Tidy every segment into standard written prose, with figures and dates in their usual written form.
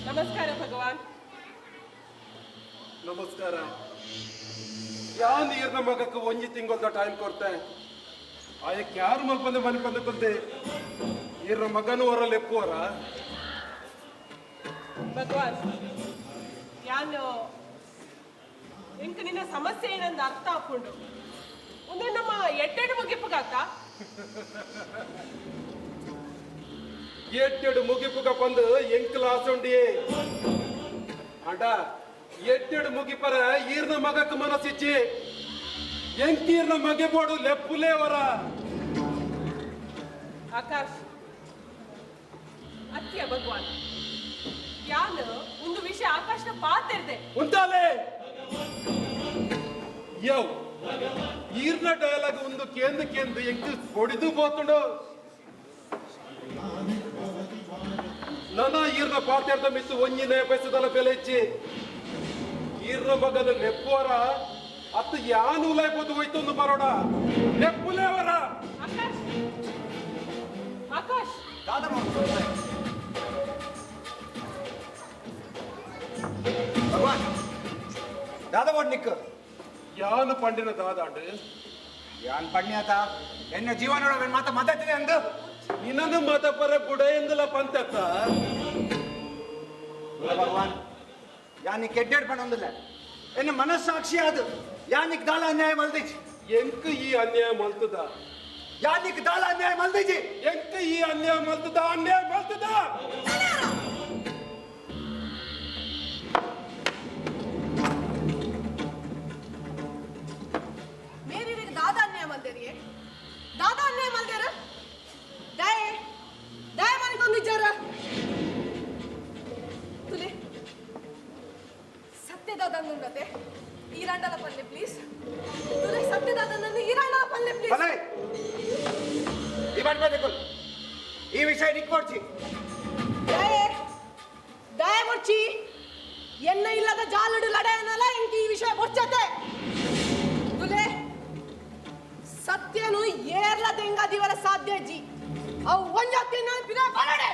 ನಮಸ್ಕಾರ ಭಗವಾನ್. ನಮಸ್ಕಾರ. ಯಾ ನೀರ್ನ ಮಗಕ್ಕೆ ಒಂಜಿ ತಿಂಗಳದ ಟೈಮ್ ಕೊಡ್ತೆ ಆಯಕ್ಕೆ ಯಾರು ಮಲ್ಪಂದೆ ಮನೆ ಬಂದೆ ಈರ್ನ ಮಗನು ಹೊರಲ್ಲಿ ಎಪ್ಪುವರ ಭಗವಾನ್ ಯಾನು ಇಂಕ ನಿನ್ನ ಸಮಸ್ಯೆ ಏನಂದ ಅರ್ಥ ಹಾಕೊಂಡು ಒಂದೇ ನಮ್ಮ ಎಟ್ಟೆಡು ಮುಗಿಪುಗಾತ ಎಟ್ಟೆಡು ಮುಗಿಪುಗ ಬಂದು ಎಂಕ್ಲ ಆಸೊಂಡಿಯೇ ಅಂಡ ಎಟ್ಟೆಡು ಮುಗಿಪರ ಈರ್ನ ಮಗಕ್ಕೆ ಮನಸ್ಸಿಚ್ಚಿ ಎಂಕೀರ್ನ ಮಗೆ ಬೋಡು ಲೆಪ್ಪುಲೇವರ ಆಕಾಶ್ ಅತ್ಯ ಭಗವಾನ್ ಯಾನು ಒಂದು ವಿಷಯ ಆಕಾಶನ ಪಾತಿರ್ದೆ ಉಂಟಾಲೆ ಯವ್ ಈರ್ನ ಡಯಲಾಗ್ ಒಂದು ಕೇಂದು ಎಂಕ್ ಹೊಡಿದು ಬೋತುಂಡು ನನ್ನ ಈರ್ನ ಪಾತ್ರದ ಮಿತ್ತು ಒಂಜಿನೇ ಪೈಸದಲ್ಲ ಬೆಲೆ ಹೆಚ್ಚಿ ಈರ್ನ ಮಗನ ಲೆಪ್ಪುವರ ಅತ್ತು ಯಾನು ಉಲಾಯ್ಬೋದು ಹೋಯ್ತು ಒಂದು ಬರೋಡ ಲೆಪ್ಪುಲೇವರ ಆಕಾಶ್ ಆಕಾಶ್ ಭಗವಾನ್ ದಾದಗೋಡ್ ನಿಕ್ ಯಾನು ಪಂಡಿನ ದಾದಾಂಡು ಯಾನ್ ಪಣ್ಯಾತ ಎನ್ನ ಜೀವನೊಳಗೆ ಮಾತ ಮದತಿದೆ ಅಂದು ಇನ್ನೊಂದು ಮತ ಪರ ಬುಡ ಎಂದಲ ಪಂತತ್ತ ಭಗವಾನ್ ಯಾನಿಕ್ ಕೆಡ್ಡೆಡ್ ಪಣೊಂದಿಲ್ಲ ಎನ್ನ ಮನಸ್ಸಾಕ್ಷಿ ಅದು ಯಾನಿಕ್ ದಾಳ ಅನ್ಯಾಯ ಮಲ್ದಿಜಿ ಎಂಕ ಈ ಅನ್ಯಾಯ ಮಲ್ತದ ಯಾನಿಕ್ ದಾಳ ಅನ್ಯಾಯ ಮಲ್ದಿಜಿ ಎಂಕ ಈ ಅನ್ಯಾಯ ಮಲ್ತದ ಅನ್ಯಾಯ ಮಲ್ತದ ಮೇರಿರಿಗೆ ದಾದ ಅನ್ಯಾಯ ಮಲ್ದೇರಿಯೇ ದಾದ ಅನ್ಯಾಯ ಮಲ್ದೇರ ದಯ ದಯ ಮನೆಗೊಂದಿದ್ದಾರ ತುಲೆ ಸತ್ಯದಾದಂಗುಂಡತೆ ಈರಾಂಡಲ ಪಲ್ಲೆ ಪ್ಲೀಸ್ ತುಲೆ ಸತ್ಯದಾದಂದು ಈರಾಂಡಲ ಪಲ್ಲೆ ಪ್ಲೀಸ್ ಭಲೇ ಇವಾನ್ ಬೇಕುಲ್ ಈ ವಿಷಯ ನಿಕ್ ಕೊಡ್ಚಿ ದಯ ದಯ ಕೊಡ್ಚಿ ಎನ್ನ ಇಲ್ಲದ ಜಾಲಡು ಲಡೆಯನಲ್ಲ ಇಂಕಿ ಈ ವಿಷಯ ಕೊಡ್ಚತೆ ತುಲೆ ಸತ್ಯನು ಏರ್ಲ ತೆಂಗ ದಿವರ ಸಾಧ್ಯ ಜಿ ಅವು ಒಂಜಾತಿನ ಪಿರ ಬರಡೆ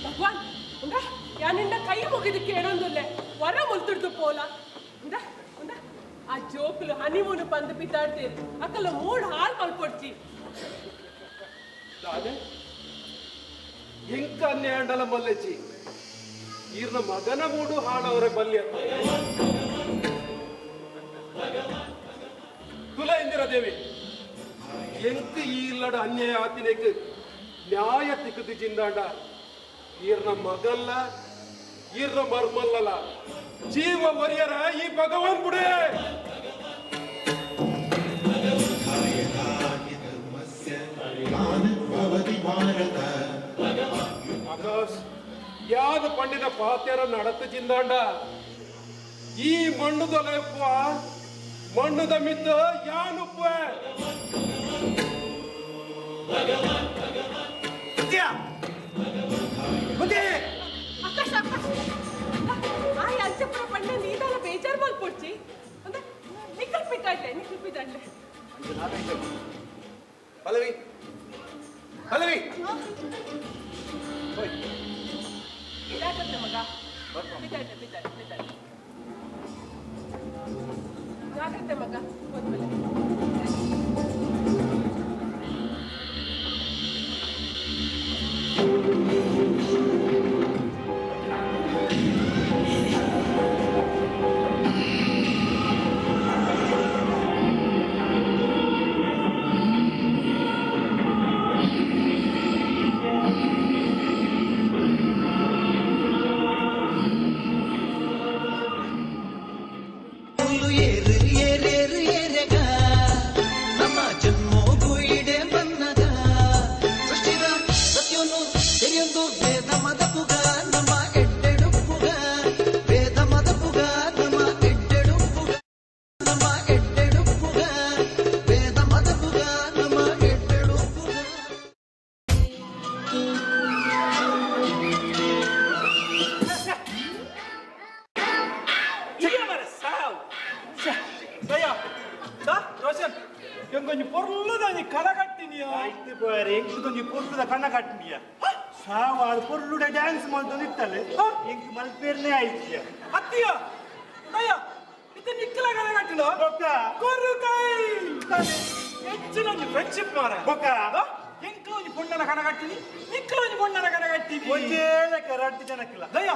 ಭಗವಾನ್ ಉಂಡ ಯಾನಿಂದ ಕೈ ಮುಗಿದಕ್ಕೆ ಏನೊಂದುಲ್ಲೆ ವರ ಮುಲ್ತಿಡ್ದು ಪೋಲ ಉಂಡ ಉಂಡ ಆ ಜೋಕುಲು ಹನಿಮೂನು ಪಂದು ಬಿದ್ದಾಡ್ತೀರಿ ಅಕ್ಕಲ್ಲ ಮೂಡ್ ಹಾಲ್ ಮಲ್ಪೊಡ್ಚಿ ದಾದೆ ಎಂಕ ಅನ್ಯಾಯ ಅಂಡಲ ಮಲ್ಲೆಚ್ಚಿ ಈರ್ನ ಮಗನ ಮೂಡು ಹಾಳವರ ಬಲ್ಯ ತುಲ ಇಂದಿರ ದೇವಿ ಎಂಕ ಈ ಇಲ್ಲಡ ಅನ್ಯಾಯ ಆತಿನೇಕ್ ನ್ಯಾಯ ತಿಕ್ಕದು ಜಿಂದಾಂಡ ಈರ್ನ ಮಗಲ್ಲ ಈರ್ನ ಮರ್ಮಲ್ಲಲ ಜೀವ ಒರಿಯರ ಈ ಭಗವಾನ್ ಬುಡೇ ಆಕಾಶ್ ಯಾದ ಪಂಡಿನ ಪಾತ್ಯರ ನಡತ ಜಿಂದಾಂಡ ಈ ಮಣ್ಣುದೊಲ ಉಪ್ಪುವ ಮಣ್ಣುದ ಮಿತ್ತ ಯಾನುಪ್ಪ ಆಕಾಶ್ ಆಕಾಶ್ ಆ ಅಂಚಪುರ ಪಂಡ ನೀದಲ್ಲ ಬೇಜಾರ್ ಮಲ್ಪೊಡ್ಚಿ ಅಂದ ನಿಕ್ಕಲ್ ಪಿದ್ದಾಡ್ಲೆ ಪಲ್ಲವಿ ಪಲ್ಲವಿ ಇದಾಗತ್ತೆ ಮಗ ಬಿದ್ದಾಡ್ಲೆ ಜಾಗ್ರತೆ ಮಗ ಹೋದ್ಮೇಲೆ ಎಂಗೊಂಜಿ ಪೊರ್ಲುದ ಕಣ ಕಟ್ಟಿನಿಯ ಆಯ್ತು ಬಾರಿ ಎಂಕ್ಲದೊಂಜಿ ಪೊರ್ಲುದ ಕಣ ಕಟ್ಟಿನಿಯ ಸಾವಾಳು ಪೊರ್ಲುಡೆ ಡ್ಯಾನ್ಸ್ ಮಾಡ್ಕೊಂಡು ಇತ್ತಲೆ ಇಂಕ್ ಮಲ್ಪೇರ್ನೇ ಆಯ್ತು ಅತ್ತಿಯ ಅಯ್ಯ ಇದು ನಿಕ್ಕಲ ಕಡೆ ಕಟ್ಟಿಲ್ಲ ಬೊಕ್ಕ ಕೊರು ಕೈ ಹೆಚ್ಚಿನ ಫ್ರೆಂಡ್ಶಿಪ್ ಮಾರ ಬೊಕ್ಕ ಎಂಕ್ಲೋಜಿ ಪೊಣ್ಣನ ಕಣ ಕಟ್ಟಿನಿ ನಿಕ್ಕಲೋಜಿ ಪೊಣ್ಣನ ಕಣ ಕಟ್ಟಿನಿ ಒಂದೇಲಕ್ಕೆ ರಡ್ಡು ಜನಕ್ಕಿಲ್ಲ ದಯ್ಯ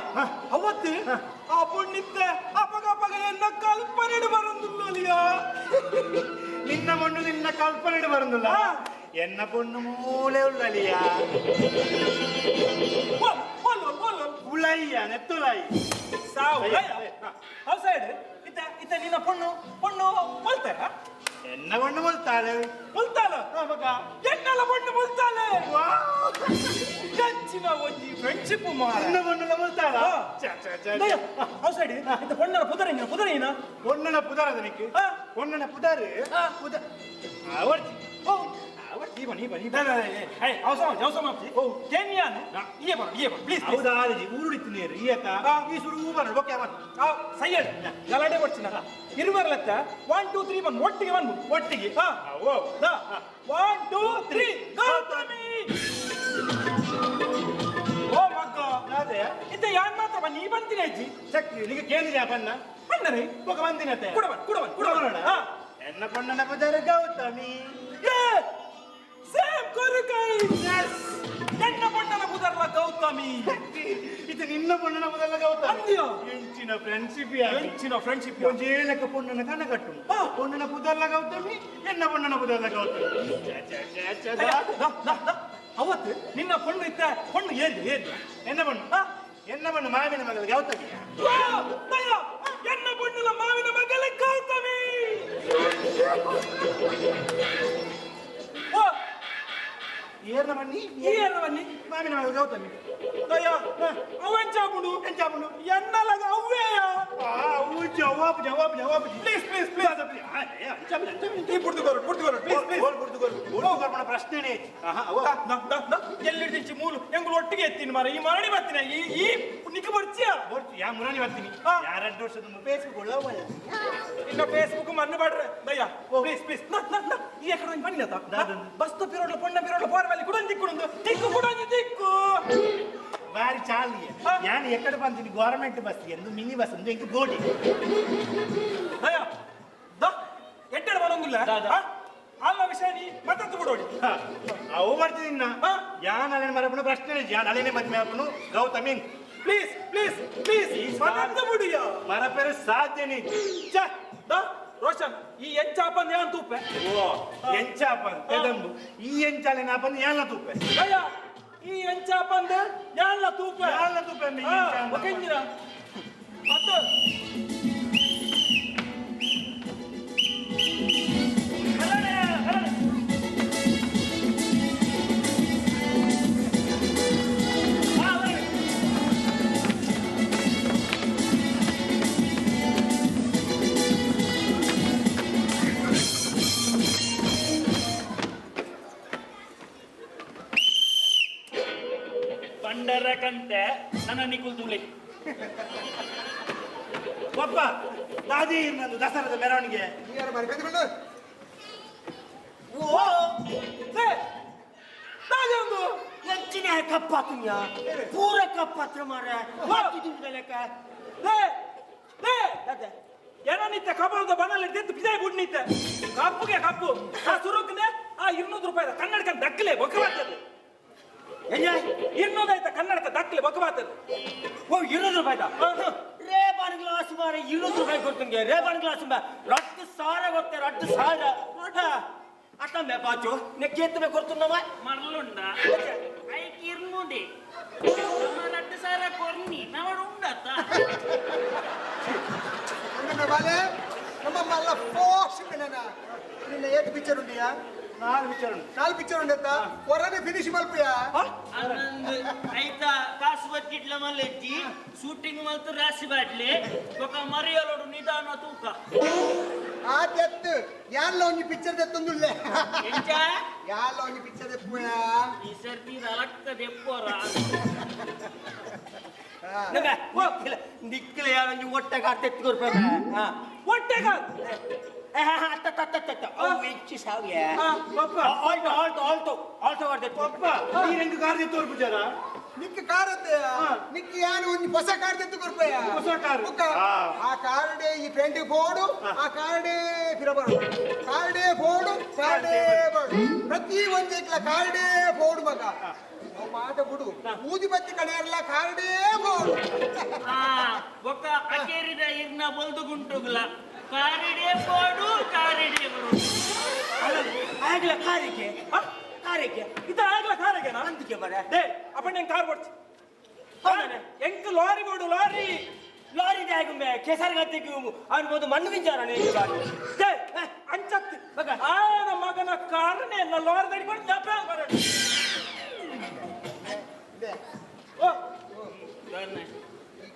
ಅವತ್ತು ಆ ಪೊಣ್ಣಿತ್ತ ಅಪಗ ಎನ್ನ ಕಲ್ಪನೆ ಬರಂದಿಲ್ಲ ನಿನ್ನ ಮಣ್ಣು ನಿನ್ನ ಕಲ್ಪನೆ ಬರಂದಿಲ್ಲ ಎನ್ನ ಪೊಣ್ಣು ಮೂಲೆ ಉಳ್ಳಲಿಯ ಉಳಯ್ಯ ನೆತ್ತುಳೈ ಸಾವು ಹೌ ಸೈಡ್ ಇತ್ತ ನಿನ್ನ ಪೊಣ್ಣು ಮೊಲ್ತಾರ ಎನ್ನ ಪೊಣ್ಣು ಮೊಲ್ತಾಳೆ ಮೊಲ್ತಾಳ ಎನ್ನಲ ಪೊಣ್ಣು ಮೊಲ್ತಾಳೆ ಹೆಚ್ಚಿನ ಒಂಜಿ ಫ್ರೆಂಡ್ಶಿಪ್ ಮಾರ ನಿನ್ನ ಪೊಣ್ಣುಲ ಮೊಲ್ತಾಳ ಹೌ ಸೈಡ್ ಇತ್ತ ಪೊಣ್ಣನ ಪುದರೇನ பொண்ணன புதார் அதனைக்கு பொண்ணன புதார் புத அவர் அவர் நீ பனி ಹೇ ಅವಸಮ ಓ ಕೇನಿಯಾನ್ ಇಯೆ ಬರ ಪ್ಲೀಸ್ ಹೌದಾ ಆದಿ ಊರುಡಿತು ನೀರು ಈಯಕ ಈ ಸುಡು ಊಬರ ಓಕೆ ಅವನ್ ಸೈಯಡ್ ಗಲಾಟೆ ಕೊಡ್ತೀನ ಇರುವರ್ಲತ್ತ 1 2 3 1 ಒಟ್ಟಿಗೆ ಬನ್ನಿ ಒಟ್ಟಿಗೆ ಓ 1 2 3 ಗೌತಮಿ ಓ ಮಗ್ಗ ಅದೇ ಇತ್ತ ಯಾನ್ ಮಾತ್ರ ಬನ್ನಿ ಬಂದಿನ ಅಜ್ಜಿ ಚಕ್ರಿ ನಿಗೆ ಕೇಳಿದ್ಯಾ ಬನ್ನ ಬನ್ನರಿ ಒಕ ಬಂದಿನತೆ ಕುಡವನ್ ಎನ್ನ ಪೊಣ್ಣನ ಪುದಾರ್ ಗೌತಮಿ ಸೇಮ್ ಕೊರುಕೈ ಯಸ್ ನನ್ನ ಪೊಣ್ಣನ ಪುದರ್ಲ ಗೌತಮಿ ಇದು ನಿನ್ನ ಪೊಣ್ಣನ ಪುದಾರ್ ಗೌತಮಿ ಅಂದ್ಯೋ ಎಂಚಿನ ಫ್ರೆಂಡ್ಶಿಪ್ ಒಂಜೇಲಕ ಪೊಣ್ಣನ ಕನ ಕಟ್ಟು ಪೊಣ್ಣನ ಪುದಾರ್ಲ ಗೌತಮಿ ಎನ್ನ ಪೊಣ್ಣನ ಪುದಾರ್ಲ ಗೌತಮಿ ಅವತ್ತು ನಿನ್ನ ಪೊಣ್ಣು ಇತ್ತ ಪೊಣ್ಣು ಏರ್ದು ಎನ್ನ ಪೊಣ್ಣು ಮಾವಿನ ಮಗಳ ಗೌತಮಿ ಎನ್ನ ಪೊಣ್ಣುಲ ಮಾವಿನ ಮಗಳ ಗೌತಮಿ ಏರ್ನ ಬನ್ನಿ ಮಾವಿನ ಮಗಳ ಗೌತಮಿ ಅವೆನ್ ಚಾಪುಂಡು ಎನ್ನಲಗ ಅವ್ವೇಯ ಜವಾಬ್ ಪ್ಲೀಸ್ ಈ ಪುಡ್ದುಗೋರು ಪ್ರಶ್ನೆ ಎಲ್ಲಿಡ್ದಿಂಚಿ ಮೂಲು ಎಂಗುಲು ಒಟ್ಟಿಗೆ ಎತ್ತೀನಿ ಮಾರ ಈ ಮರಳಿ ಬರ್ತೀನಿ ಈ ನಿಕ್ಕ ಬರ್ತೀಯ ಯಾ ಮುರಾಣಿ ಬರ್ತೀನಿ ಯಾರೆರಡು ವರ್ಷದ ಫೇಸ್ಬುಕ್ ಒಳ್ಳೆ ಇನ್ನ ಫೇಸ್ಬುಕ್ ಮಣ್ಣು ಬಾಡ್ರೆ ದಯ್ಯ ಪ್ಲೀಸ್ ಈ ಎಕಡೆ ಬನ್ನಿ ಬಸ್ ಪಿರೋಡ್ಲ ಪೊಣ್ಣ ಪಿರೋಡ್ಲ ಪೋರ್ವಲ್ಲಿ ಕುಡಂಜಿ ದಿಕ್ಕು ಬಾರಿ ಚಾಲಿಯ ನಾನು ಎಕಡೆ ಬಂತೀನಿ ಗವರ್ಮೆಂಟ್ ಬಸ್ ಎಂದು ಮಿನಿ ಬಸ್ ಒಂದು ಎಂಟು ಗೋಡಿ ದಯ್ಯ ಎಟ್ಟಡೆ ಬರೋಂಗಿಲ್ಲ ಅಲ್ಲ ವಿಷಯ ನೀ ಮತ್ತತ್ತು ಬಿಡೋಡಿ ಅವು ಬರ್ತೀನಿ ಯಾನ್ ಅಲ್ಲೇನೆ ಮರಪಣ ಪ್ರಶ್ನೆ ಯಾನ್ ಅಲ್ಲೇನೆ ಮದ್ಮೆ ಹಾಪನು ಗೌತಮಿ ಪ್ಲೀಸ್ ಮತ್ತತ್ತು ಬಿಡಿಯ ಮರಪೇರು ಸಾಧ್ಯನೇ ರೋಷನ್ ಈ ಎಂಚಾಪನ್ ಯಾನ್ ತೂಪೆ ಓ ಎಂಚಾಪನ್ ಎದಂಬು ಈ ಎಂಚಾಲೆನ ಆಪನ್ ಯಾನ್ಲ ತೂಪೆ ದಯ್ಯ ಈ ಎಂಚಾಪಂದ ಯಾನ್ಲ ತೂಪೆ ಒಕೆಂಜಿನ ಮತ್ತು ಪಂಡರ ಕಂತೆ ನನ್ನ ನಿಕುಲ್ ತುಳಿ ಒಬ್ಬ ದಾದಿ ನಂದು ದಸರಾದ ಮೆರವಣಿಗೆ ಹೆಚ್ಚಿನ ಕಪ್ಪಾತುಂಯ ಪೂರ ಕಪ್ಪಾತ್ರ ಮಾರ ಏನನ್ನಿತ್ತ ಕಬ್ಬದ ಬಣ್ಣಲ್ಲಿ ತೆತ್ತು ಪಿಜಾಯಿ ಬುಡ್ನಿತ್ತ ಕಪ್ಪು ಸುರುಕ್ನೆ ಆ 200 ರೂಪಾಯಿ ಕನ್ನಡಕ ದಕ್ಕಲೆ ಬೊಕ್ಕಬಾತದೆ 200 ಆಯ್ತಾ ಕನ್ನಡಕ ದಕ್ಕಲೆ ಬೊಕ್ಕಬಾತದೆ ಓ 200 ರೂಪಾಯಿ ರೇಬಾನ್ ಗ್ಲಾಸ್ ಮಾರ 200 ರೂಪಾಯಿ ಕೊಡ್ತಂಗೆ ರೇಬಾನ್ ಗ್ಲಾಸ್ ರಟ್ಟು ಸಾರ ಗೊತ್ತೆ ರಟ್ಟು ಸಾರ ಅಷ್ಟೊಂದೇ ಪಾಚು ನೆಕ್ಕೆತ್ತನೆ ಕೊಡ್ತುಂದವ ಮರಳುಂಡ ಐಕ್ ಇರ್ನುದೆ ರಟ್ಟು ಸಾರ ಕೊರ್ನಿ ನವಡು ಉಂಡತ್ತ ನಮ್ಮ ಮಲ್ಲ ಫೋರ್ಸ್ ನಿನ್ನ ಏಟ್ ಪಿಕ್ಚರ್ ಉಂಡಿಯಾ 4 ಪಿಕ್ಚರ್ ಉಂಡತ್ತ ಹೊರಗೆ ಫಿನಿಶ್ ಮಲ್ಪಿಯಾ ಆನಂದ್ ಐತಾ ಕಾಸು ಬಚ್ಚಿಟ್ಲ ಮಲ್ಲೆಜ್ಜಿ ಶೂಟಿಂಗ್ ಮಲ್ತು ರಾಶಿ ಬಾಡ್ಲಿ ఒక ಮರಿಯಲೋಡು ನಿಧಾನ ತೂಕ ಆದತ್ತು ಯಾಲ್ಲ ಒಂಜಿ ಪಿಕ್ಚರ್ ದತ್ತೊಂದುಲ್ಲೆ ಎಂಚ ಯಾಲ್ಲ ಒಂಜಿ ಪಿಕ್ಚರ್ ದಪ್ಪುಯಾ ಈ ಸರ್ತಿ ರಲಕ್ಕ ದೆಪ್ಪೋರ ನಿಕ್ಕಲೆ ಯಾರು ಒಟ್ಟೆ ಕಾಡ್ತೆತ್ತು ಕೊಡ್ಬೇಕ ಒಟ್ಟೆಗ ಹೆಚ್ಚು ಸಾವಿಯ ಆಲ್ಟೋ ಆಲ್ಟೋ ಆಲ್ಟೋ ಆಲ್ಟೋ ಮಾಡ್ತೈತೆ ಒಬ್ಬ ನೀರೆಂಗ ಗಾರ್ದಿ ತೋರ್ಪುಜಾರ ನಿಕ್ಕ ಕಾರ್ ಅತ್ತೆ ನಿಕ್ಕ ಯಾನು ಒಂದು ಹೊಸ ಕಾರ್ ತೆತ್ತು ಕೊರ್ಪಯ್ಯ ಹೊಸ ಕಾರ್? ಆ ಕಾರ್ಡೆ ಈ ಪೇಂಟಿ ಬೋರ್ಡು ಆ ಕಾರ್ಡೆ ಫಿರಬಾರ್ದು ಕಾರ್ಡೆ ಬೋರ್ಡು ಕಾರ್ಡೆ ಬೋರ್ಡು ಪ್ರತಿ ಒಂದಕ್ಲ ಕಾರ್ಡೆ ಬೋರ್ಡು ಮಗ ನಾವು ಮಾಟ ಬಿಡು ಊದಿ ಬತ್ತಿ ಕಡೆಯಲ್ಲ ಕಾರ್ಡೆ ಬೋರ್ಡು ఒక అకేరిద ఇర్న బొల్దుగుంటుగుల కారిడే పోడు కారిడే బరు ಆಗ್ಲ ಕಾರಿಗೆ ಕಾರಿಗೆ ಇದು ಆಗ್ಲ ಕಾರಿಗೆನಾ అందుకే ಮರ ದೇ ಅಪ್ಪ నేను ಕಾರ್ ಕೊಡ್ತಿ ಎಂಕ್ ಲಾರಿ ಬೋಡು ಲಾರಿ ಲಾರಿ ಡ್ಯಾಗುಮ್ಮೆ ಕೆಸರು ಗದ್ದೆಗೆ ಅನ್ಬೋದು ಮಣ್ಣು ವಿಚಾರ ದೇ ಅಂಚತ್ತಿ ಆಯನ ಮಗನ ಕಾರನೇ ಎಲ್ಲ ಲಾರಿ ತಡಿಕೊಂಡು ಜಪ ಬರಡು ಓ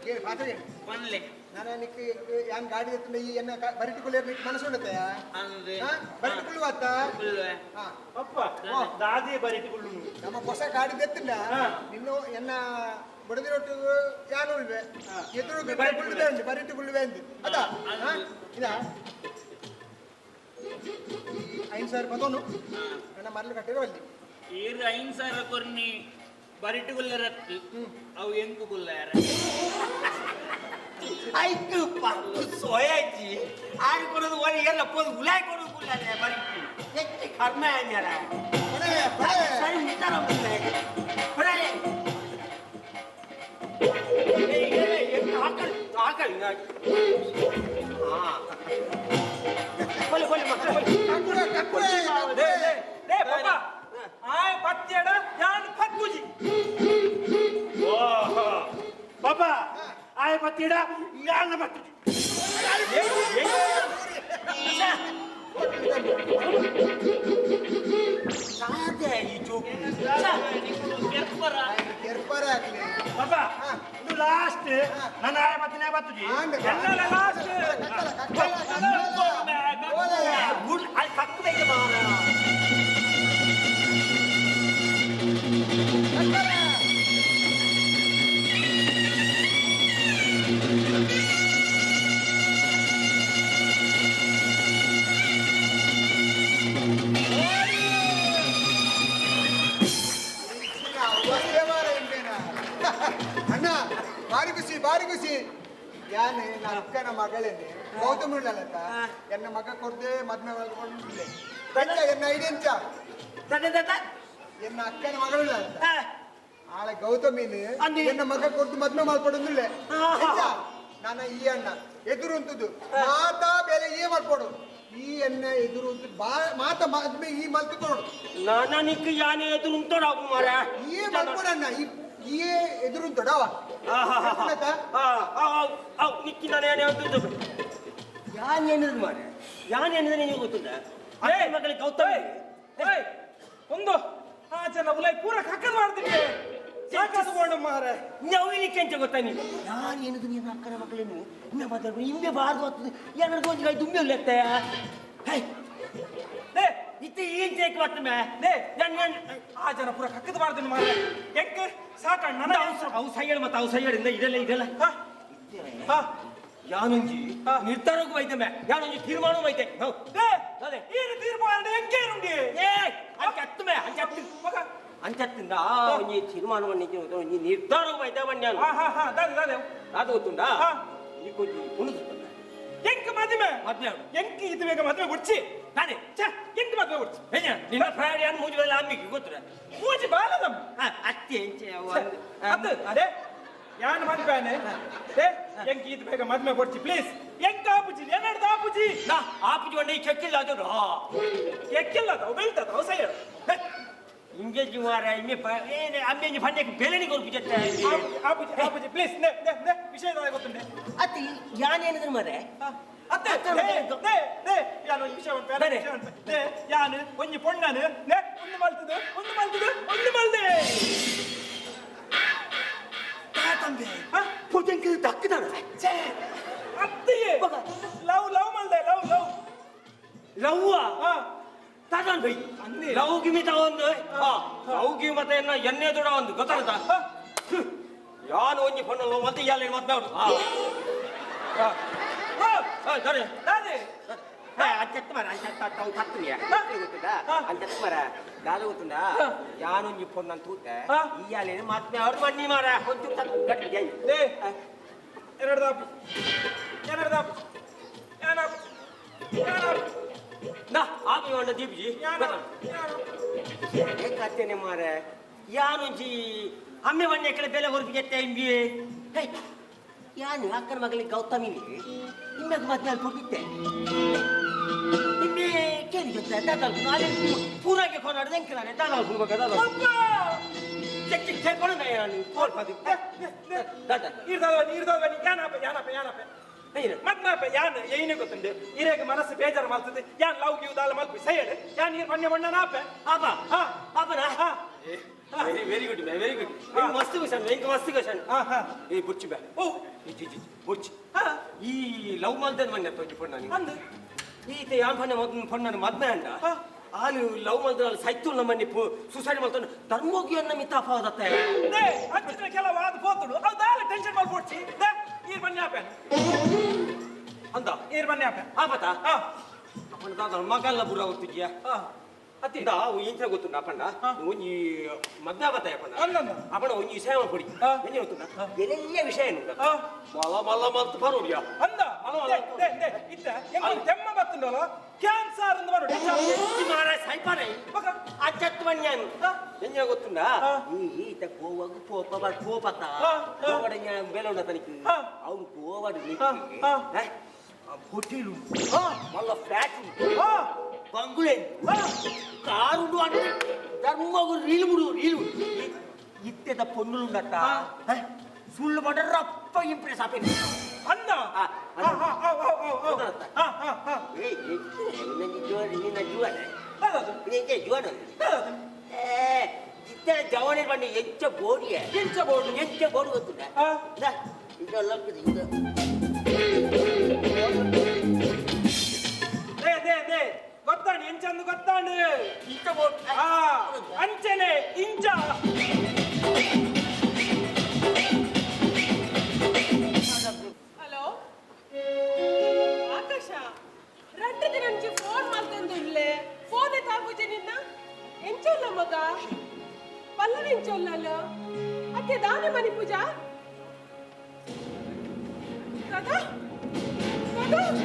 ಈ ಪಾತ್ರೆ పన్లే ನಾನು ನಿಕ್ಕೆ ಯಾನ್ ಗಾಡಿ ಎತ್ತ ಈ ಎನ್ನ ಬರಿಟಿಕೊಳ್ಳಿ ಮನಸ್ಸು ಉಂಡತೆ ಅಂದೆ ಬರಿಟಿಕೊಳ್ಳುವ ಅತ್ತ కుల్వే ಅಪ್ಪ ದಾದಿ ಬರಿಟಿಕೊಳ್ಳು ನಮ್ಮ ಹೊಸ ಗಾಡಿ ಎತ್ತಿಂದ ಇನ್ನು ಎನ್ನ ಬಡದಿರೊಟ್ಟು ಯಾನು ಉಳ್ವೆ ಎದುರು ಬರಿಟಿಕೊಳ್ಳುವೆ ಅಂದು ಅದಾ ಇದ 5,000 ರೂಪಾಯಿ ನನ್ನ ಮರಳು ಕಟ್ಟಿರೋ ಅಲ್ಲಿ ఈరు 5,000 కొర్ని బరిటి గుల్లరత్తు అవు ఎంకు గుల్లార ಆಯ್ತು ಪಕ್ಕು ಸೋಯಾಜಿ ಆರು ಕೊಡೋದು ಒಂದು ಎಲ್ಲ ಪೋದು ಉಲಾಯ್ ಕೊಡೋದು ಕುಳ್ಳಾರೆ ಬರೀತಿ ಎಷ್ಟು ಕಡಿಮೆ ಆಗ್ಯಾರ ಸರಿ ನಿಂತಾರ ಬರಲೇ ಆಕಳಿ ಆಕಳಿ ಬಲೆ ಬಲೆ ಮಕ್ಕಳು ದೇ ಪಾಪ ಆಯ್ ಪತ್ಯಡ ಯಾನ್ ಪತ್ಗುಜಿ ಪಾಪ ಆಯ ಪತ್ತಿಡ ಯಾನ ಪತ್ತಿ ಸಾಧ್ಯ ಈ ಜೋಕು ఎర్పరా ಎರ್ಪಾರ ಆಗ್ಲಿ ಪಾಪ ಇದು ಲಾಸ್ಟ್ ನನ್ನ ಆಯ ಪತ್ತಿನ ಬತ್ತುಜಿ ಎಲ್ಲ ಲಾಸ್ಟ್ ಗುಡ್ ಅಲ್ಲಿ ಕಕ್ಕಬೇಕು ಮಾರ ಅಣ್ಣ ಬಾರಿ ಖುಷಿ ಯಾನೆ ನನ್ನ ಅಕ್ಕನ ಮಗಳೇನೆ ಗೌತಮ್ ಉಳ್ಳಲ್ಲತ್ತ ಎನ್ನ ಮಗ ಕೊರ್ದೆ ಮದ್ಮೆ ಮಾಡ್ಕೊಂಡಿಲ್ಲ ಕಂಚ ಎನ್ನ ಐಡೆಂಚ ಎನ್ನ ಅಕ್ಕನ ಮಗಳು ಆಳೆ ಗೌತಮಿನ ಎನ್ನ ಮಗ ಕೊಟ್ಟು ಮದ್ಮೆ ಮಾಡ್ಕೊಡೋದಿಲ್ಲ ನನ್ನ ಈ ಅಣ್ಣ ಎದುರು ಅಂತದ್ದು ಮಾತಾ ಬೇರೆ ಏ ಮಾಡ್ಕೊಡು ಈ ಎನ್ನ ಎದುರು ಅಂತ ಮಾತ ಮದ್ಮೆ ಈ ಮಲ್ತುಕೊಡು ನಾನ ನಿಕ್ಕ ಯಾನೆ ಎದುರು ಉಂಟೋಡಾಗು ಮಾರ ಈ ಮಲ್ಕೊಡಣ್ಣ ಈ ಎದುರು ಅಂತಡವ ನಿಕ್ಕಿ ನಾನು ಯಾನೆ ಅಂತದ್ದು ಯಾನ್ ಏನಿದ್ರು ಮಾರ ಯಾನ್ ಏನಿದ್ರೆ ನಿನಗೆ ಗೊತ್ತುಂಟ ಅದೇ ಮಗಳಿಗೆ ಗೌತಮಿ ಒಂದು ಆ ಜನ ಉಲೈ ಪೂರ ಕಕ್ಕದ್ ಮಾಡ್ತೀನಿ ಸಾಕಾಸ್ಕೊಂಡು ಮಾರ ನವೀನಿಕ್ಕೆ ಅಂತ ಗೊತ್ತಾ ನೀನು ಯಾರು ಏನಿದ್ರು ನೀನು ಅಕ್ಕನ ಮಗಳೇನು ಇನ್ನ ಮಾತಾಡ್ಬೋದು ಹಿಂದೆ ಬಾರ್ದು ಆಗ್ತದೆ ಎರಡು ಗೋಜಿಗೆ ದುಮ್ಮೆ ಉಳ್ಳತ್ತೆ ಇತ್ತು ಏನ್ ಚೇಕ್ ಬರ್ತಮೆ ಆ ಜನ ಪೂರ ಕಕ್ಕದ್ ಮಾಡ್ತೀನಿ ಮಾರ ಎಂಕ ಸಾಕಣ್ಣ ನನ್ನ ಅವು ಸೈಯಡ್ ಮತ್ತೆ ಅವು ಸೈಯಡಿಂದ ಇದೆಲ್ಲ ಯಾನೊಂಜಿ ನಿರ್ಧಾರಕ್ಕೂ ಬೈತಮೆ ಯಾನೊಂಜಿ ತೀರ್ಮಾನವೂ ಬೈತೆ ಅದೇ ಏನು ತೀರ್ಮಾನ ಎಂಕೇನುಂಡಿ ಅಂಚತ್ತಮೆ ಅಂಚತ್ತಿಂದ ಒಂಜಿ ತೀರ್ಮಾನವನ್ನು ಒಂಜಿ ನಿರ್ಧಾರಕ್ಕೂ ಬೈತೆ ಬನ್ಯಾನು ಅದು ಗೊತ್ತುಂಟಾ ಈ ಕೊಂಚ ಉಣಿಸ್ತದೆ ಎಂಕ ಮದುವೆ ಮದ್ವೆ ಎಂಕ ಇದು ಬೇಗ ಮದುವೆ ಬಿಡ್ಸಿ ನಾನೇ ಎಂಕ ಮದುವೆ ಬಿಡ್ಸಿ ನಿನ್ನ ಪ್ರಾಣಿಯನ್ನು ಮೂಜುವೆಲ್ಲ ಅಮ್ಮಿಗೆ ಗೊತ್ತಿರ ಮೂಜಿ ಬಾಲದ ಅತ್ತೆ ಎಂಚೆ ಅದು ಅದೇ ಯಾನ್ ಮದ್ವೆನೆ ಎಂಕ ಇದು ಬೇಗ ಮದುವೆ ಬಿಡ್ಸಿ ಪ್ಲೀಸ್ ಎಂಕ ಆಪುಜಿ ಏನಾಡ್ದ ಆಪುಜಿ ಆಪುಜಿ ಒಂಡೆ ಕೆಕ್ಕಿಲ್ಲ ಅದು ಎಕ್ಕಿಲ್ಲ ಅವು ಬೀಳ್ತದ ಅವು ಸೈ ಹಿಂಗೆ ಜುವಾರ ಹಿಂಗೆ ಅಮ್ಮೆ ಫಂಡಕ್ಕೆ ಬೆಲೆನಿ ಕೊರ್ಪಿಜತ್ತೆ ಆಪುಜಿ ಪ್ಲೀಸ್ ವಿಷಯ ಗೊತ್ತುಂಟೆ ಅತ್ತಿ ಯಾನ್ ಏನಿದ್ರು ಮರೆ ಅತ್ತೆ ಯಾನು ವಿಷಯ ಉಂಟು ಯಾನು ಒಂಜಿ ಪೊಣ್ಣನು ಒಂದು ಮಲ್ತದು ಒಂದು ಮಲ್ದೆ ತಂದೆ ಪುಜಂಕಿ ದಕ್ಕದಾನ ಅತ್ತಿಗೆ ಲವ್ ಮಲ್ದೆ ಲವ್ ಲವ್ವ ತಗೊಂಡ್ ಬೈ ಲವ್ ಗಿಮಿ ತಗೊಂಡು ಲವ್ ಗಿಮಿ ಮತ್ತೆ ಎಣ್ಣೆ ದೊಡ ಒಂದು ಗೊತ್ತಾಗತ್ತ ಯಾನು ಒಂಜಿ ಪೊಣ್ಣು ಮತ್ತೆ ಯಾರು ಮಾತನಾಡು ಸರಿ అంచెత్తు మరి అంచెత్త తత్తునియా ಗೊತ್ತುಂಟಾ ಅಂచెತ್ತು ಮರ ದಾದ ಗೊತ್ತುಂಟಾ ಯಾನೊಂಜಿ ಪೊನ್ನಂತ ತೂತ ಇಯ್ಯಾಲೇನು ಮತ್ತೆ ಅವ್ರು ಮಣ್ಣಿ ಮಾರ ಒಂಚೂರು ತತ್ತು ಗಟ್ಟಿ ಜೈ ನಾ ಆಗಿ ಹೊಂಡ ದೀಪ್ಜಿ ಕತ್ತೇನೆ ಮಾರ ಯಾನೊಂಜಿ ಅಮ್ಮೆ ಬಣ್ಣ ಎಕ್ಕಡೆ ಬೆಲೆ ಹೊರತು ಗೆತ್ತೆ ಇಂಬಿ ಯಾನು ಅಕ್ಕನ ಮಗಳಿಗೆ ಗೌತಮಿನಿ ಇಮ್ಮೆಗೆ ಮತ್ತೆ ಕೊಟ್ಟಿದ್ದೆ ನಿನ್ನೆ ಕೇಳಿ ಗೊತ್ತಾ ದಾದಾಲ್ಕು ನಾಳೆ ಪೂರಾಗೆ ಕೊನಾಡ್ದು ಎಂಕಿಲಾನೆ ದಾದಾಲ್ಕು ಹೋಗ್ಬೇಕು ದಾದಾಲ್ಕು ಚೆಕ್ ಸೇರ್ಕೊಂಡು ನಾನು ಕೋಲ್ ಪದಿ ದಾದ ಇರ್ದವನಿ ಯಾನಪ್ಪ ಮತ್ನಾಪ ಯಾನ್ ಏನೇ ಗೊತ್ತುಂಡು ಇರೇಗ ಮನಸ್ಸು ಬೇಜಾರು ಮಾಡ್ತದೆ ಯಾನ್ ಲವ್ ಗಿವ್ ದಾಲ ಮಲ್ಪಿ ಸೈಡ್ ಯಾನ್ ನೀರ್ ಬಣ್ಣ ಬಣ್ಣ ನಾಪ ಆಪ ಆಪನಾ ವೆರಿ ಗುಡ್ ವೆರಿ ಗುಡ್ ಮಸ್ತ್ ಕ್ವಶನ್ ಇಂಕ ಮಸ್ತ್ ಕ್ವಶನ್ ಏ ಬುಚ್ಚಿ ಬಾ ಓ ಜಿ ಬುಚ್ಚಿ ಈ ಲವ್ ಮಾಡ್ದೆ ಮಣ್ಣೆ ತೋಜಿ ಪೊಣ್ಣ ನೀವು ಅಂದು ಈತ ಯಾನ್ ಪೊಣ್ಣನ ಮದ್ಮೆ ಅಂಡ ಆನು ಲವ್ ಮಾಡ್ದೆ ಸೈತು ನಮ್ಮನ್ನಿ ಸುಸೈಡ್ ಮಾಡ್ತಾನೆ ಧರ್ಮೋಗಿಯನ್ನ ಮಿತಾಪಾದತ್ತೆ ಅಂಚಿನ ಕೆಲವು ಆದ ಪೋತುಡು ಅವು ದಾಲ ಟೆನ್ಷನ್ ಮಾಡ್ಕೊಡ್ಸಿ ನೀರ್ ಬನ್ನಿ ಆಪೆ ಅಂದ ನೀರ್ ಬನ್ನಿ ಆಪೆ ಆಪತ ಅಪ್ಪನ ದಾದ ಮಗಲ್ಲ ಬುರ ಗೊತ್ತಿದ್ಯಾ ಅತ್ತಿಂದ ಇಂಚ ಗೊತ್ತುಂಡ ಅಪ್ಪಣ್ಣ ಒಂಜಿ ಮದ್ವೆ ಆಪತ್ತ ಅಪ್ಪಣ್ಣ ಅಪ್ಪಣ್ಣ ಒಂಜಿ ಸೇವ ಕೊಡಿ ಎಲ್ಲಿ ಗೊತ್ತುಂಡ ಎಲ್ಲೆಲ್ಲ ವಿಷಯ ಏನು ಮಲ ಮಲ್ಲ ಮಲ್ತು ಬರೋಡಿಯಾ ಅಂದ ಇತ್ತ ತೆಮ್ಮ ಬತ್ತುಂಡಲ್ಲ ಕ್ಯಾನ್ಸರ್ ಎಂದು ಬರೋಡಿ ಮಾರ ಸೈಪಾನೆ ಅಚ್ಚತ್ತು ಬಣ್ಣ ಎಂಜ ಗೊತ್ತುಂಡ ಈತ ಗೋವಾಗ ಪೋಪತ್ತ ಗೋವಡ ಬೆಲೋಡ ತನಿಖೆ ಅವ್ನು ಗೋವಡ ಹೋಟೆಲು ಮಲ್ಲ ಫ್ಲಾಟ್ ಬಂಗುಳೆ ಕಾರುಡು అంటే ధర్మగు రీలుముడు ఇత్తేద పొన్నులుండట సుళ్ళు పడ రప్ప ఇంప్రెస్ ఆపేది అంద ಇತ್ತೆ ಜವಾನಿ ಬನ್ನಿ ಎಂಚ ಬೋಡಿ ಗೊತ್ತುಂಟ ಗೊತ್ತಾಂಡು ಎಂಚಂದು ಗೊತ್ತಾಂಡು ಇಂಚ ಬೋಡ್ ಅಂಚನೆ ಇಂಚ ಹಲೋ ಆಕಾಶ ರಡ್ಡದ ನಂಚಿ ಫೋನ್ ಮಾಡ್ತಂದು ಇಲ್ಲೇ ಫೋನ್ ತಾಗುಜಿ ನಿನ್ನ ಎಂಚೊಲ್ಲ ಮಗ ಪಲ್ಲವಿ ಎಂಚೊಲ್ಲಲ್ಲ ಅಕ್ಕೆ ದಾನಿ ಮನಿ ಪೂಜಾ ಕದಾ ಪಲ್ಲವಿ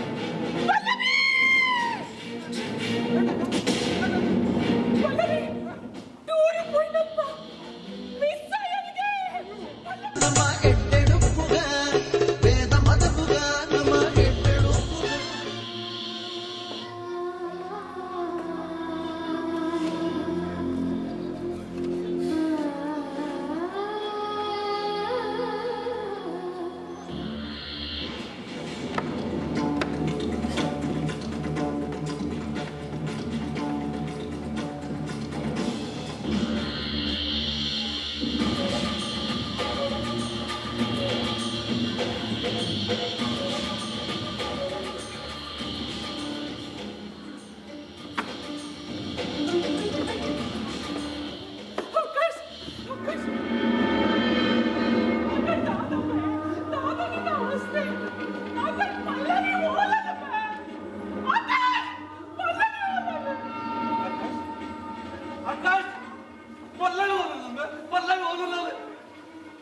ಪಲ್ಲವಿ ಟೂರಿ ಪೋಯ್ನಪ್ಪ ಮಿಸ್ ಆಯಲ್ಗೆ ನಮ್ಮ ಎಟ್ಟೆಡುಪ್ಪುಗ ವೇದ ಮದಪುಗ ನಮ್ಮ ಎಟ್ಟೆಡುಪ್ಪುಗ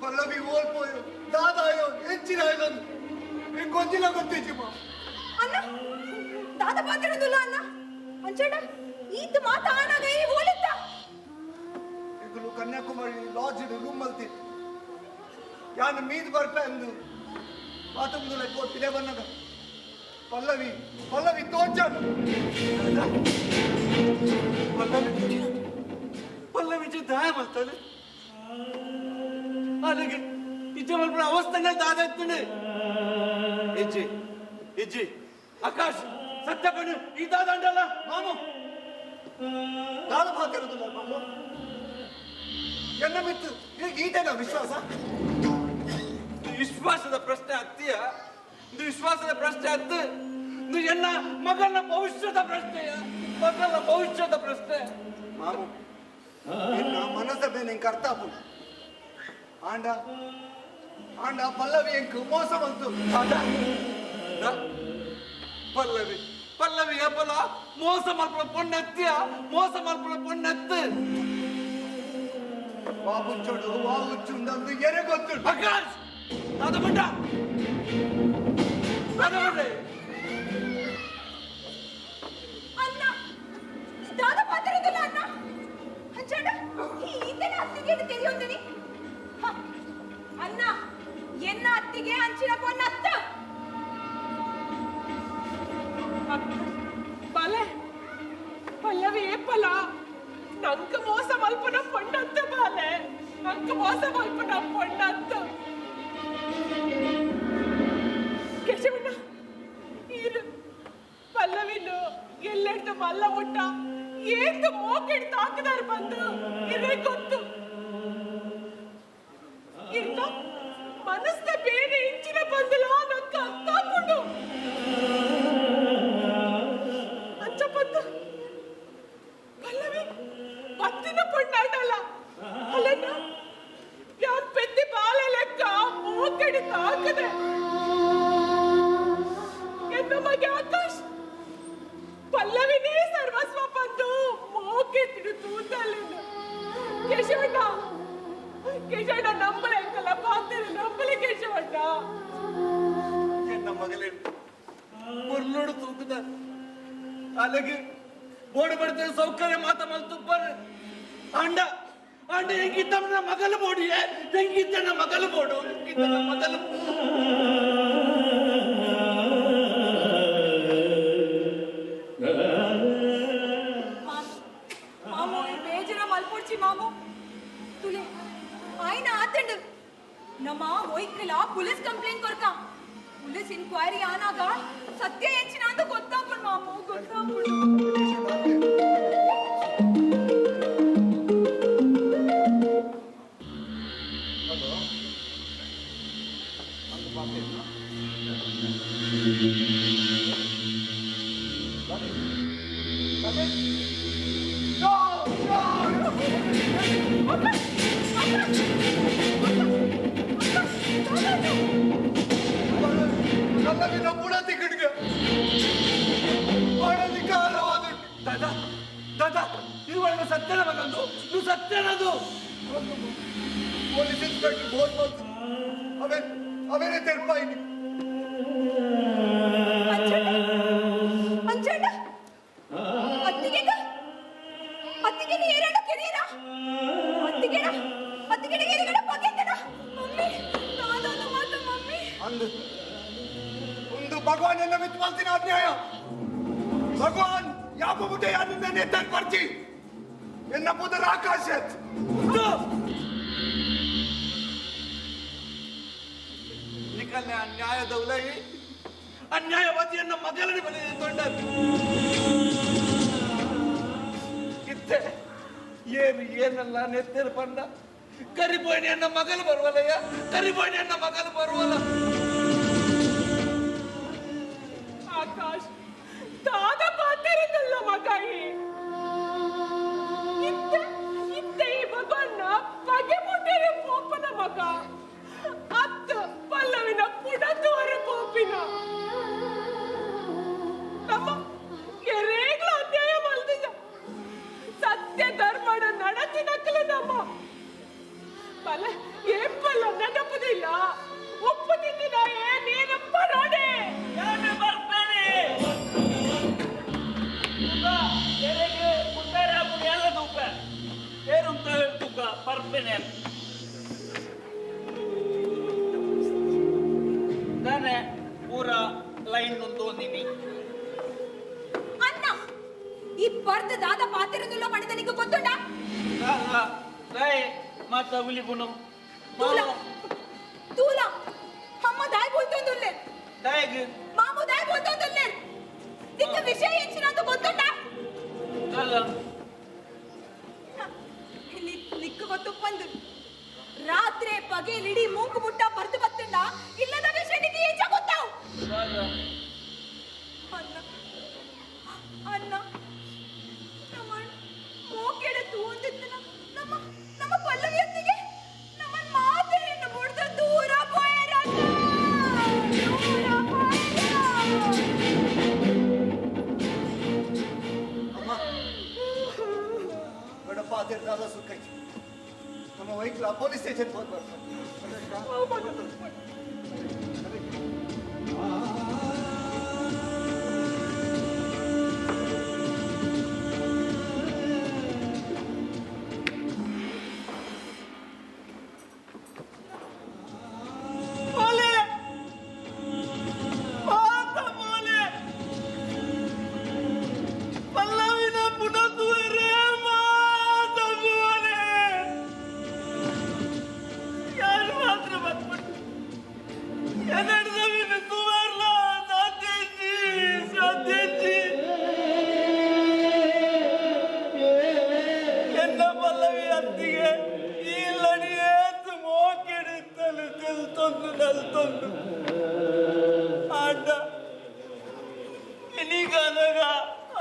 పల్లవి ఓల్పోయో దాదాయో ఎంచినాయో ఇంకొంచెం ಗೊತ್ತಿಜ್ಜಿಮ್ಮ ಅಣ್ಣ ದಾದ ಮಾತಾಡೋದಿಲ್ಲ ಅಣ್ಣ ಅಂಚಣ್ಣ ಈತ ಮಾತಾಡಾಗ ಈ ಓಲಿದ್ದ ಇದು ಕನ್ಯಾಕುಮಾರಿ ಲಾಡ್ಜ್ ರೂಮ್ ಮಲ್ತಿ ಯಾನು ಮೀದ್ ಬರ್ಪೆ ಅಂದು ಮಾತಂದುಲೆ ಕೊಟ್ಟಿದೆ ಬನ್ನಗ ಪಲ್ಲವಿ ತೋಚನ್ ಪಲ್ಲವಿ ದಾಯ ಮಾಡ್ತಾನೆ అలాగే ఇచ్చే మల్పడ అవస్థనే దాదెత్తుండే ఇజ్జి ఆకాశ్ సత్యపను ఈ దాదండల మాము ದಾದ ಮಾತಾಡೋದಿಲ್ಲ ಮಾಮು ಎನ್ನ ಮಿತ್ತು ಈತೇನ ವಿಶ್ವಾಸ ವಿಶ್ವಾಸದ ಪ್ರಶ್ನೆ ಹತ್ತಿಯ ಇದು ವಿಶ್ವಾಸದ ಪ್ರಶ್ನೆ ಹತ್ತು ಇದು ಎನ್ನ ಮಗನ ಭವಿಷ್ಯದ ಪ್ರಶ್ನೆಯ ಮಾಮು ಎನ್ನ ಮನಸ್ಸ ಬೇನೆ ಇಂಕ ಅರ್ಥ ಆಪು ಆಂಡ ಪಲ್ಲವಿ ಎಂಕ್ ಮೋಸ ಬಂತು ಪಲ್ಲವಿ ಪಲ್ಲವಿ ಅಪ್ಪಲ ಮೋಸ ಮಾಡ್ಕೊಳ್ಳೋ ಪೊಣ್ಣೆತ್ತಿಯ ಮೋಸ ಮಾಡ್ಕೊಳ್ಳೋ ಪೊಣ್ಣೆತ್ತು ವಾಬುಚ್ಚೋಡು ವಾಬುಚ್ಚುಂದು ಎರೆ ಗೊತ್ತು ಆಕಾಶ್ ಅದು ಮುಂಡ ಅಣ್ಣ ದಾದ ಪಾತ್ರದಿಲ್ಲ ಅಣ್ಣ ಅಂಚಂಡ ಈತನ ಅತ್ತಿಗೆ ತಿಳಿಯೊಂದಿನಿ ಅಣ್ಣ ಎನ್ನ ಅತ್ತಿಗೆ ಅಂಚಿನ ಪೊನ್ನತ್ತ ಬಲೆ ಪಲ್ಲವಿ ಏಪಲ ನಂಗೆ ಮೋಸ ಮಲ್ಪನ ಪೊಣ್ಣತ್ತ ಬಾಲೆ ನಂಗೆ ಮೋಸ ಮಲ್ಪನ ಪೊಣ್ಣತ್ತ ಕೇಶವಣ್ಣ ಇರು ಪಲ್ಲವಿನು ಎಲ್ಲೆಡ್ದು ಮಲ್ಲ ಮುಟ್ಟ ಏಂದು ಮೋಕೆಡ್ದು ಹಾಕಿದಾರ ಬಂದು ಇರೇ ಗೊತ್ತು ಇರ್ತ ಮನಸ್ಸ ಬೇರೆ ಇಂಚಿನ ಬಂದಿಲ್ಲ ನಂಗೆ ಅತ್ತಾಕೊಂಡು ಅಂಚಪತ್ತು ಪಲ್ಲವಿ ಪತ್ತಿನ ಪೊಣ್ಣಾಯ್ತಲ್ಲ ಅಲ್ಲಣ್ಣ ಯಾನ್ ಪೆತ್ತಿ ಬಾಳೆ ಲೆಕ್ಕ ಮೋಕೆಡ್ದು ಹಾಕದೆ ಎನ್ನ ಮಗೆ ಆಕಾಶ್ ಪಲ್ಲವಿನೇ ಸರ್ವಸ್ವ ಬಂದು ಮೋಕೆತ್ತಿಡು ತೂತಲ್ಲಿನ ಕೇಶವಣ್ಣ ಕೇಶವಣ್ಣ ನಂಬಲೆ ಅಂಕಲ್ಲ ಪಾತ್ರೆ ನಂಬಲೆ ಕೇಶವಣ್ಣ ಎನ್ನ ಮಗಳೇ பொருளோடு தூக்குத அழகு ஓடுபடுத்த சௌகரிய மாத்த மல்துப்பர் ஆண்ட ஆண்ட எங்கிட்ட மகள போடியே எங்கிட்ட மகள போடு எங்கிட்ட மகள ಮಾಮು ಬೇಜರ ಮಲ್ಪೊಡ್ಚಿ ಮಾಮು ತುಲೆ ಆಯ್ನ ಆತಂಡು ನಮ್ಮ ಹೋಯ್ಕಲ ಪೊಲೀಸ್ ಕಂಪ್ಲೇಂಟ್ ಕೊರ್ಕ ಪೊಲೀಸ್ ಇನ್ಕ್ವೈರಿ ಆನಾಗ ಸತ್ಯ ಹೆಚ್ಚಿನ ಅಂತ ಗೊತ್ತಾಗ್ಬಿಡು ಮಾಮು ಗೊತ್ತಾಗ್ಬಿಡು ಪಲ್ಲವಿನ ಬುಡ ತಿಕ್ಕಡಿಗೆ ಮಾಡಲಿ ಕಾಲವಾದ ದಾದಾ ದಾದಾ ಇದು ಒಳ್ಳೆ ಸತ್ಯನ ಮಗಂದು ಇದು ಸತ್ಯನದು ಪೊಲೀಸ್ ಇನ್ಸ್ಪೆಕ್ಟರ್ ಬೋಲ್ ಬಂತು ಅವನೇ ತೆರ್ಪಾಯಿನಿ ಅಂಚಂಡ ಅತ್ತಿಗೆಗ ಅತ್ತಿಗೆನ ಏರಡ ಕೆರಿಯರ ಅತ್ತಿಗೆನ ಏರಗಡ ಪಗೆತನ ಮಮ್ಮಿ ದಾದಾನ ಮಾತ ಮಮ್ಮಿ ಅಂದು ಒಂದು ಭಗವಾನ್ ಎನ್ನ ಮಿತ್ ಮಲ್ತಿನ ಅನ್ಯಾಯ ಭಗವಾನ್ ಯಾಪ ಮುಟ್ಟೆ ಯಾನಿಂದ ನೆತ್ತನ್ ಪರ್ಚಿ ಎನ್ನ ಪುದರ ಆಕಾಶತ್ ನಿಕಲ್ನ ಅನ್ಯಾಯದ ಉಲೈ ಅನ್ಯಾಯವಾದಿಯನ್ನ ಮಗಲನೆ ಬಲಿದೆ ತೊಂಡದ್ದು ಇತ್ತೆ ಏನಲ್ಲ ನೆತ್ತೇರು ಪಂಡ ಕರಿಬೋಣಿ ಅನ್ನ ಮಗಲು ಬರುವಲ್ಲಯ್ಯ ಕರಿಬೋಣಿ ಅನ್ನ ಮಗಲು ಬರುವಲ್ಲ ಆಕಾಶ್ ದಾದ ಪಾತ್ರಿದಲ್ಲ ಮಗಾಯಿ ಇತ್ತೆ ಈ ಭಗವನ್ನ ಬಗೆ ಮುಟ್ಟಿರ ಪೋಪನ ಮಗ ಅತ್ತ ಪಲ್ಲವಿನ ಪುಡದವರ ಪೋಪಿನ ನಮ್ಮ ಎರೇಗ್ಲ ಅನ್ಯಾಯ ಮಲ್ದಿದ್ದ ಸತ್ಯ ಧರ್ಮದ ನಡತಿನಕ್ಕಲ ನಮ್ಮ ಪಲ್ಲ ಏಪಲ್ಲ ನೆನಪುದಿಲ್ಲ ಒಪ್ಪುತ್ತಿದ್ದ ನೀನಪ್ಪ ನೋಡೆ ನಾನು ಬರ್ತೇನೆ ಎಲೆಗೆ ಕುಂದಾರ ಹಾಕೊಂಡು ಎಲ್ಲ ತೂಕ ಏರುಂತ ತೂಕ ಬರ್ತೇನೆ ನಾನೇ ಪೂರ ಲೈನ್ ನೊಂದೋಂದಿನಿ ಅಣ್ಣ ಈ ಬರ್ದ ದಾದ ಪಾತ್ರೆದುಲ್ಲ ಪಡೆದ ನಿಮಗೆ ಗೊತ್ತುಂಟ ರಾಯ್ ಮಾತ ಹುಲಿ ಪುನು ತೂಲ ತೂಲ ಅಮ್ಮ ದಾಯ್ ಬೋಲ್ತೊಂದುಲ್ಲೆ ದಾಯಗ್ ಮಾಮು ದಾಯ್ ಬೋಲ್ತೊಂದುಲ್ಲೆ ನಿಕ್ಕ ವಿಷಯ ಹೆಚ್ಚಿನ ಅಂತ ಗೊತ್ತುಂಟ ಅಲ್ಲ ನಿಕ್ಕ ಗೊತ್ತುಪ್ಪಂದು ರಾತ್ರಿ ಪಗೇಲಿಡಿ ಮೂಗು ಮುಟ್ಟ ಬರ್ದು ಬತ್ತಂಡ ಇಲ್ಲದ ವಿಷಯ ನಿಕ್ಕೆ ಹೆಚ್ಚ ಗೊತ್ತಾವು ಅಣ್ಣ ಅಣ್ಣ ನಮ್ಮ ಮೋಕೆಡ ತೂಂದಿತ್ತನ ನಮ್ಮ ನಮ್ಮ ಪಲ್ಲವಿಯತ್ತಿಗೆ ನಮ್ಮ ಮಾತೆಯನ್ನು ಮುಡ್ದು ದೂರ ಪೋಯರಣ್ಣ ದೂರ ಪೋಯರ ನಮ್ಮ ವೈಕ್ಲ ಪೊಲೀಸ್ ಸ್ಟೇಷನ್ ಬರ್ತಾರೆ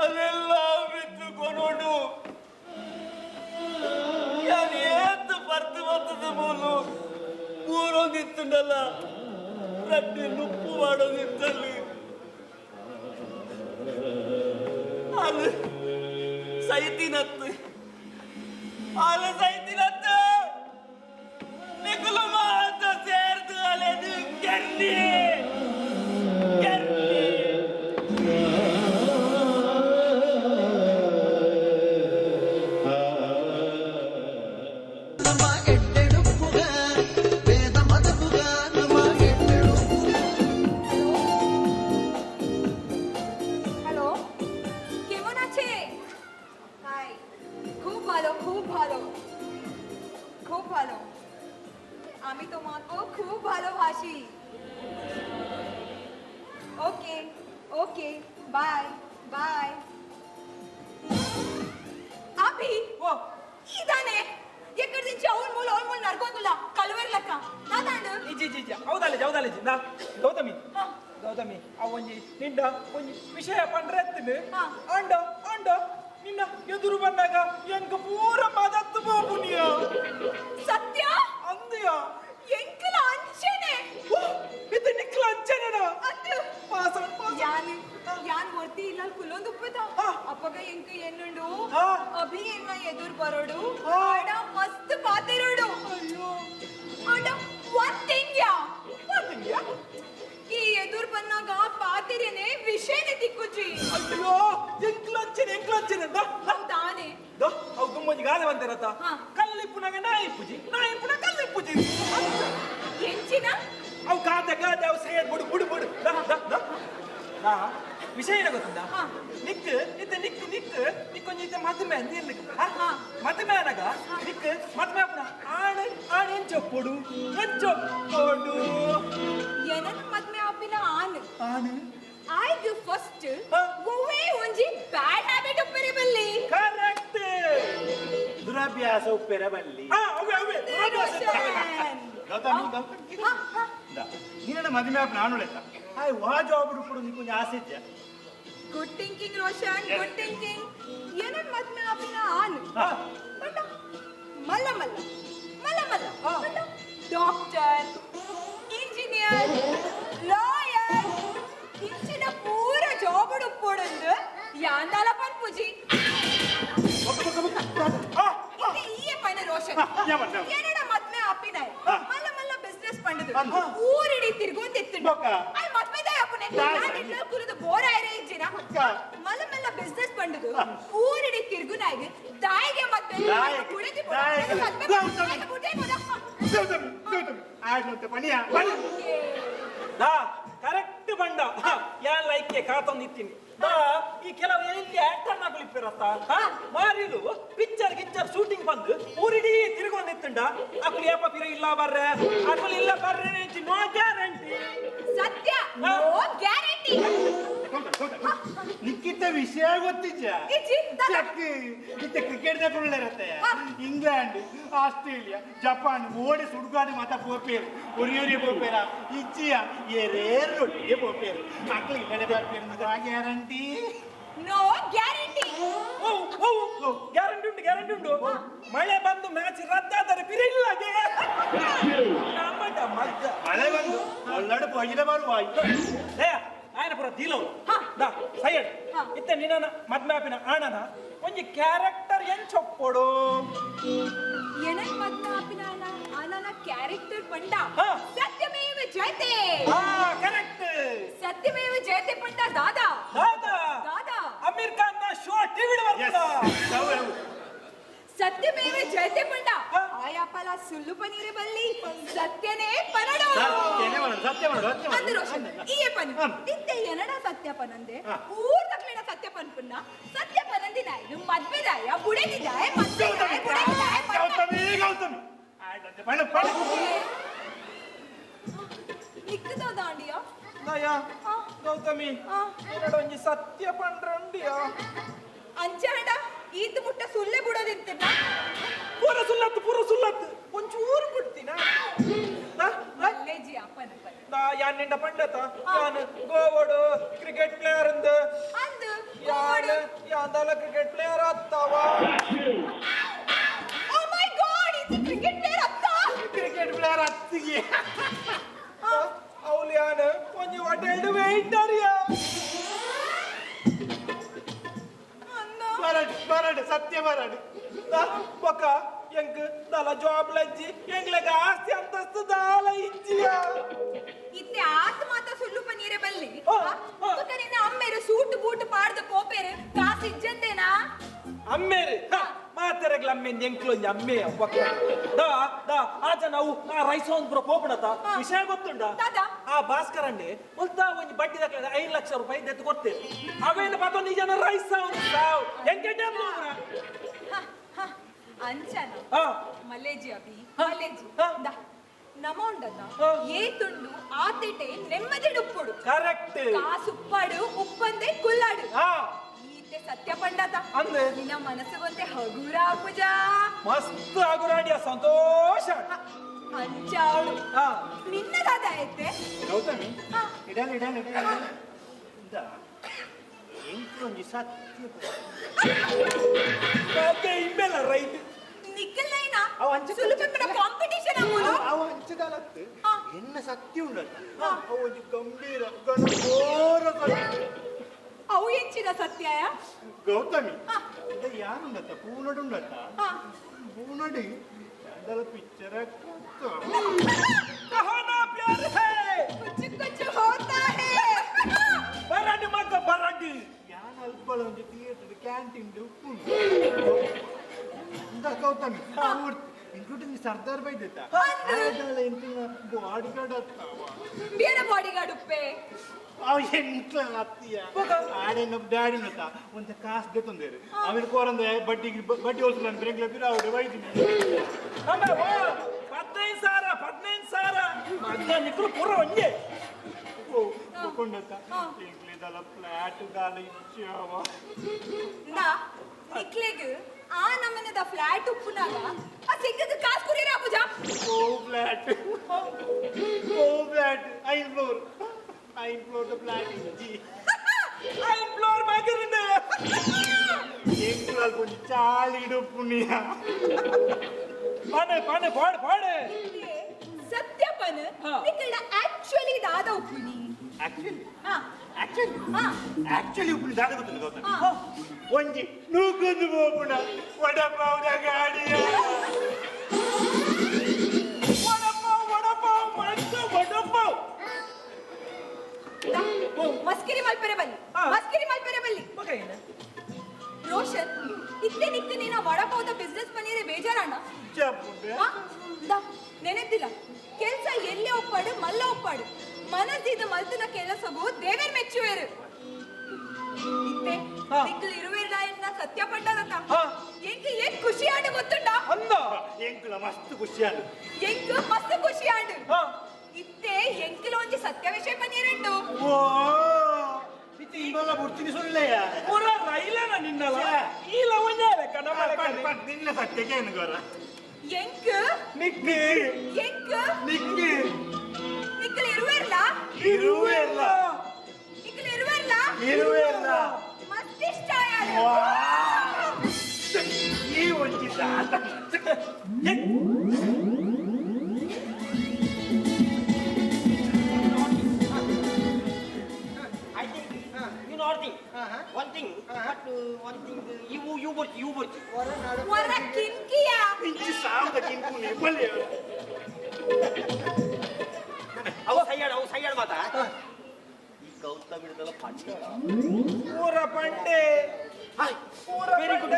ಅದೆಲ್ಲ ಬಿತ್ತುಕೊಂಡು ಬರ್ತು ಬರ್ತದ ಮೂಲು ಊರೋಗಿತ್ತುಂಡಲ್ಲ ರಡ್ಡಿ ನುಪ್ಪು ಮಾಡೋದಿತ್ತಲ್ಲಿ ಅದು ಸೈತಿನತ್ತು ನಿಖಲು ಮಾತ ಸೇರ್ದು ಅಲೆದು ಕೆರ್ನಿ ನಮ್ಮ ಎಡ್ಡೆಡುಪ್ಪುಗ ವೇದ ಮದಪುಗ ನಮ್ಮ ಎಡ್ಡೆಡುಪ್ಪುಗ হ্যালো কেমন আছে হাই খুব ভালো খুব ভালো খুব ভালো আমি তোমাকে খুব ভালোবাসি ওকে ওকে বাই বাই అభి ఓ ఇదానే ఎక్కడి నుంచి అవును నడుకోకుండా కలువరి లెక్క నాదండు ಇಜ್ಜಿ ಹೌದಾಲೆ ನಾ ಗೌತಮಿ ಗೌತಮಿ ಅವೊಂಜಿ ನಿಂಡ ಒಂಜಿ ವಿಷಯ ಪಂಡ್ರೆ ಎತ್ತಿನ ಹಾ. ಅಂಡ ನಿನ್ನ ಎದುರು ಬಂದಾಗ ಎಂಕ ಪೂರ ಮದತ್ತು ಬೋಪುನಿಯ ಸತ್ಯ ಅಂದಿಯ ಎಂಕಲ ಅಂಚನೆ ಇದು ನಿಕ್ಲ ಅಂಚೆನಡ ಅಂದು ಪಾಸ ಯಾನ್ ವರ್ತಿ ಇಲ್ಲ ಕುಲ್ಲೊಂದು ಉಪ್ಪದ ಹಾ. ಅಪ್ಪಗ ಎಂಕ ಎನ್ನುಂಡು ಹಾ. ಅಭಿ ಎನ್ನ ಎದುರು ಬರೋಡು ಹಾ. ಆಡ ಮಸ್ತ್ ಪಾತಿರೋಡು ಅಯ್ಯೋ ಆಡ ಒನ್ ಥಿಂಗ್ ಈ ಎದುರು ಬಂದಾಗ ಪಾತಿರೇನೆ ವಿಷಯನೇ ತಿಕ್ಕುಜಿ ಅಯ್ಯೋ ಎಂಕ್ಲ ಅಂಚೆನೆ ಹೌದಾನೆ ಅವು ತುಂಬೊಂಜಿ ಗಾದೆ ಬಂದಿರತ್ತ ಹಾ. ಕಲ್ಲಿಪ್ಪುನಾಗ ನಾಯಿ ಪುನ ಕಲ್ಲಿಪ್ಪುಜಿ ಎಂಚಿನ ಅವು ಗಾದೆ ಅವು ಸೇರ್ ಬುಡು ನಾ ವಿಷಯ ಏನ ಗೊತ್ತಿಂದ ಹಾ. ನಿಕ್ಕೊಂಜಿತ ಮದುವೆ ಅಂತ ಇರ್ಲಿಕ್ಕೆ ಹಾ. ಮದುವೆ ಅನಾಗ ನಿಕ್ ಮದುವೆ ಆಣ ಎಂಚೊಪ್ಪೊಡು ಏನನ್ನ ಮದ್ಮೆ ಆಪಿನ ಆನ್ ಆಣ ಆಯ್ದು ಫಸ್ಟ್ ಹಾ. ಒವ್ವೇ ಒಂಜಿ ಬ್ಯಾಡ್ ಹ್ಯಾಬಿಟ್ ಉಪ್ಪರೆ ಬಲ್ಲಿ ಕರೆಕ್ಟ್ ದುರಭ್ಯಾಸ ಉಪ್ಪೆರ ಬಲ್ಲಿ ನೀನ ಮದುವೆ ಆಪ್ ನಾನು ಲೆಕ್ಕ ಹಾಯ್ ವಾ ಜಾಬ್ ಉಡುಪುಡು ನಿಕ್ಕೊಂದು ಆಸೆ ಇದ್ದ good thinking Roshan good thinking ಏನನ್ ಮದ್ಮೆ ಆಪಿನ ಆನ್ ಮಲ್ಲ ಡಾಕ್ಟರ್ ಇಂಜಿನಿಯರ್ ಲಾಯರ್ ಇಂಚಿನ ಪೂರ ಜಾಬ್ ಉಡುಪುಡು ಯಾಂದಾಲ ಪನ್ಪುಜಿ ಈ ಪೈನ ರೋಷನ್ ಏನಡ ಮದ್ಮೆ ಆಪಿನ ಮಲ್ಲ ಬಿಸ್ನೆಸ್ ಪಂಡದು ಊರಿಡಿ ತಿರ್ಗೊಂಡ್ ಎತ್ತಿಂಡು ಅಲ್ ಮದ್ಮೆದ ಆಪನೆ ನಾನು ಇಟ್ಲ ಕುರುದು ಬೋರ್ ಆಯ್ರೆ ಇಜ್ಜಿನ ಮಲ್ಲ ಬಿಸ್ನೆಸ್ ಪಂಡದು ಊರಿಡಿ ತಿರ್ಗುನಾಗಿ ತಾಯಿಗೆ ಮತ್ತೆ ಕುಡಿದಿ ಆಡ್ಲಂತೆ ಪಣಿಯ ಕರೆಕ್ಟ್ ಬಂಡ ಯಾನ್ ಲೈಕ್ಗೆ ಕಾತೊಂದಿತ್ತೀನಿ ಈ ಕೆಲವು ಎಲ್ಲಿ ಆಕ್ಟರ್ ನಗಲಿಪ್ಪಿರತ್ತ ಮಾರಿಲು ಪಿಕ್ಚರ್ ಶೂಟಿಂಗ್ ಬಂದು ಊರಿಡೀ ತಿರುಗೊಂದಿತ್ತುಂಡ ಅಕ್ಲಿ ಏಪ ಪಿರ ಇಲ್ಲ ಬರ್ರೆ ಅಕ್ಲಿ ಇಲ್ಲ ಬರ್ರೆ ನೋ ಗ್ಯಾರಂಟಿ ಸತ್ಯ ನೋ ಗ್ಯಾರಂಟಿ ನಿಕ್ಕಿತ್ತ ವಿಷಯ ಗೊತ್ತಿಜ್ಜ ಇತ್ತ ಕ್ರಿಕೆಟ್ ದ ಇರತ್ತೆ ಇಂಗ್ಲೆಂಡ್ ಆಸ್ಟ್ರೇಲಿಯಾ ಜಪಾನ್ ಓಡಿ ಸುಡುಗಾಡು ಮಾತ ಪೋಪೇರು ಒರಿಯೋರಿ ಪೋಪೇರ ಇಚ್ಚಿಯ ಎರೇರೊಟ್ಟಿಗೆ ಪೋಪೇರು ಮಕ್ಕಳು ಇಲ್ಲಡೆ ಬರ್ಪೇರು ಗ್ಯಾರಂಟಿ ನೋ ಗ್ಯಾರಂಟಿ ಗ್ಯಾರಂಟಿ ಉಂಟು ಮಳೆ ಬಂದು ಮ್ಯಾಚ್ ರದ್ದಾದರೆ ಪಿರಿಲ್ಲ ಮಳೆ ಬಂದು ಒಳ್ಳಾಡು ಪೊಯ್ಯಿನ ಬರುವ ఆయన ಪುರ ದೀಲವು ದಾ ಸೈಡ್ ಇತ್ತೆ ನಿನ್ನ ಮದ್ಮಾಪಿನ ಆಣನ ಒಂಜಿ ಕ್ಯಾರೆಕ್ಟರ್ ಎಂಚೊಪ್ಪೊಡು ಏನನ್ ಮದ್ನ ಆಪಿನಾನ ಆನನ ಕ್ಯಾರೆಕ್ಟರ್ ಪಂಡ ಹಾ. ಸತ್ಯಮೇವ ಜಯತೆ ಹಾ ಕರೆಕ್ಟ್ ಸತ್ಯಮೇವ ಜಯತೆ ಪಂಡ ದಾದಾ ದಾದಾ ದಾದಾ ಅಮೀರ್ ಖಾನ್ ನ ಶೋ ಟಿವಿ ಬರ್ತದ ಸತ್ಯಮೇವ ಜಯತೆ ಪಂಡ ಹಾ. ಆಯಾಪಲ ಸುಳ್ಳು ಪನೀರೆ ಬಲ್ಲಿ ಸತ್ಯನೇ ಪನಡು ಸತ್ಯ ಮಾಡು ಅಂದು ರೋಷನ್ ಈಯೆ ಪನ್ ನಿತ್ಯ ಏನಡ ಸತ್ಯ ಪನಂದೆ ಊರ್ ತಕ್ಲಿನ ಸತ್ಯ ಪನ್ ಪುನ್ನ ಸತ್ಯ ಪನಂದಿನ ಇದು ಮದ್ವೆದಾಯ ಬುಡೆಗಿದಾಯ ಮದ್ವೆದಾಯ ಬುಡೆಗಿದಾಯ ಗೌತಮಿ ಗೌತಮಿ ಆಯ್ತಂತೆ ಪಣ ಪಣ ನಿಕ್ಕದ ದಾಂಡಿಯ ನಯ ಗೌತಮಿ ಆ. ಏನಡ ಒಂಜಿ ಸತ್ಯ ಪಂಡ್ರಂಡಿಯ ಅಂಚಾಡ ಈದ್ ಮುಟ್ಟ ಸುಳ್ಳೆ ಬುಡದಿರ್ತಿನ ಪೂರ ಸುಲ್ಲತ್ತು ಒಂಚೂರು ಬಿಡ್ತೀನ ಮಲ್ಲೇಜಿ ಅಪ್ಪನ ಪನ್ ನಾ ಯಾನ್ ನಿಂಡ ಪಂಡತ ಯಾನ್ ಗೋವಡು ಕ್ರಿಕೆಟ್ ಪ್ಲೇಯರ್ ಅಂದ ಅಂದು ಯಾನ್ ಯಾಂದಲ ಕ್ರಿಕೆಟ್ ಪ್ಲೇಯರ್ ಆತ್ತವ ಓ ಮೈ ಗಾಡ್ ಇದು ಕ್ರಿಕೆಟ್ ಪ್ಲೇಯರ್ ಅತ್ತ ಕ್ರಿಕೆಟ್ ಪ್ಲೇಯರ್ ಅತ್ತಿಗೆ ಅವ್ಲು ಯಾನ್ ಒಂಜಿ ಹೋಟೆಲ್ಡು ವೇಟರ್ಯ ಬರಡು ಸತ್ಯ ಬರಡು ಬೊಕ ಎಂಕ್ ದಲ ಜಾಬ್ ಲಜ್ಜಿ ಎಂಗ್ಲೆಗ ಆಸ್ತಿ ಅಂತಸ್ತು ದಾಲ ಇಜ್ಜಿಯ ಇತ್ತೆ ಆತ್ ಮಾತ ಸುಳ್ಳು ಪನೀರೆ ಬಲ್ಲಿ ಆ, ಆ. ನಿನ್ನ ಅಮ್ಮೇರು ಸೂಟ್ ಬೂಟ್ ಪಾಡ್ದ ಪೋಪೇರು ಕಾಸು ಇಜ್ಜಂದೇನಾ ಅಮ್ಮೇರಿ ಮಾತೆರೆಗ್ಲ ಅಮ್ಮೆಂದ್ ಎಂಕ್ಲೊಂಜಿ ಅಮ್ಮೆ ಬೊಕ ದಾ ಆಜ ನಾವು ಆ ರೈಸ್ ಒಂದು ಪುರ ಪೋಪಡತ ವಿಷಯ ಗೊತ್ತುಂಡ ದಾದ. ಆ ಭಾಸ್ಕರ್ ಅಂಡೆ ಮುಲ್ತ ಒಂಜಿ ಬಡ್ಡಿ ದಾಖಲೆ 5 ಲಕ್ಷ ರೂಪಾಯಿ ದೆತ್ತು ಕೊಡ್ತೇವೆ ಅವೇನು ಪತ ನಿಜನ ರೈಸ್ ಸಾವು ಎಂಕೆ ಟೈಮ್ ಅಂಚನ ಹಾ ಮಲೇಜಿ ಅಭಿ ಹಾ. ಮಲೇಜಿ ಹಾ. ನಮೋಂಡದ ಹಾ. ಏತುಂಡು ಆತೆಟೆ ನೆಮ್ಮದಿ ಉಪ್ಪುಡು ಕರೆಕ್ಟ್ ಕಾಸು ಉಪ್ಪಾಡು ಉಪ್ಪಂದೆ ಕುಲ್ಲಾಡು ಹಾ ಈತೆ ಸತ್ಯ ಪಂಡತ ಅಂದ್ರೆ? ನಿನ್ನ ಮನಸ್ಸುಗೊಂತೆ ಹಗುರ ಪೂಜ ಮಸ್ತ್ ಆಗುರಾಡಿಯ ಸಂತೋಷ ಅಂಚಾಳು ಹಾ ನಿನ್ನದಾದ ಐತೆ ಗೌತಮಿ ಹಾ. ಇಡಲ್ ಇಂದ ಎಂಕೊಂಜಿ ಸತ್ಯ ಮತ್ತೆ ಇಮ್ಮೆಲ್ಲ ರೈಟ್ ನಿಕ್ಕಲ್ನೈನಾ ಅವ ಅಂಚೆ ಸುಲಭ ಕಾಂಪಿಟಿಷನ್ ಆಗೋದು ಅವ ಹಂಚದಲತ್ತು ಹಾ. ಎನ್ನ ಸತ್ಯ ಉಂಡಲ್ಲ ಹಾ. ಅವ ಒಂದು ಗಂಭೀರ ಗಣಘೋರ ಸತ್ಯ ಅವು ಎಂಚಿನ ಸತ್ಯಯ ಗೌತಮಿ ಹಾ. ಇದು ಯಾರುಂಡತ್ತ ಪೂನಡು ಉಂಡತ್ತ ಹಾ. ಪೂನಡಿ ಅದಲ ಪಿಕ್ಚರ್ ಕಹಾನಾ ಪ್ಯಾರ್ ಹೈ ಕುಚ್ಚು ಕುಚ್ಚು ಹೋತಾ ಹೇ ಬರಡ್ ಮಗ ಬರಡ್ ಯಾನ್ ಅಲ್ಪಳ ಒಂದು ಥಿಯೇಟರ್ ಕ್ಯಾಂಟೀನ್ ಉಪ್ಪುಂಡು ಅಂದ ಗೌತಮಿ ಇನ್ಕ್ಲೂಡಿಂಗ್ ಸರ್ದಾರ್ ಬೈದೆತ್ತ ಅದಲ್ಲ ಎಂತಿನ ಬಾಡಿ ಗಾರ್ಡ್ ಅತ್ತವ ಬೇಡ ಬಾಡಿಗಾರ್ಡ್ ಉಪ್ಪೆ ಅವ ಎಂಟ್ಲ ಅತ್ತಿಯ ಆಡೆನ ಡ್ಯಾಡಿ ನತ್ತ ಒಂದ ಕಾಸು ದೆತ್ತೊಂದೇರು ಆಮೇಲೆ ಕೋರಂದ ಬಡ್ಡಿ ಹೋಲ್ಸಲ ಬ್ರೇಕ್ಲ ಬಿರ ಅವಡೆ ಬೈದಿನಿ ನಮ್ಮ 15 ಸಾವಿರ ಮಧ್ಯ ನಿಕ್ರು ಪೂರ ಒಂಜೆ ಕೊಂಡತ್ತ ಎಂಕ್ಲಿದಲ್ಲ ಫ್ಲಾಟ್ ಗಾಲ ಇಚ್ಚಾವ ನಾ ನಿಕ್ಲೆಗ್ ಆ ನಮನದ ಫ್ಲಾಟ್ ಉಪ್ಪುನಾಗ ಆ ಸಿಕ್ಕದ ಕಾಸು ಕುರಿರ ಪೂಜಾ ಓ ಫ್ಲಾಟ್ ಐನ್ ಫ್ಲೋರ್ ದ ಫ್ಲಾಟ್ ಇಜ್ಜಿ ಫ್ಲೋರ್ ಮಗರಿಂದ ಎಂಕ್ಲಲ್ ಕೊಂಚ ಚಾಲಿಡು ಪುಣ್ಯ ಪಾನೆ ಪಾಡೆ ಸತ್ಯಪನ ಹಾ. ನಿಕ್ಕಳ ಆಕ್ಚುಲಿ ದಾದ ಉಪ್ಪುನಿ ಆಕ್ಚುಲಿ ಹಾ ಆಕ್ಚುಲಿ ಉಪ್ಪು ದಾದ ಗೊತ್ತಿಲ್ಲ ಗೌತಮಿ ಹಾ. ಒಂಜಿ ನೂಕೊಂದು ಹೋಗ್ಬಿಡ ವಡಪಾವ್ದ ಗಾಡಿಯ ವಡಪಾವ್ ಮಸ್ಕಿರಿ ಮಲ್ಪೆರೆ ಬಲ್ಲಿ ಹಾ. ಮಸ್ಕಿರಿ ಮಲ್ಪೆರೆ ಬಲ್ಲಿ ಮಗ ಏನು ರೋಷನ್ ಇತ್ತೆ ನಿಕ್ಕ ನೀನ ವಡಪಾವ್ದ ಬಿಸ್ನೆಸ್ ಪನೀರೆ ಬೇಜಾರಣ್ಣ ಚಪ್ಪುಂಡೆ ಹಾ? ದಾ, ನೆನೆದಿಲ್ಲ ಕೆಲ್ಸ ಎಲ್ಲೇ ಒಪ್ಪಾಡು ಮಲ್ಲ ಒಪ್ಪಾಡು ಮನಸ್ಸಿದ ಮಲ್ತನ ಕೆಲಸಗೂ ದೇವೇರ್ ಮೆಚ್ಚುವೇರು ಇತ್ತೆ ಹಾ. ನಿಕ್ಕಲು ಇರುವೆಲ್ಲ ಎನ್ನ ಸತ್ಯ ಪಂಡದತ್ತ ಹಾ. ಎಂಕ್ ಏನ್ ಖುಷಿ ಆಡು ಗೊತ್ತುಂಡ ಅಂದ ಎಂಕ್ಲ ಮಸ್ತ್ ಖುಷಿಯಾದ ಎಂಕ್ ಮಸ್ತ್ ಖುಷಿ ಆಡು ಹಾ ಇತ್ತೆ ಎಂಕಿಲ ಒಂಜಿ ಸತ್ಯ ವಿಷಯ ಪನೀರೆಂಡು ಓ ಇತ್ತು ಇಂಬಲ್ಲ ಬುಡ್ತೀನಿ ಸೊಳ್ಳೆಯ ಪೂರ ರೈಲನ ನಿನ್ನಲ್ಲ ಈ ಲವಣ್ಯ ಕನ್ನಡ ನಿನ್ನ ಸತ್ಯಕ್ಕೆ ಏನು ಗೊರ ಎಂಕ್ ನಿಕ್ಕಿ ಎಂಕ್ ನಿಕ್ಕಿ ನಿಕ್ಕಲು ಇರುವೆಲ್ಲ ಇರುವೆ ಇಲ್ಲ ನಿಕ್ಕಲು ಇರುವೆಲ್ಲ ಇರುವೆ ಇಲ್ಲ ಮಸ್ತ್ ಇಷ್ಟ ಆಯಾಡು ವಾ. ಈ ಒಂಜಿ ದಾತ I think you know one thing, but one thing you burch. ವರ ಕಿನ್ಕಿಯ ಇಂಚಿ ಸಾವು ಬಲ್ಲೆ ಅವು ಸೈಯಾಡ ಮಾತಾ ಈ ಗೌತಮ್ ಹಿಡಿದಲ್ಲ ಪಂಚ ಪೂರ ಪಂಡೆ ವೆರಿ ಗುಡ್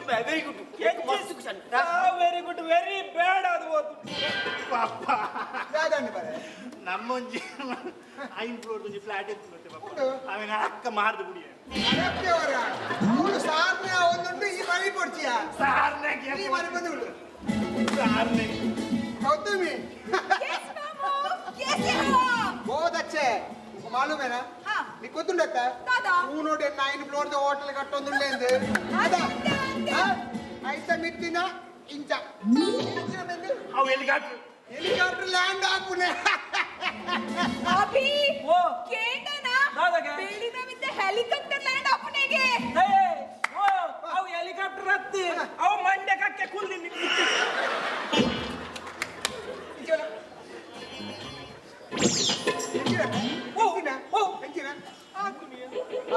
ವೆರಿ ಗುಡ್ ಮಸ್ತ್ ಖುಷಿ ವೆರಿ ಗುಡ್ ವೆರಿ ಬ್ಯಾಡ್ ಅದು ಹೋತು ಪಾಪ ಯಾವ್ದಂడి ಬರ ನಮ್ಮೊಂಜಿ 5 ಫ್ಲೋರ್ ಒಂಜಿ ಫ್ಲಾಟ್ ಎತ್ತು ಪಾಪ ಉಂಟು. ಅವನ ಅಕ್ಕ ಮಾರ್ದು ಬಿಡಿ ಅವರ ಅವನು ಸಾರ್ನೆ ಒಂದುಂಟು ಈ ಮನೆ ಕೊಡ್ತೀಯ ಸಾರ್ನೆ ಈ ಮನೆ ಬಂದು ಬಿಡು ಸಾರ್ನೆ गौतमी Yes, मामू. कैसे हो आप? बहुत अच्छे तुमको मालूम है ना हाँ. నీకు గుర్తుండక్క దాదా. నువ్వు నోటి 9 ఫ్లోర్ హోటల్ కట్టొందుండేంది అదే. అయితే మిత్తిన ఇంచ ಅವು ಹೆಲಿಕಾಪ್ಟರ್ ಹೆಲಿಕಾಪ್ಟರ್ ಲ್ಯಾಂಡ್ ಆಗುನೆ अभी वो. ಕೇಂದ್ರ ನಾ दादा क्या? ಬಿಲ್ಡಿಂಗ್ ನ ಮಿದ್ದ ಹೆಲಿಕಾಪ್ಟರ್ ಲ್ಯಾಂಡ್ ಆಪನೆಗೆ ಅವು ಹೆಲಿಕಾಪ್ಟರ್ ಹತ್ತಿ ಅವು ಮಂಡ್ಯ ಕಕ್ಕೆ ಕುಲ್ದಿ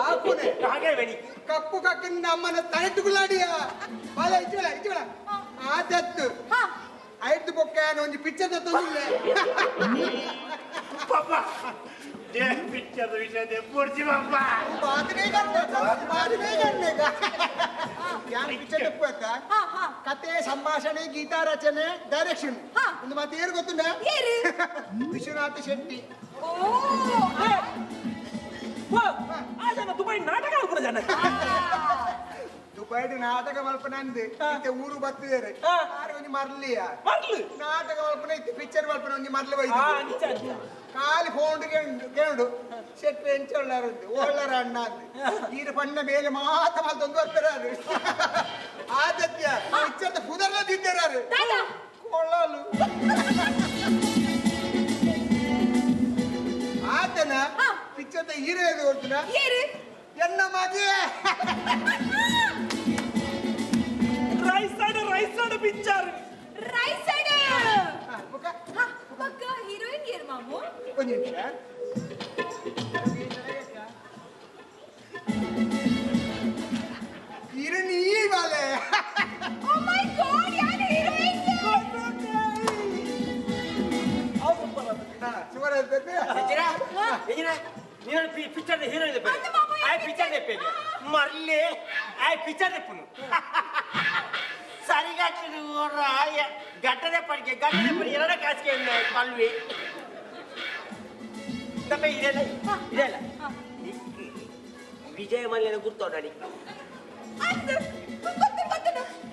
ఆకునే ಹಾಗೆ ಬೇಡಿ కప్పు కక్కిన అమ్మన తలెట్టుకులాడియా బాల ఇచ్చివల ఆ దత్తు ಹಾ ಐದು ಬೊಕ್ಕ ಒಂಜಿ ಪಿಕ್ಚರ್ ತತ್ತೊಂದಿಲ್ಲೆ ಪಾಪ ಜೇ ಪಿಕ್ಚರ್ ವಿಷಯ ಪೂರ್ತಿ ಪಾಪ ಬಾದನೆ ಗನ್ನೆ ಯಾರು ಪಿಕ್ಚರ್ ತಪ್ಪತ್ತ ಹಾ ಹಾ ಕತೆ ಸಂಭಾಷಣೆ ಗೀತಾ ರಚನೆ ಡೈರೆಕ್ಷನ್ ಹಾ. ಒಂದು ಮತ್ತೆ ಏನು ಗೊತ್ತುಂಡ ಏರು ವಿಶ್ವನಾಥ ಶೆಟ್ಟಿ ಓ ಆ ಜನ ದುಬೈ ನಾಟಕ ಆಡ್ಕೊಳ ಜನ ದುಬೈಡ್ ನಾಟಕ ಮಲ್ಪನ ಅಂದೆ ಇತ್ತೆ ಊರು ಬತ್ತಿದ್ದಾರೆ ಹಾ. ಆರು ಒಂಜಿ ಮರ್ಲಿಯ ಬರ್ಲಿ ನಾಟಕ ಮಲ್ಪನ ಇತ್ತು ಪಿಕ್ಚರ್ ಮಲ್ಪನ ಒಂಜಿ ಮರ್ಲಿ ಆ ಬೈದು ನಿಜ ನಿಜ ಕಾಲಿ ಫೋನ್ ಕೇಳು ಶೆಟ್ಟಿ ಎಂಚ ಒಳ್ಳಾರು ಒಳ್ಳಾರ ಅಣ್ಣ ಅಂದು ಈರ ಪಣ್ಣ ಮೇಲೆ ಮಾತ ಮಲ್ತೊಂದು ಬರ್ತಾರೆ ಆದತ್ಯ ಪಿಕ್ಚರ್ ಪುದರ್ಲದಿದ್ದಾರೆ ದಾದಾ ಕೊಳ್ಳಲು ಆತನ ಹಾ. ಪಿಕ್ಚರ್ ಹೀರೋ ಎದು ಗೊತ್ತಿನ ಏರು ಎನ್ನ ಮಗೆ ರೈಸ್ ಸೈಡ್ ಪಿಕ್ಚರ್ ರೈಟ್ ಸೈಡ್ ಮುಖ ಹಾ ಪಕ್ಕ ಹೀರೋಯಿನ್ ಏರು ಮಾಮು ಒಂದು ನಿಮಿಷ ಇರನಿ ಬಾಲೆ ಓ ಮೈ ಗಾಡ್ ಯಾರು ಹೀರೋಯಿನ್ ಸುಮಾರು ನೀನು ಪಿಕ್ಚರ್ ಹೀರೋ ಇದೆ ಅದು ಮಾಮ ಆ ಪಿಕ್ಚರ್ ತೆಪ್ಪೇನೆ ಮರ್ಲಿ ಆ ಪಿಕ್ಚರ್ ತೆಪ್ಪನು ಸರಿಗಟ್ಟಿನ ಗಟ್ಟದೆ ಪಡಿಗೆ ಎರಡ ಕಾಸಿಗೆ ಪಲ್ವಿ ತಪ್ಪ ಇದೆಲ್ಲ ವಿಜಯ ಮಲ್ಯನ ಗುರ್ತೋಣ ಅಂದು ಗೊತ್ತು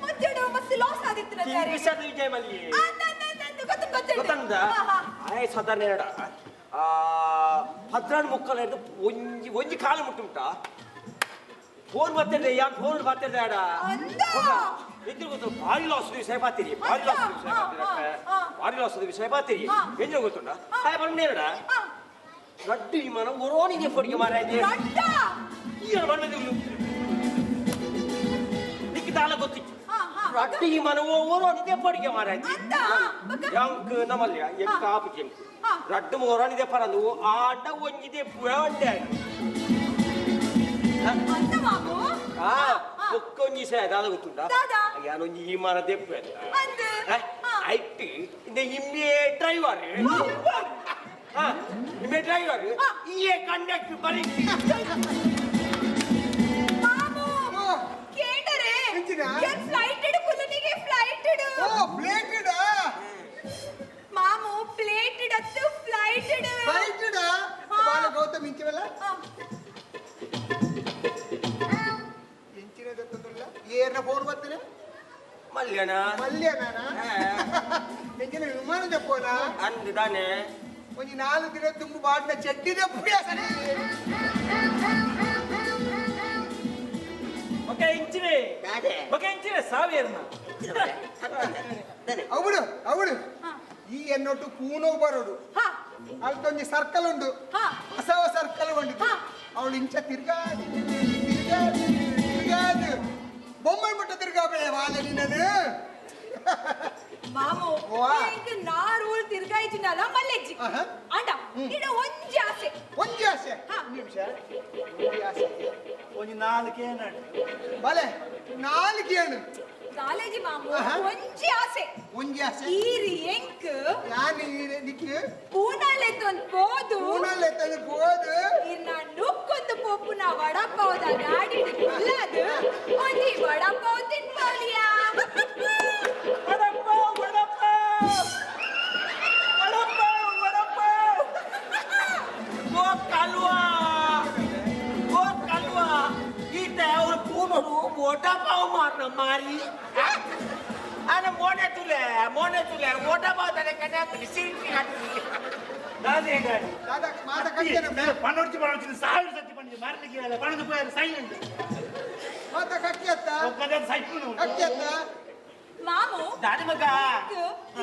ಮಧ್ಯಾಹ್ನ ಮಸ್ತ್ ಲಾಸ್ ಆದಿತ್ತು ತಾರೆ ವಿಜಯ ಮಲ್ಯ ಗೊತ್ತು ಗೊತ್ತಂದ ಆಯ್ ಸಾಧಾರಣ ಎರಡ 14 ಒಂಜಿ ಕಾಲು ಮುಟ್ಟುಂಟ ಫೋನ್ ಬರ್ತಿದ್ದೆ ಯಾಕೆ ಫೋನ್ ಬರ್ತಿದ್ದೆ ಆಡ ಅಂದ ಎದುರು ಗೊತ್ತು ಭಾರಿ ಲಾಸ್ ವಿಷಯ ಬಾತಿರಿ ಭಾರಿ ಲಾಸ್ ವಿಷಯ ಬಾತಿರಿ ಏನು ಗೊತ್ತುಂಟ ಹಾಯ್ ಬಂದೇರಡ ರಡ್ಡು ವಿಮಾನ ಒರೋನಿಗೆ ಫೋಡಿಗೆ ಮಾರಾಯ್ದೆ ರಡ್ಡ ಈಗ ಬಂದಿದ್ದು ನಿಕ್ಕೆ ತಾಳ ಗೊತ್ತಿತ್ತು ಹಾ ಹಾ ರಡ್ಡು ವಿಮಾನ ಒರೋನಿಗೆ ಫೋಡಿಗೆ ಮಾರಾಯ್ದೆ ಅಂದ ಯಾಂಕ್ ನಮ್ಮಲ್ಲಿ ಎಂಕ ಆಪು ಜಂಕ್ ರಡ್ಡು ಒರೋನಿದೆ ಪರಂದು ಆಡ ಒಂಜಿದೆ ಪುಳಂಡೆ ಅಂದ ಮಾಮು ಒಕ್ಕೊಂಜಿ ದಾದ ಗೊತ್ತುಂಟ ದಾದಾ ಯಾನೊಂಜಿ ವಿಮಾನ ದೆಪ್ಪು ಅಂದ ಐಟ್ இந்த ಇಮ್ಮೆ ಡ್ರೈವರ್ ಇಮ್ಮೆ ಡ್ರೈವರ್ ಈ ಕಂಡಕ್ಟರ್ ಬರೀ ಮಾಮು ಕೇಂಡರೆ ಎಂಚಿನ? ಯರ್ ಫ್ಲೈಟ್ ಇಡು ಕುಲನಿಗೆ ಫ್ಲೈಟ್ ಇಡು ಓ ಪ್ಲೇಟೆಡ್ ಮಾಮು ಪ್ಲೇಟ್ ಇಡತ್ತು ಫ್ಲೈಟ್ ಇಡು ಫ್ಲೈಟೆಡ್ ಬಾಲ ಗೌತಮ್ ಇಂಚಿವಲ್ಲ ಇಂಚಿನ ಗೊತ್ತುಂಟಲ್ಲ ಏರ್ನ ಫೋನ್ ಬರ್ತಾನೆ ಮಲ್ಯನ ಮಲ್ಯನ ಎಂಚಿನ ವಿಮಾನ ದಪ್ಪೋನ ಅಂದು ತಾನೆ ಒಂಜಿ 4 ದಿನ ತುಂಬ ಬಾಡಿನ ಚಡ್ಡಿ ದಪ್ಪುಯ ಸರಿ ಓಕೆ ಇಂಚಿವೆ ಸಾವಿರನ ಅವಳು ಈ ಎನ್ನೊಟ್ಟು ಕೂನೋ ಬರೋಡು ಹಾ ಅಲ್ಕೊಂಜಿ ಸರ್ಕಲ್ ಉಂಡು ಹಾ ಹೊಸವ ಸರ್ಕಲ್ ಉಂಡು ಅವಳು ಇಂಚ ತಿರ್ಗಾದು ಬೊಮ್ಮೈ ಮುಟ್ಟ ತಿರ್ಗಾಬೇ ವಾಲ ನಿನ್ನದು ಮಾಮು ವಾ. ಈಗ ನಾ ರೂಲ್ ತಿರ್ಗಾಯ್ತಿನಲ್ಲ ಮಲ್ಲೆಜ್ಜಿ ಆಹಾ. ಅಂಡ ಇಡ ಒಂಜಿ ಆಸೆ ಒಂಜಿ ಆಸೆ ಹಾ. ನಿಮಿಷ ಒಂಜಿ ಆಸೆ ಒಂದು 4 ಏನಾಡು ಬಲೆ 4 ಏನು ಕಾಲೇಜಿ ಮಾಮು ಒಂಜಿ ಆಸೆ ಒಂಜಿ ಆಸೆ ಈರಿ ಎಂಕ್ ಯಾನ್ ನಿಕ್ಕು ಪೂನಾಲೆತ್ತೊಂದು ಪೋದು ಪೂನಾಲೆತ್ತೊಂದು ಪೋದು ಇನ್ನ ನುಕ್ಕೊಂದು ಪೊಪ್ಪುನ ವಡಪಾವದ ಗಾಡಿ ಕುಲ್ಲಾದು ಒಂಜಿ ವಡಪಾವ್ ತಿನ್ಬೋಲಿಯಾ मोठा पाव मारना मारी अरे मोठे तुले मोठा पाव त्याने कन्या सिरिटी घातली दादे गाडी दादा माझा कच्चे ना पणोडची ಸಾವಿರ ಸತಿ ಬಂದಿದೆ ಮಾರಲಿಕ್ಕೆ ಇಲ್ಲ ಪಣದು ಹೋಯರು ಸೈಲೆಂಟ್ माझा कच्चे आता ಒಕ್ಕದ ಸೈಕ್ಲು कच्चे आता ಮಾಮು दादी मग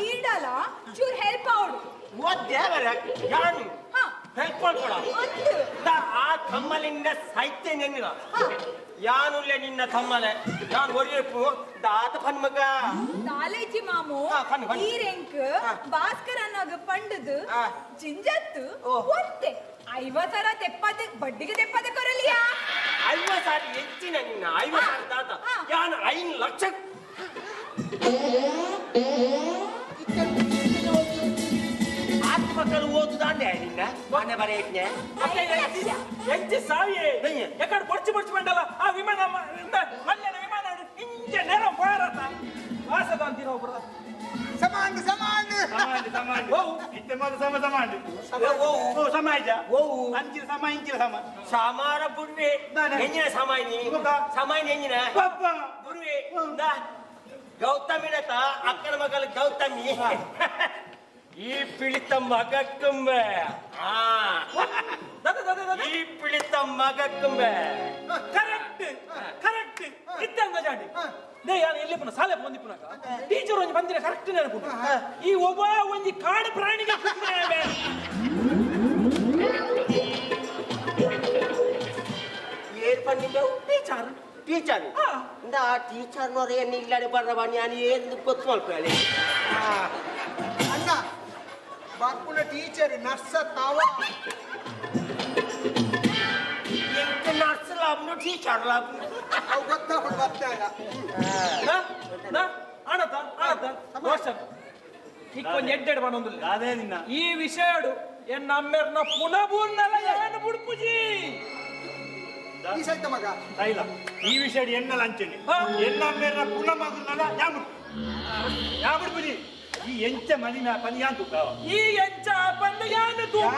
ಈಡಲ ಚೂರ್ ಹೆಲ್ಪ್ ಆವಡು वो देवर यान ಹಾ ಹೆಲ್ಪ್ ಮಾಡ್ಕೊಳ ಅಂದು ಆ ಕಮ್ಮಲಿಂದ ಸಾಹಿತ್ಯ ನೆನ್ನಿಲ್ಲ ಯಾನುಲ್ಲೆ ನಿನ್ನ ಕಮ್ಮಲೆ ಯಾನ್ ಒರಿಯಪ್ಪು ದಾತ ಫನ್ ಮಗ ಕಾಲೇಜಿ ಮಾಮು ಫನ್ ಈರೆಂಕ್ ಭಾಸ್ಕರ್ ಅನ್ನೋಗ ಪಂಡದು ಜಿಂಜತ್ತು ಓ. ಒಂತೆ 50,000 ತೆಪ್ಪದೆ ಬಡ್ಡಿಗೆ ತೆಪ್ಪದೆ ಕೊರಲಿಯಾ 50,000 ಹೆಚ್ಚಿನ ನಿನ್ನ 50,000 ದಾತ ಯಾನ್ 5 ಲಕ್ಷ ಆತ್ಮಕರು ಓದುದಾಂಡೆ ನಿನ್ನ ಮನೆ ಬರೆಯಟ್ನೆ ಎಂಚಿ ಸಾವಿಯೇ ಎಕಡೆ ಬರ್ಚಿ ಬಂಡಲ್ಲ ಆ ವಿಮಾನ ಮಲ್ಯನ ವಿಮಾನ ಇಂಚೆ ನೇರ ಭಾರತ ವಾಸದ ಅಂತೀರ ಒಬ್ಬರ ಸಮಾಂಡ್ ಓ ಇತ್ತೆ ಮೊದಲು ಸಮಾಂಡ್ ಓ ಸಮಾಜ ಓ ಅಂಚಿನ ಸಮ ಇಂಚಿನ ಸಮ ಸಾಮಾರ ಬುರ್ವೆ ಎಂಜಿನ ಸಮಾಯಿನಿ ಸಮಾಯಿನಿ ಎಂಜಿನ ಪಪ್ಪ ಬುರ್ವೆ ಗೌತಮಿನತ ಅಕ್ಕನ ಮಗಳು ಗೌತಮಿ ಈ ಪಿಳಿತ ಮಗಕ್ಕಂಬೆ ಈ ಪಿಳಿತ ಮಗಕ್ಕಂಬೆ ಕರೆಕ್ಟ್ ಇದ್ದಂಗ ಜಾಡಿ ನೇ ಯಾನು ಎಲ್ಲಿ ಪುನಃ ಸಾಲೆ ಬಂದಿಪ್ಪುನಾಗ ಟೀಚರ್ ಒಂಜಿ ಬಂದಿರ ಕರೆಕ್ಟ್ ನೆನಪುಂಡು ಈ ಒಬ್ಬ ಒಂಜಿ ಕಾಡು ಪ್ರಾಣಿಗೆ ಏನ್ ಬಂದಿದ್ದೆ ಟೀಚರ್ ಟೀಚರ್ ಇಂದ ಟೀಚರ್ನವ್ರು ಏನು ಇಲ್ಲಡೆ ಬರ್ರಬಾನಿ ನಾನು ಏನು ಗೊತ್ತು ಮಾಡ್ಕೊಳ್ಳಿ ಅಣ್ಣ ಬಾಪುನ ಟೀಚರ್ ನರ್ಸ ತಾವ ಎಂಟು ನರ್ಸ್ ಲಾಭನು ಟೀಚರ್ ಲಾಭ ಅವು ಗೊತ್ತಾಗ್ಬಿಡು ಬರ್ತಾಗ ಇಕ್ಕೊಂದು ಎಡ್ಡೆಡ್ ಬಂದೊಂದಿಲ್ಲ ಅದೇ ನಿನ್ನ ಈ ವಿಷಯಡು ಎನ್ನ ಅಮ್ಮೆರ್ನ ಪುನಬೂರ್ನಲ್ಲ ಏನು ಬುಡ್ಪುಜಿ ಈ ಸಹಿತ ಮಗ ಇಲ್ಲ ಈ ವಿಷಯ ಎನ್ನಲ್ಲ ಅಂಚನೆ ಎನ್ನ ಮೇರ ಪುನ ಮಗುನಲ್ಲ ಯಾಬಿಡ್ ಬುಡಿ ಈ ಎಂಚ ಮನಿನ ಪನಿಯಾನ್ ತುಕ ಈ ಎಂಚ ಬಂದ ಯಾನು ತೂಕ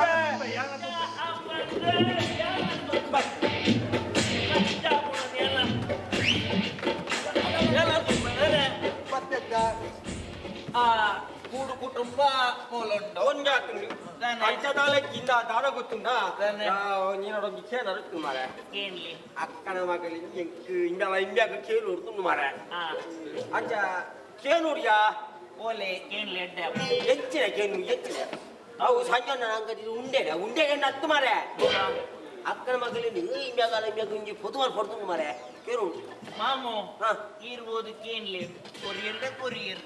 ಬರ್ತದ್ದ ಕೂಡು ಕುಟುಂಬ ಒಂದಾಗ್ತದೆ ಪಂಚದಾಲಕ್ಕಿಂದ ದಾರ ಗೊತ್ತುಂಡ ನೀನೊಂದು ಕೇಳು ಅರುತ್ತು ಮಾರ ಏನ್ಲಿ ಅಕ್ಕನ ಮಗಳಿಗೆ ಇಂದಲ್ಲ ಇಂಬ್ಯಾಗ ಕೇಳು ಹುಡ್ಕೊಂಡು ಮಾರ ಅಂಚ ಕೇನುಡಿಯಾ ಓಲೆ ಏನ್ಲಿ ಎಡ್ಡೆ ಹೆಚ್ಚಿನ ಕೇನು ಹೆಚ್ಚಿನ ಅವು ಸಂಜೆ ಅಂಗಡಿ ಉಂಡೆ ಹತ್ತು ಮಾರ ಅಕ್ಕನ ಮಗಳಿಗೆ ಇಂಬ್ಯಾಗ ಇಂಬ್ಯಾಗ ಇಂಜಿ ಪೊದುವಲ್ ಪಡ್ತು ಮಾರ ಕೇನು ಮಾಮು ಇರ್ಬೋದು ಕೇನ್ಲಿ ಕೊರಿಯರ್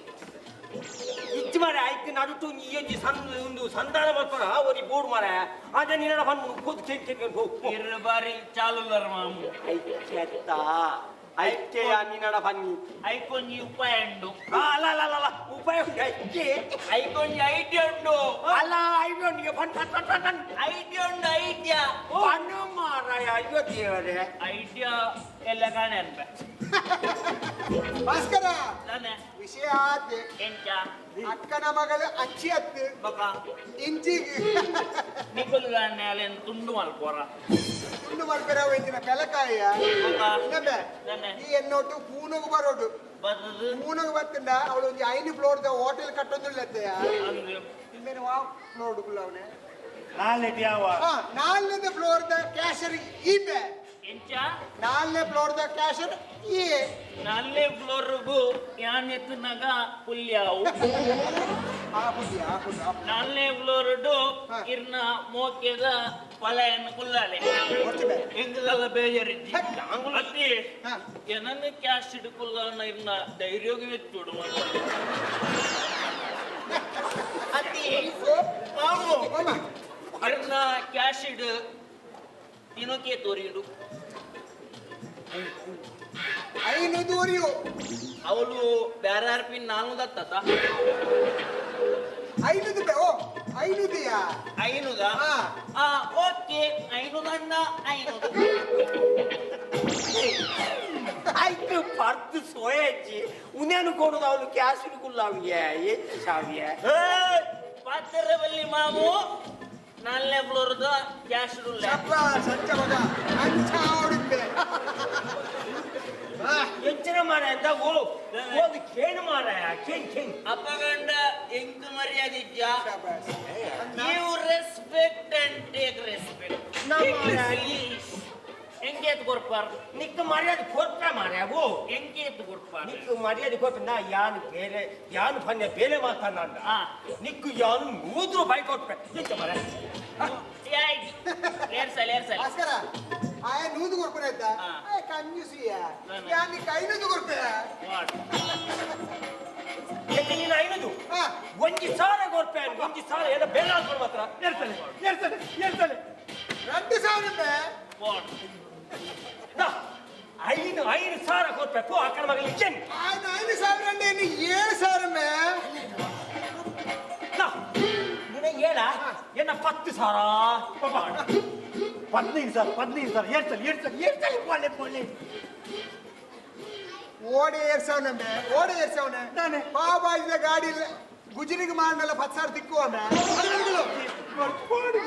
ಇಚ್ಚು ಮಾರ ಆಯ್ತು ನಡುಟು ಈ ಒಂದು ಸಂಧಾನ ಮಾಡ್ತಾರ ಅವ್ರಿಗೆ ಬೋರ್ಡ್ ಮಾರ ಅದ ನೀನ ಬಂದು ಕೂತು ಕೇಳ್ಕೊಂಡು ಹೋಗು ಬಾರಿ ಚಾಲುಲ್ಲರ ಮಾಮು ಐಕೆ ನೀನ ಬನ್ನಿ ಐಕೊಂಜಿ ಉಪಾಯ ಉಂಡು ಅಲ್ಲ ಉಪಾಯ ಉಂಟು ಐಕೆ ಐಕೊಂಜಿ ಐಡಿಯಾ ಉಂಡು ಅಲ್ಲ ಐಡಿಯಾ ಉಂಟು ಬನ್ ಐಡಿಯಾ ಉಂಡು ಐಡಿಯಾ ಬಣ್ಣು ಮಾರಾಯ ಅಯ್ಯೋ ದೇವರೇ ಐಡಿಯಾ ಎಲ್ಲ ಕಾಣೆ ಅನ್ಬ ಭಾಸ್ಕರ ತಾನೆ ವಿಷಯ ಆತೆ ಎಂಚ ಅಕ್ಕನ ಮಗಳು ಅಚ್ಚಿ ಹತ್ತು ಬಕ ಇಂಚಿಗೆ ನಿಗುಲ್ ಗಾಣೆ ಅಲ್ಲೇನು ತುಂಡು ಮಲ್ಕೋರ ತುಂಡು ಮಲ್ಪೆರವ ಇಂಚಿನ ಬೆಲಕಾಯ ಇನ್ನೊಮ್ಮೆ ತಾನೆ ಈ ಎನ್ನೋಟು ಪೂನಗು ಬರೋಡು ಬರ್ತದು ಪೂನಗು ಬತ್ತಂಡ ಅವಳು ಒಂದು 5 ಫ್ಲೋರ್ದ ಹೋಟೆಲ್ ಕಟ್ಟೊಂದಿಲ್ಲತ್ತೆಯ ಅಂದ್ರೆ ಇನ್ನೇನು ವಾ ಫ್ಲೋರ್ ಅವನೇ ನಾಲೆಟ್ ಯಾವ 4ನೇ ಫ್ಲೋರ್ದ ಕ್ಯಾಶರ್ ಈಬೆ ಎಂಚ 4ನೇ ಫ್ಲೋರ್ದ ಕ್ಯಾಶರ್ ಈ ನಾಲ್ನೇ ಫ್ಲೋರ್ಗೂ ಯಾನ್ ಎತ್ತನಾಗ ಪುಲ್ಯಾವು ನಾಲ್ನೇ ಫ್ಲೋರ್ ಇರ್ನ ಮೋಕೆದ ಪಲೆಯನ್ನು ಕುಲ್ಲಾಲೆ ಎಂಗದಲ್ಲ ಬೇಜಾರಿದ್ದಿ ಅತ್ತಿ ಏನನ್ನ ಕ್ಯಾಶ್ ಇಡ್ಕುಲ್ಲ ಇರ್ನ ಧೈರ್ಯೋಗಿ ವೆಚ್ಚೋಡು ಅತ್ತಿ ಮಾಮು ಇರ್ನ ಕ್ಯಾಶ್ ಇಡು ತಿನ್ನೋಕೆ ತೋರಿಡು ಐನೂದು ಒರಿಯು ಅವಳು ಬೇರೆ ಪಿನ್ ನಾನು ದತ್ತ ಐನೂದು ಓ ಐನೂದಿಯಾ ಐನುದ ಹಾ. ಓಕೆ ಐನುದಣ್ಣ ಐನುದು ಆಯ್ತು ಪರ್ದು ಸೋಯಜ್ಜಿ ಉನೇನು ಕೊಡುದು ಅವಳು ಕ್ಯಾಶ್ ಕುಲ್ಲಾವಿಯ ಎಚ್ಚಿ ಸಾವಿಯ ಪಾತ್ರವಲ್ಲಿ ಮಾವು ನಾಲ್ನೇ ಫ್ಲೋರ್ದ ಕ್ಯಾಶ್ ರೂಲ್ ಚಪ್ಪ ಸಂಚ ಮಗ ಅಂಚ ಆಡಿದ್ದೆ ಹೆಚ್ಚಿನ ಮಾರ ಅಂತ ಓದು ಕೇಣು ಮಾರ ಕೇಣ್ ಅಪ್ಪಗಂಡ ಎಂಕ್ ಮರ್ಯಾದೆ ಇಜ್ಜ ನೀವು ರೆಸ್ಪೆಕ್ಟ್ ಅಂಡ್ ಟೇಕ್ ರೆಸ್ಪೆಕ್ಟ್ ಎಂಗೇತ್ ಕೊರ್ಪಾರ್ ನಿಕ್ಕ ಮರ್ಯಾದೆ ಕೊಟ್ಟ ಮಾರ್ಯಾವು ಎಂಗೇತ್ ಕೊರ್ಪಾರ್ ನಿಕ್ಕು ಮರ್ಯಾದೆ ಕೊಟ್ಟ ನಾ ಯಾನು ಬೇರೆ ಯಾನು ಪನ್ಯ ಬೇರೆ ಮಾತಾಡ ನಿಕ್ಕು ಯಾನು 100 ರೂಪಾಯಿ ಕೊಟ್ಟ ಎಂತ ಮರ ಏರ್ಸಲ್ ಭಾಸ್ಕರ ಆಯ ನೂದು ಕೊಡ್ಪನೆ ಆಯ್ತಾ ಆಯ ಕಂಜೂಸಿಯ ಯಾನಿ ಐನೂದು ಕೊಡ್ಪೆ ನೀನು ಐನದು ಹಾ. 1,000 ಕೊಡ್ಪೆ 1,000 ಎಲ್ಲ ಬೇರೆ ಹಾಕೊಂಡು ಮಾತ್ರ ಏರ್ಸಲೆ ಏರ್ಸಲೆ ಏರ್ಸಲೆ 2,000 5,000 ಕೊಡ್ಬೇಕು ಆ ಕಡೆ ಮಗಲಿ ಚೆನ್ ఆయన 5,000 అంటే నీ 7,000 ನಿನಗೆ ಹೇಳ ಎನ್ನ 10,000 15,000 ಏರ್ಸಲೆ ಏರ್ಸಲೆ ಏರ್ಸಲೆ ಒಳ್ಳೆ ಒಳ್ಳೆ ಓಡಿ 7,000 ಓಡಿ 7,000 ನಾನೇ. ಬಾಬಾ ಇದ್ದ ಗಾಡಿ ಗುಜರಿಗೆ ಮಾರನೆಲ್ಲ 10,000 ತಿಕ್ಕುವ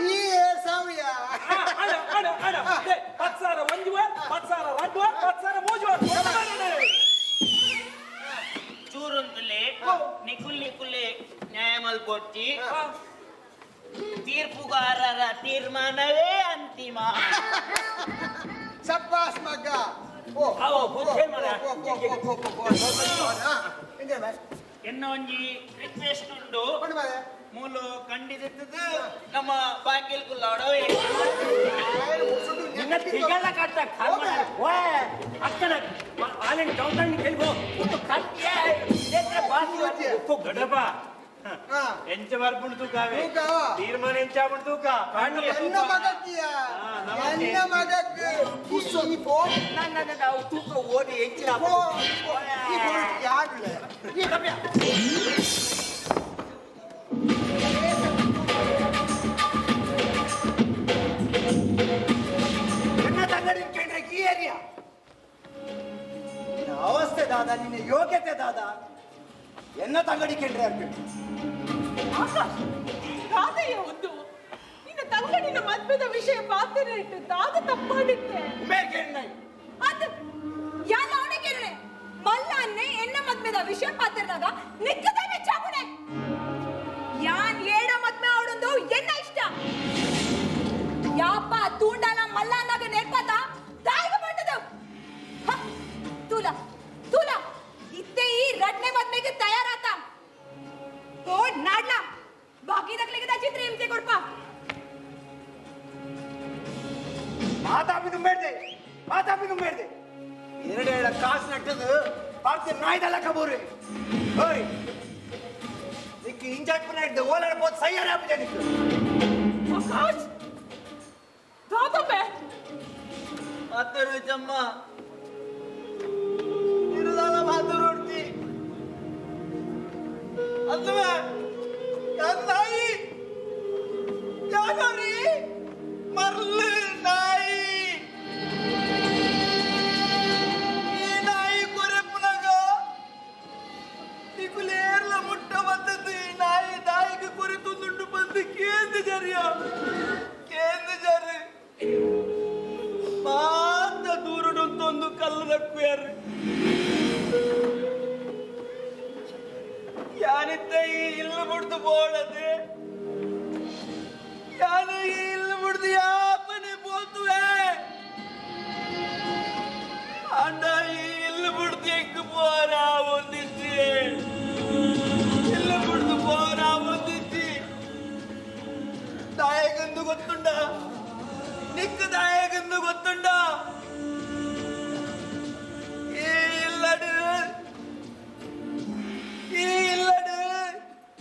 ಈ 7,000 10,000 ಒಂಜುವ 10,000 ರಡ್ಡುವ 10,000 ಮೂಜುವ ಚೂರಂತಲೇ ನಿಕುಲ್ಲಿ ನ್ಯಾಯ ಮಲ್ಕೊಟ್ಟಿ ತೀರ್ಪುಗಾರರ ತೀರ್ಮಾನವೇ ಅಂತಿಮ ಸಬ್ಬಾಸ್ ಮಗ ಓ ಅವ ಬುದ್ಧಿ ಮರ. ಎನ್ನ ಒಂಜಿ ರಿಕ್ವೆಸ್ಟ್ ಉಂಡು ಕೊಂಡು ಮಾರೆ ಮೂಲು ಕಂಡಿದಿತ್ತದು ನಮ್ಮ ಬಾಕಿಲ್ ಕುಲ್ಲಾಡವೇ ನಿನ್ನ ತಿಗಲ್ಲ ಕಟ್ಟ ಅಕ್ಕನ ಆಲಿನ ಚೌತಣ್ಣಿ ಕೆಲ್ಗೋ ಒಂದು ಕಟ್ಟಿ ಬಾಸಿ ದೊಡ್ಡಪ್ಪ ಹಾ ಎಂಚ ಬರ್ಪುಂಡು ತೂಕಾವೆ ತೂಕ. ತೀರ್ಮಾನ ಎಂಚ ಆಗ್ಬಿಟ್ಟು ತೂಕ ಎನ್ನ ಮಗಕ್ಕಿಯ ಎನ್ನ ಮಗಕ್ಕೆ ಈ ಫೋನ್ ನನ್ನ ನಾವು ತೂಕ ಓದಿ ಹೆಚ್ಚಿನ ಈ ಫೋನ್ ಯಾರಿಲ್ಲ ಈ ಕಮ್ಯ ಎನ್ನ ತಂಗಡಿ ಕೇಂದ್ರ ಈ ಏರಿಯಾ ನಿನ್ನ ಅವಸ್ಥೆ ದಾದ ನಿನ್ನ ಯೋಗ್ಯತೆ ದಾದ ಎನ್ನ ತಂಗಡಿ ಕೇಂದ್ರ ಆಗ್ಬೇಕು ದಾದಯ್ಯ ಒಂದು ನಿನ್ನ ತಂಗಡಿನ ಮದ್ವೆದ ವಿಷಯ ಪಾತ್ರ ಇಟ್ಟು ದಾದ ತಪ್ಪಾಡಿತ್ತೆ ಅದು ಯಾನ ಅವನೇ ಕೇಳನೆ ಮಲ್ಲ ಅನ್ನೆ ಎನ್ನ ಮದ್ಮೆದ ವಿಷಯ ಪಾತ್ರದಾಗ ನಿಕ್ಕದ ಚಾಪುಣೆ ಯಾನ್ ಏಡ ಮದ್ಮೆ ಅವಡೊಂದು ಎನ್ನ ಇಷ್ಟ ಯಾಪ ತೂಂಡಾಲ ಮಲ್ಲ ಅನ್ನಾಗ ನೇರ್ಪಾತ ದಾಯಿಗ ಬಂದದು ತೂಲ ತೂಲ ಇತ್ತೆ ಈ ರಡ್ನೆ ಮದ್ಮೆಗೆ ತಯಾರಾತ ಓ ನಾಡ್ಲ ಬಾಕಿ ದಕ್ಲಿಗೆ ಚಿತ್ರ ಹಿಂಸೆ ಕೊಡ್ಪ ಮಾತಾಪಿದು ಬೇಡ್ದೆ ಎರಡೇಳ ಕಾಸು ನಟ್ಟದು ಪಾರ್ತಿ ನಾಯ್ದಲ್ಲ ಕಬೋರಿ ಹೋಯ್ ನಿಕ್ಕಿ ಇಂಜಾಕ್ಪನ ಇಡ್ದು ಓಲಾಡ್ಬೋದು ಸೈಯಾರ ಆಗ್ಬಿಟ್ಟೆ ನಿಕ್ಕು ಆಕಾಶ್ ದಾದಮ್ಮೆ ಮಾತಾಡು ಜಮ್ಮ ಇರುದಲ್ಲ ಮಾತಾಡೋಡ್ತಿ ಅಲ್ವೇ ನಾಯಿ ಯಾವ್ರಿ ಮರ್ಲು ನಾಯಿ ಈ ನಾಯಿ ಕೊರೆಪ್ಪನಾಗ ನಿಕುಲೇರ್ಲ ಮುಟ್ಟ ಬಂದದ್ದು ಈ ನಾಯಿ ದಾಯಿಗೆ ಕೊರೆತುಂದುಂಡು ಬಂದು ಕೇಂದ್ರ ಜರಿಯ ಮಾತ ದೂರಡೊಂದೊಂದು ಕಲ್ಲು ನಕ್ಕು ಯಾರು ಯಾನಿತ್ತ ಈ ಇಲ್ಲು ಬಿಡ್ದು ಬೋಳದೆ ಯಾನು ಈ ಇಲ್ಲು ಬಿಡ್ದು ಯಾಪನೆ ಬೋತುವೆ ಅಂಡ ಈ ಇಲ್ಲು ಬಿಡ್ದು ಹೆಂಗ್ ಬೋರ ಒಂದಿಚ್ಚಿ ಇಲ್ಲು ಬಿಡ್ದು ಬೋರ ಒಂದಿಚ್ಚಿ ದಾಯಗಂದು ಗೊತ್ತುಂಡ ನಿಕ್ಕು ದಾಯಗಂದು ಗೊತ್ತುಂಡ ಈ ಇಲ್ಲಡು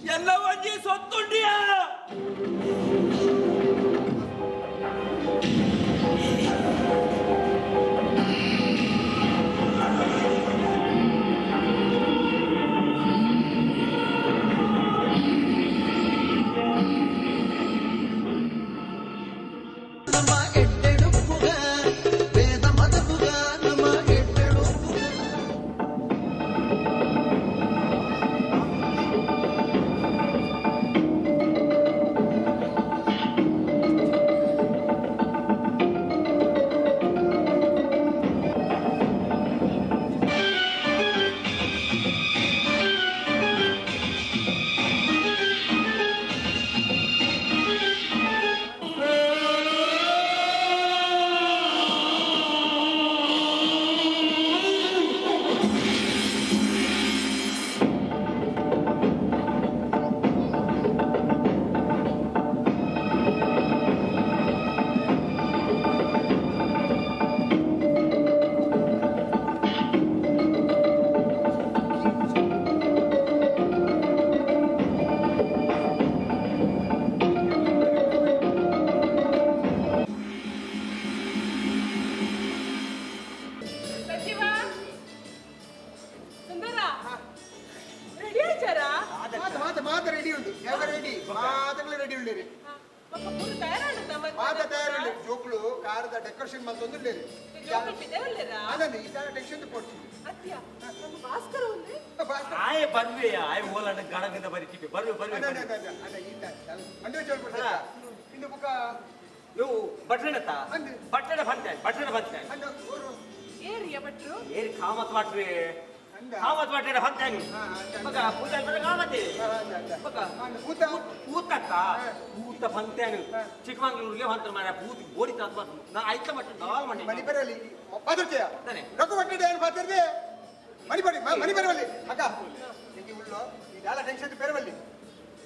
ಎಲ್ಲ ಒಂಜಿ ಸೊತ್ತುಂಡಿಯಾ ಬೇರೆ ಪಕ್ಕ ಪೂರ ತಯಾರಾಂಡ ಮಾತ ತಯಾರಿಲ್ಲ ಜೋಕ್ಳು ಕಾರದ ಡೆಕೋರೇಷನ್ ಮತ್ತೊಂದು ಬೇರೆ ಅದನ್ನು ಈ ತರ ಟೆನ್ಷನ್ ಕೊಡ್ತೀನಿ ಅತ್ಯ ನಮ್ಮ ಭಾಸ್ಕರ ಒಂದೇ ಆಯ್ ಬಂದ್ವಿ ಆಯ್ ಓಲಣ್ಣ ಗಣಗದ ಬರೀತೀವಿ ಬರ್ವಿ ಬರ್ವಿ ಇನ್ನು ಬುಕ್ಕ ನೀವು ಬಟ್ರಣತ್ತ ಅಂದ್ ಬಟ್ಟಣ ಬಂತೆ ಏರಿಯ ಭಟ್ರು ಏರಿ ಕಾಮತ್ ಮಾಡ್ರಿ ಅಂದ ಕಾಮತ್ ಮಾಡ್ರಿ ಬಂತಾನೆ ಮಗ ಪೂಜೆ ಬರ ಕಾಮತಿ ಮಗ ಕೂತ ಕೂತಕ್ಕ ಕೂತ ಬಂತೇನು ಚಿಕ್ಕಮಂಗ್ಳೂರಿಗೆ ಬಂತ ಮಾರ ಕೂತಿ ಬೋಡಿ ತಾತ ನಾ ಆಯ್ತ ಮಟ್ಟ ನಾಲ್ ಮಾಡಿ ಮನಿ ಬರಲಿ ಬದುರ್ತೀಯ ತಾನೆ ರೊಕ್ಕ ಬಟ್ಟಿದೆ ಏನು ಮಾತಾಡ್ದೆ ಮನಿ ಬರವಲ್ಲಿ ಅಕ್ಕ ನಿಂಗೆ ಉಳ್ಳು ಇದೆಲ್ಲ ಟೆನ್ಷನ್ ಬೇರೆವಲ್ಲಿ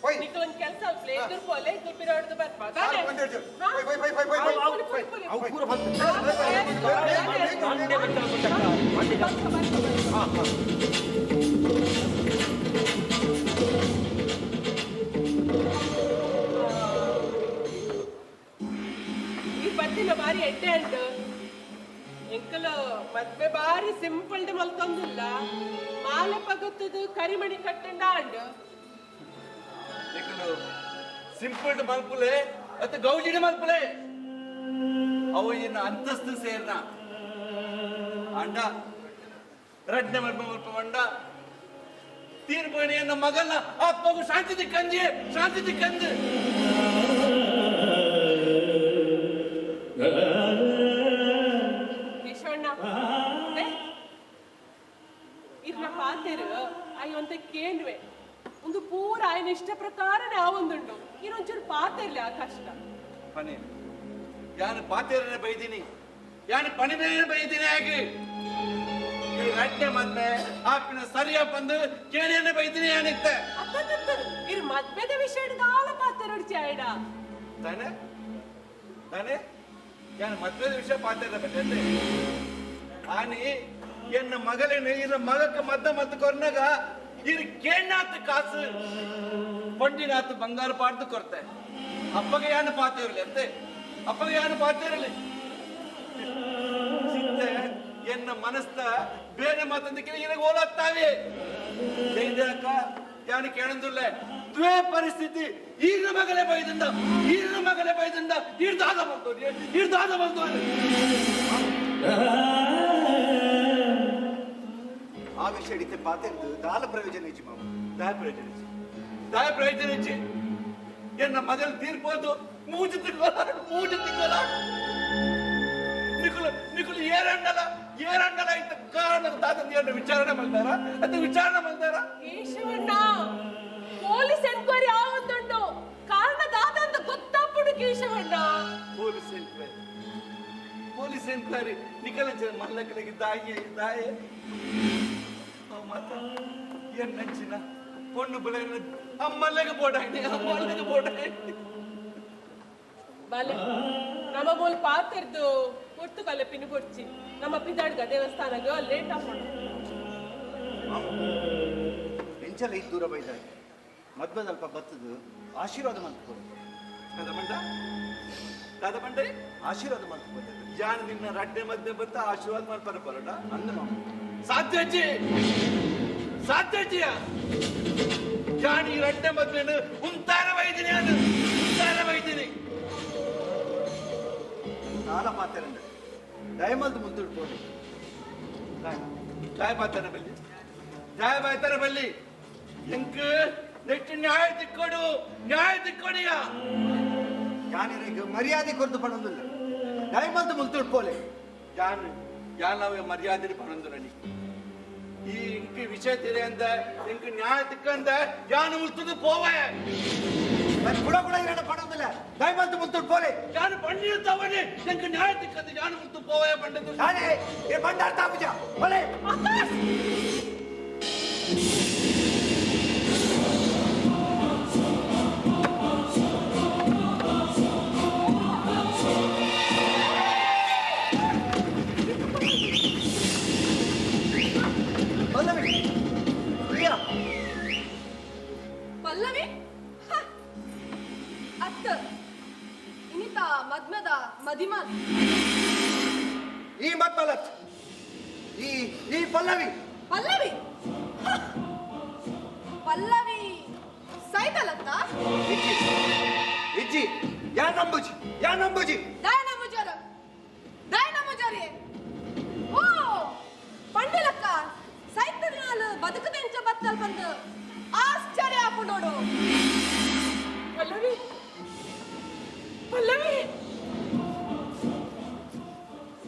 ಹೋಯ್ ನಿಕ್ಕಲೊಂದು ಕೆಲಸ ಪ್ಲೇ ದುರ್ಪೋಲೆ ದುರ್ಪಿರೋಡ್ದು ಬರ್ಪಾ ಸಾಕು ಬಂದಿರ್ತೀವಿ ಹೋಯ್ ಅವು ಪೂರ ಬಂತು ಈ ಪತ್ತಿನ ಬಾರಿ ಎಡ್ಡೆ ಅಂಡು ಎಂಕಲ ಮದ್ವೆ ಬಾರಿ ಸಿಂಪಲ್ ಡೆ ಮಲ್ತೊಂದಿಲ್ಲ ಮಾಲೆ ಪಗತ್ತದು ಕರಿಮಣಿ ಕಟ್ಟಂಡ ಅಂಡು ಸಿಂಪಲ್ ಮಲ್ಪುಲೆ ಅತ್ತ ಗೌಜಿನ ಮಲ್ಪುಲೆ ಅವು ಇನ್ನು ಅಂತಸ್ತು ಸೇರ್ನ ಅಂಡ ರಡ್ನೆ ಮಲ್ಪ ಮಂಡ ತೀರ್ಪಣಿ ನನ್ನ ಮಗನ ಅಪ್ಪಗೂ ಶಾಂತಿ ದಿಕ್ಕಂದು ಕೇಶವಣ್ಣ ಇರ್ನ ಪಾತೆರು ಅಯ್ಯೊಂತ ಕೇನ್ವೆ ಒಂದು ಪೂರ ఆయన ಇಷ್ಟ ಪ್ರಕಾರನೇ ಆವೊಂದುಂಡು ಇನ್ನೊಂಚೂರು ಪಾತೆರ್ಲಿ ಆ ಕಷ್ಟ ಪನಿ ಯಾನು ಪಾತೇರನೆ ಬೈದಿನಿ ಯಾನು ಪಣಿಬೇನೆ ಬೈದಿನಿ ಆಗಿ ಈ ರಡ್ನೆ ಮದ್ಮೆ ಆಪಿನ ಸರಿಯ ಬಂದು ಕೇಳಿಯನ್ನೇ ಬೈದಿನಿ ಯಾನಿತ್ತೆ ಅತ್ತತ್ತ ಇರ್ ಮದ್ವೆದ ವಿಷಯ ದಾಲ ಪಾತೆರಡ್ಚಿ ಆಯ್ಡ ತಾನೆ ಯಾನು ಮದ್ವೆದ ವಿಷಯ ಪಾತೇರ ಬಟ್ಟೆ ಆನಿ ಎನ್ನ ಮಗಳೇನು ಇನ್ನ ಮಗಕ್ಕೆ ಮದ್ದು ಕೊರ್ನಾಗ ಇರ್ ಕೇಳಾತ್ ಕಾಸು ಪಂಡಿನಾತ್ ಬಂಗಾರ ಪಾಡ್ದು ಕೊರ್ತೆ ಅಪ್ಪಗೆ ಯಾನು ಪಾತಿರಲಿ ಅಂತೆ ಅಪ್ಪಗೆ ಯಾನು ಪಾತಿರಲಿ ಚಿಂತೆ ಎನ್ನ ಮನಸ್ತ ಬೇರೆ ಮಾತಂದಕ್ಕೆ ನಿನಗೆ ಓಲಾಗ್ತಾವೆ ಜೈದಕ್ಕ ಯಾನು ಕೇಳಂದಿಲ್ಲ ದ್ವೇ ಪರಿಸ್ಥಿತಿ ಈಗಿನ ಮಗಲೇ ಬೈದಿಂದ ಈರ್ದಾದ ಬಂತು ಆ ವಿಷಯ ಹಿಡಿತೆ ಪಾತೆರ್ದು ದಾಲ ಪ್ರಯೋಜನ ಇಚ್ಚಿ ಮಾಮ ದಾಯ ಪ್ರಯೋಜನ ಇಚ್ಚಿ ಎನ್ನ ಮಗಲ್ ತೀರ್ಪೋದು ಮೂಜು ತಿಂಗಳ ನಿಕುಲು ಏರಂಡಲ ಇಂತ ಕಾರಣ ದಾದಂದ ವಿಚಾರಣೆ ಮಾಡ್ತಾರ ಕೇಶವಣ್ಣ ಪೊಲೀಸ್ ಎನ್ಕ್ವೈರಿ ಆವೊಂದುಂಡು ಕಾರಣ ದಾದಂತ ಗೊತ್ತಾಪುಡು ಕೇಶವಣ್ಣ ಪೊಲೀಸ್ ಎನ್ಕ್ವೈರಿ ನಿಕಲ ಮಲ್ಲಕ್ಕನಿಗೆ ದಾಯ ಮಾತ ಎನ್ನಂಚಿನ பொண்ணு பிள்ளைங்க அம்மல்லைக்கு போட்டாங்க ಬಾಲೆ ನಮ್ಮ ಮೂಲ ಪಾತಿರ್ದು ಒಟ್ಟು ಕಲೆ ಪಿನ್ ಕೊಡ್ಚಿ ನಮ್ಮ ಪಿದಾಡ್ಗ ದೇವಸ್ಥಾನಗ ಲೇಟ್ ಆಗೋಣ ಎಂಚಲ ಈ ದೂರ ಬೈದಾರೆ ಮದ್ವೆದಲ್ಪ ಬತ್ತದು ಆಶೀರ್ವಾದ ಮಾಡ್ಕೊಂಡು ದಾದ ಆಶೀರ್ವಾದ ಮಾಡ್ಕೊಂಡು ಜಾನ್ ನಿನ್ನ ರಡ್ಡೆ ಮಧ್ಯೆ ಬತ್ತ ಆಶೀರ್ವಾದ ಮಾಡ್ತಾರೆ ಬರೋಣ ಅಂದ ಮಾಮ ಸಾಧ್ಯ ಜಾನ್ ಈ ರಡ್ಡೆ ಮದ್ವೆನು ಉಂತಾರ ವೈದಿನಿ ದಾಲ ಪಾತೆರಂಡ ದಯಮಲ್ದು ಮುಂದಿಡ್ಕೊಂಡು ದಾಯ ಬಾಯ್ತಾರ ಬಲ್ಲಿ ಎಂಕ ನೆಟ್ಟು ನ್ಯಾಯ ತಿಕ್ಕೊಡಿಯ ಯಾನಿಗೆ ಮರ್ಯಾದೆ ಕೊರತು ಪಡೋದಿಲ್ಲ ದಯಮಲ್ದು ಮುಂದಿಡ್ಕೋಲೆ ಯಾನವ ಮರ್ಯಾದೆ ಪಡೊಂದುರನಿ ಈ ಇಂಕ ವಿಷಯ ತೆರೆಯಂದ ಇಂಕ ನ್ಯಾಯ ತಿಕ್ಕಂದ ಯಾನು ಉಳ್ತದು ಪೋವೆ ಕೂಡ ಇರೋಣ ಪಡೋದಿಲ್ಲ ದಯಮಲ್ದು ಮುಂದಿಡ್ಕೋಲೆ ಯಾನು ಪಂಡಿರ್ತವನೇ ಇಂಕ ನ್ಯಾಯ ತಿಕ್ಕಂದ ಯಾನು ಉಳ್ತು ಪೋವೆ ಪಂಡದು ನಾನೇ ಏ ಬಂಡಾರ ತಾಪುಜ ಹೊಳೆ ಪಲ್ಲವಿ ಅತ್ತ ಇನಿತ ಮದ್ಮದ ಮದಿಮದ್ ಈ ಮತ್ಮಲತ್ ಈ ಪಲ್ಲವಿ ಪಲ್ಲವಿ ಪಲ್ಲವಿ ಸೈತಲತ್ತ ಯಾ ನಂಬುಜಿ ದಾಯನ ಮುಜಾರಿ ಓ ಪಂಡಿಲಕ್ಕ ಸೈತನಾಲ್ ಬದುಕದೆಂಚ ಬತ್ತಲ್ ಬಂದು ಆಶ್ಚರ್ಯ ಆಪುಂಡೋಡು ಪಲ್ಲವಿ ಪಲ್ಲವಿ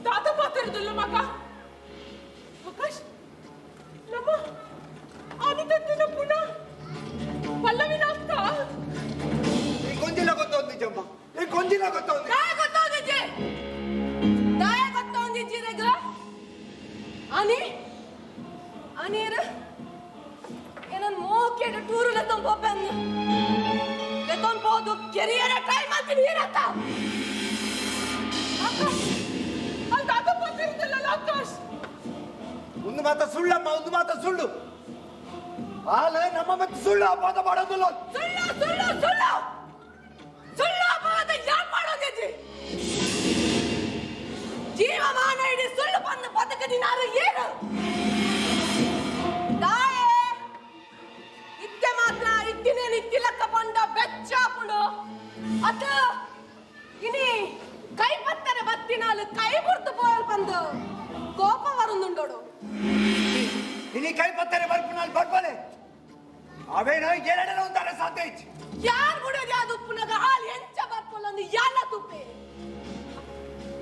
ದಾದ ಪಾತ್ರದಲ್ಲ ಮಗ ಆಕಾಶ್ ನಮ್ಮ ಆನಿತಂತಿನ ಪುನಃ ಪಲ್ಲವಿನ ಅಕ್ಕ ಗೊಂಜಿಲ ಗೊತ್ತೋಂದಿ ಜಮ್ಮ ಈ ಗೊಂಜಿಲ ಗೊತ್ತೋಂದಿ ದಾಯ ಗೊತ್ತೋಂದಿಜ್ಜಿ ರೆಗ ಅನೀರ ಏನನ್ ಮೋಕೆಡ ಟೂರು ಲೆತ್ತೊಂದು ಪೋಪೆಂದು ಲೆತ್ತೊಂದು ಪೋದು ಕೆರಿಯರ ಟ್ರೈ ಮಾಡ್ತೀನಿ ಏನಂತ ಆಕಾಶ್ ಅಲ್ಲಿ ದಾದ ಪಾತ್ರದಲ್ಲ ಆಕಾಶ್ ಒಂದು ಮಾತ ಸುಳ್ಳಮ್ಮ ಒಂದು ಮಾತ ಸುಳ್ಳು ಆಲೆ ನಮ್ಮ ಮತ್ತೆ ಸುಳ್ಳು ಅಪವಾದ ಮಾಡೋದಿಲ್ಲ ಸುಳ್ಳು ಸುಳ್ಳು ಸುಳ್ಳು ಸುಳ್ಳು ಅಪವಾದ ಯಾಕೆ ಮಾಡೋದಿಜ್ಜಿ ಜೀವಮಾನ ಇಡೀ ಸುಳ್ಳು ಬಂದು ಬದುಕದಿನಾರು ಏನು ತಾಯೇ ಇತ್ತೆ ಮಾತ್ರ ಇತ್ತಿನೇನು ಇತ್ತಿಲಕ್ಕ ಬಂದ ಬೆಚ್ಚಾಪುಡು ಅದ ಇನಿ ಕೈ ಪತ್ತನೆ ಬತ್ತಿನಾಲು ಕೈ ಬುರ್ತು ಪೋಯಲ್ ಬಂದು ಕೋಪ ವರುಂದುಂಡೋಡು ಇನಿ ಕೈ ಪತ್ತರೆ ಬರ್ಪುನಲ್ಲಿ ಬರ್ಪನೆ ಅವೇನೋ ಎರಡನೇ ಒಂದಾರೆ ಸಾಧ್ಯ ಇಚ್ಚಿ ಯಾರ್ ಬಿಡೋದು ಯಾವ್ದು ಉಪ್ಪುನಾಗ ಹಾಲು ಎಂಚ ಬರ್ಪಲ್ಲೊಂದು ಎಲ್ಲ ತುಪ್ಪೆ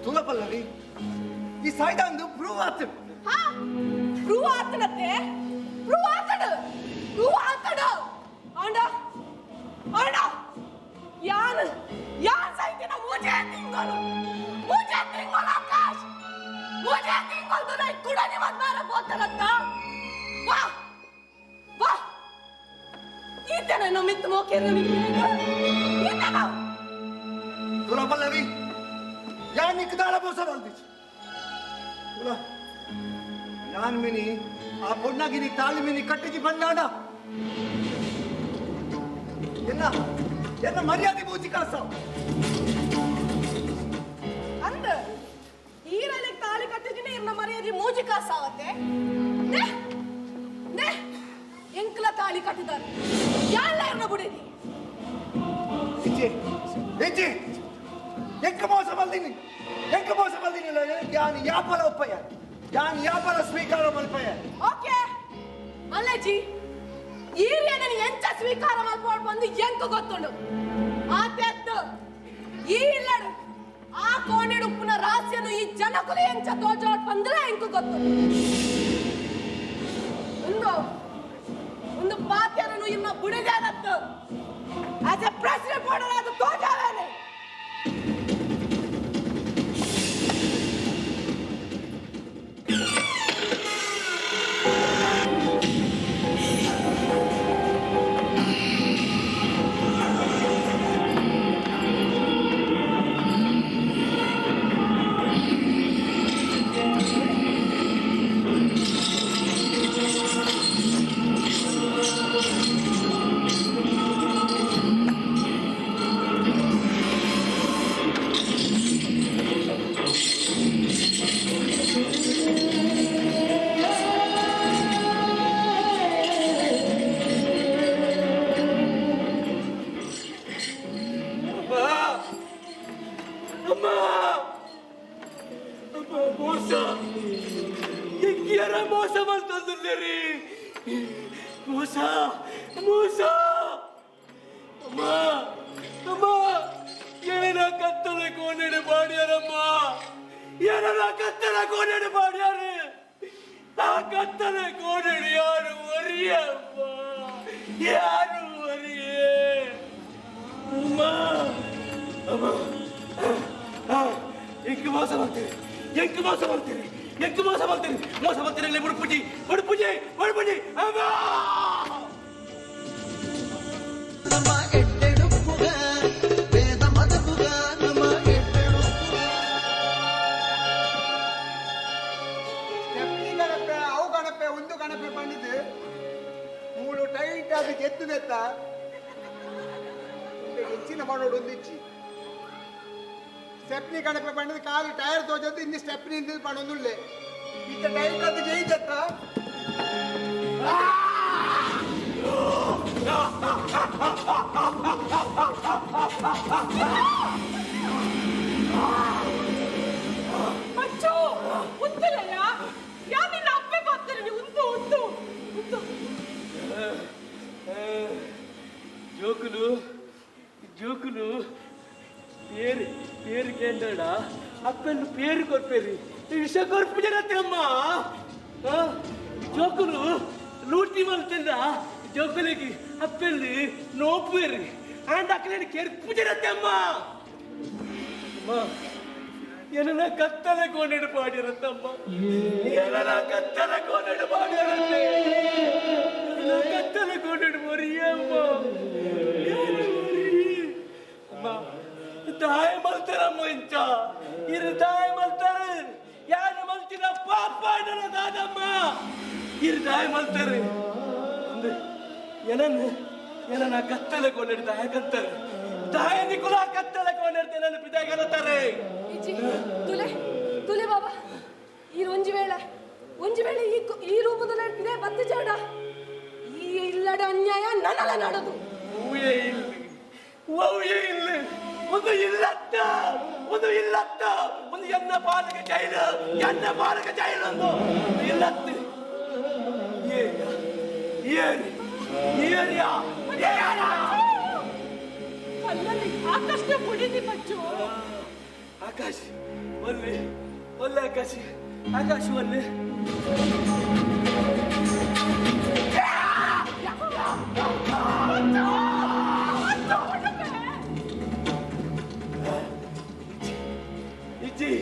ತುಲಪಲ್ಲವಿ ಈ ಸಾಯ್ದ ಒಂದು ಪ್ರೂವ್ ಆತು ಹಾ ಪ್ರೂವ್ ಆತನತ್ತೆ ಪ್ರೂವ್ ಆತಡು ಅಂಡ ಯಾನ್ ಸೈತಿನ ಮುಜೆ ತಿಂಗಳು ಆಕಾಶ್ ಮುಜೆ ತಿಂಗಳು ನೈ ಕುಡನಿ ಮದ್ಮಾರ ಬೋತರತ್ತ ವಾ ವಾ ಈತನ ನಮಿತ್ ಮೋಕೆರ ಈತನ ತುಲಪಲ್ಲವಿ ಯಾ ನಿಕ್ದಾಳ ಬೋಸರ ಅಂದಿಚ್ಚಿ ತುಲ ಯಾನ್ ಮಿನಿ ಆ ಪೊಣ್ಣಾಗಿನಿ ತಾಳಿ ಮಿನಿ ಕಟ್ಟಿಜಿ ಬಂದಾಡ ಎನ್ನ ಮರ್ಯಾದೆ ಬೂಚಿ ಕಾಸ ಅಂದ ಈರಲೆ ತಾಳಿ ಕಟ್ಟಿದಿನ ಇರ್ನ ಮರ್ಯಾದೆ ಮೂಜಿ ಕಾಸಾವತ್ತೆ ನೆ ಎಂಕ್ಲ ತಾಳಿ ಕಟ್ಟಿದಾರೆ ಯಾಲ್ಲ ಇರ್ನ ಬುಡಿದಿ ಹೆಜ್ಜೆ ಎಂಕ ಮೋಸ ಬಂದಿನಿ ಯಾನ್ ಯಾಪಲ ಒಪ್ಪಯ್ಯ ಯಾನ್ ಯಾಪಲ ಸ್ವೀಕಾರ ಮಲ್ಪಯ್ಯ ಓಕೆ ಮಲ್ಲೇಜಿ ಈರಿಯನ ಎಂಚ ಸ್ವೀಕಾರ ಮಲ್ಪೋಡ್ ಬಂದು ಎಂಕ ಗೊತ್ತುಂಡು ಆತೆತ್ತು ಈ ಇಲ್ಲಡು ಆ ಕೋಣೆಡು ಉಪ್ಪುನ ರಹಸ್ಯನು ಈ ಜನಕುಲ ಎಂಚ ತೋಜೋಡ್ ಬಂದ್ರೆ ಎಂಕ ಗೊತ್ತು ಒಂದು ಪಾತ್ಯರನು ಇನ್ನ ಬುಡಿದಾದತ್ತು ಆಸ್ ಎ ಪ್ರೆಸ್ ರಿಪೋರ್ಟರ್ ಅದು ತೋಜಾವೇನೆ ಮೋಸ ಮಾಡ್ತಂದ್ರಿ ಮೋಸ ಮೋಸ ಅಮ್ಮ ಅಮ್ಮ ಏನ ಕತ್ತಲ ಕೋಣೆಡು ಬಾಡ್ಯಾರಮ್ಮ ಏನ ಕತ್ತಲ ಕೋಣೆಡು ಬಾಡ್ಯಾರು ಆ ಕತ್ತಲ ಕೋಣೆಡು ಯಾರು ಒರಿಯಮ್ಮ ಯಾರು ಒರಿಯೇ ಅಮ್ಮ ಅಮ್ಮ ಎಂಕು ಮೋಸ ಮಾಡ್ತೀರಿ ಎಂಕು ಮೋಸ ಮಾಡ್ತೀರಿ ಎಂಕು ಮೋಸ ಮಾಡ್ತೀರಿ ಮೋಸ ಮಾಡ್ತೀರಿ ಬುಡುಪುಜಿ ಅಮ್ಮ ನಮ್ಮ ಎಟ್ಟೆಡುಪ್ಪುಗ ವೇದ ಮದಪುಗ ನಮ್ಮ ಎಟ್ಟೆಡುಪ್ಪುಗ ಸ್ಟೆಪ್ನಿ ಗಣಪೆ ಅವು ಗಣಪೆ ಒಂದು ಗಣಪೆ ಬಂದಿದ್ದು ಮೂಳು ಟೈಟ್ ಆಗಿ ಎತ್ತುದೆತ್ತ ಹೆಚ್ಚಿನ ಮಾಡೋಡು ಒಂದಿಚ್ಚಿ ಸ್ಟೆಪ್ನಿ ಗಣಪೆ ಬಂದಿದ್ದು ಕಾಲು ಟೈರ್ ತೋಜದ್ದು ಇನ್ನು ಸ್ಟೆಪ್ನಿ ಇಂದ ಪಣೊಂದುಳ್ಳೆ ಇತ್ತ ಟೈಟ್ ಅದು ಜೈದತ್ತ Ah! జోకులు పేరు పేరు కేంద్రడ అప్పను పేరు కొర్పేరి విష కొర్పు జరతమ్మా జోకులు లూటి మల్తుంద జోకులకి అప్పల్ని నోపేరి అండ్ అక్కడ కెర్పు జరతమ్మా అమ్మా என்ன கத்தலை கொண்டு பாடிறத்தம்மா என்ன கத்தலை கொண்டு பாடிறே கத்தலை கொண்டு போறியம்மா அம்மா தாய் மல்தரம்மா ಇಂಚ ಇರು ತಾಯಿ ಮಲ್ತಾರೆ ಯಾರು ಮಲ್ತಿನ ಪಾಪ ನನ್ನ ದಾದಮ್ಮ ಇರು ತಾಯಿ ಮಲ್ತಾರೆ ಏನನ್ನ ಕತ್ತಲೆ ಕೊಂಡಿ ತಾಯಿ ಕತ್ತಾರೆ ತಾಯಿ ನಿಕುಲ ಕತ್ತಲೆ ಕೊಂಡಿರ್ತೀನಿ ನನ್ನ ಪಿತಾಗಲತ್ತಾರೆ ಇಜ್ಜಿ ತುಲೆ ತುಲೆ ಬಾಬಾ ಈ ಒಂಜಿ ವೇಳೆ ಈ ರೂಪದಲ್ಲಿ ಇರ್ತಿದೆ ಬತ್ತು ಜಾಡ ಈ ಇಲ್ಲಡ ಅನ್ಯಾಯ ನನ್ನಲ್ಲ ನಡದು ಹೂಯೇ ಇಲ್ಲ ಒಂದು ಇಲ್ಲತ್ತ ಒಂದು ಎನ್ನ ಪಾಲಕ ಜೈಲು ಒಂದು ಇಲ್ಲತ್ತು ಅಲ್ಲಲ್ಲಿ ಆಕಾಶನ ಪುಡಿದಿ ಬಚ್ಚು ಆಕಾಶ ಒಲ್ಲೆ ಆಕಾಶ ಒಲ್ಲೆ ಇಜ್ಜಿ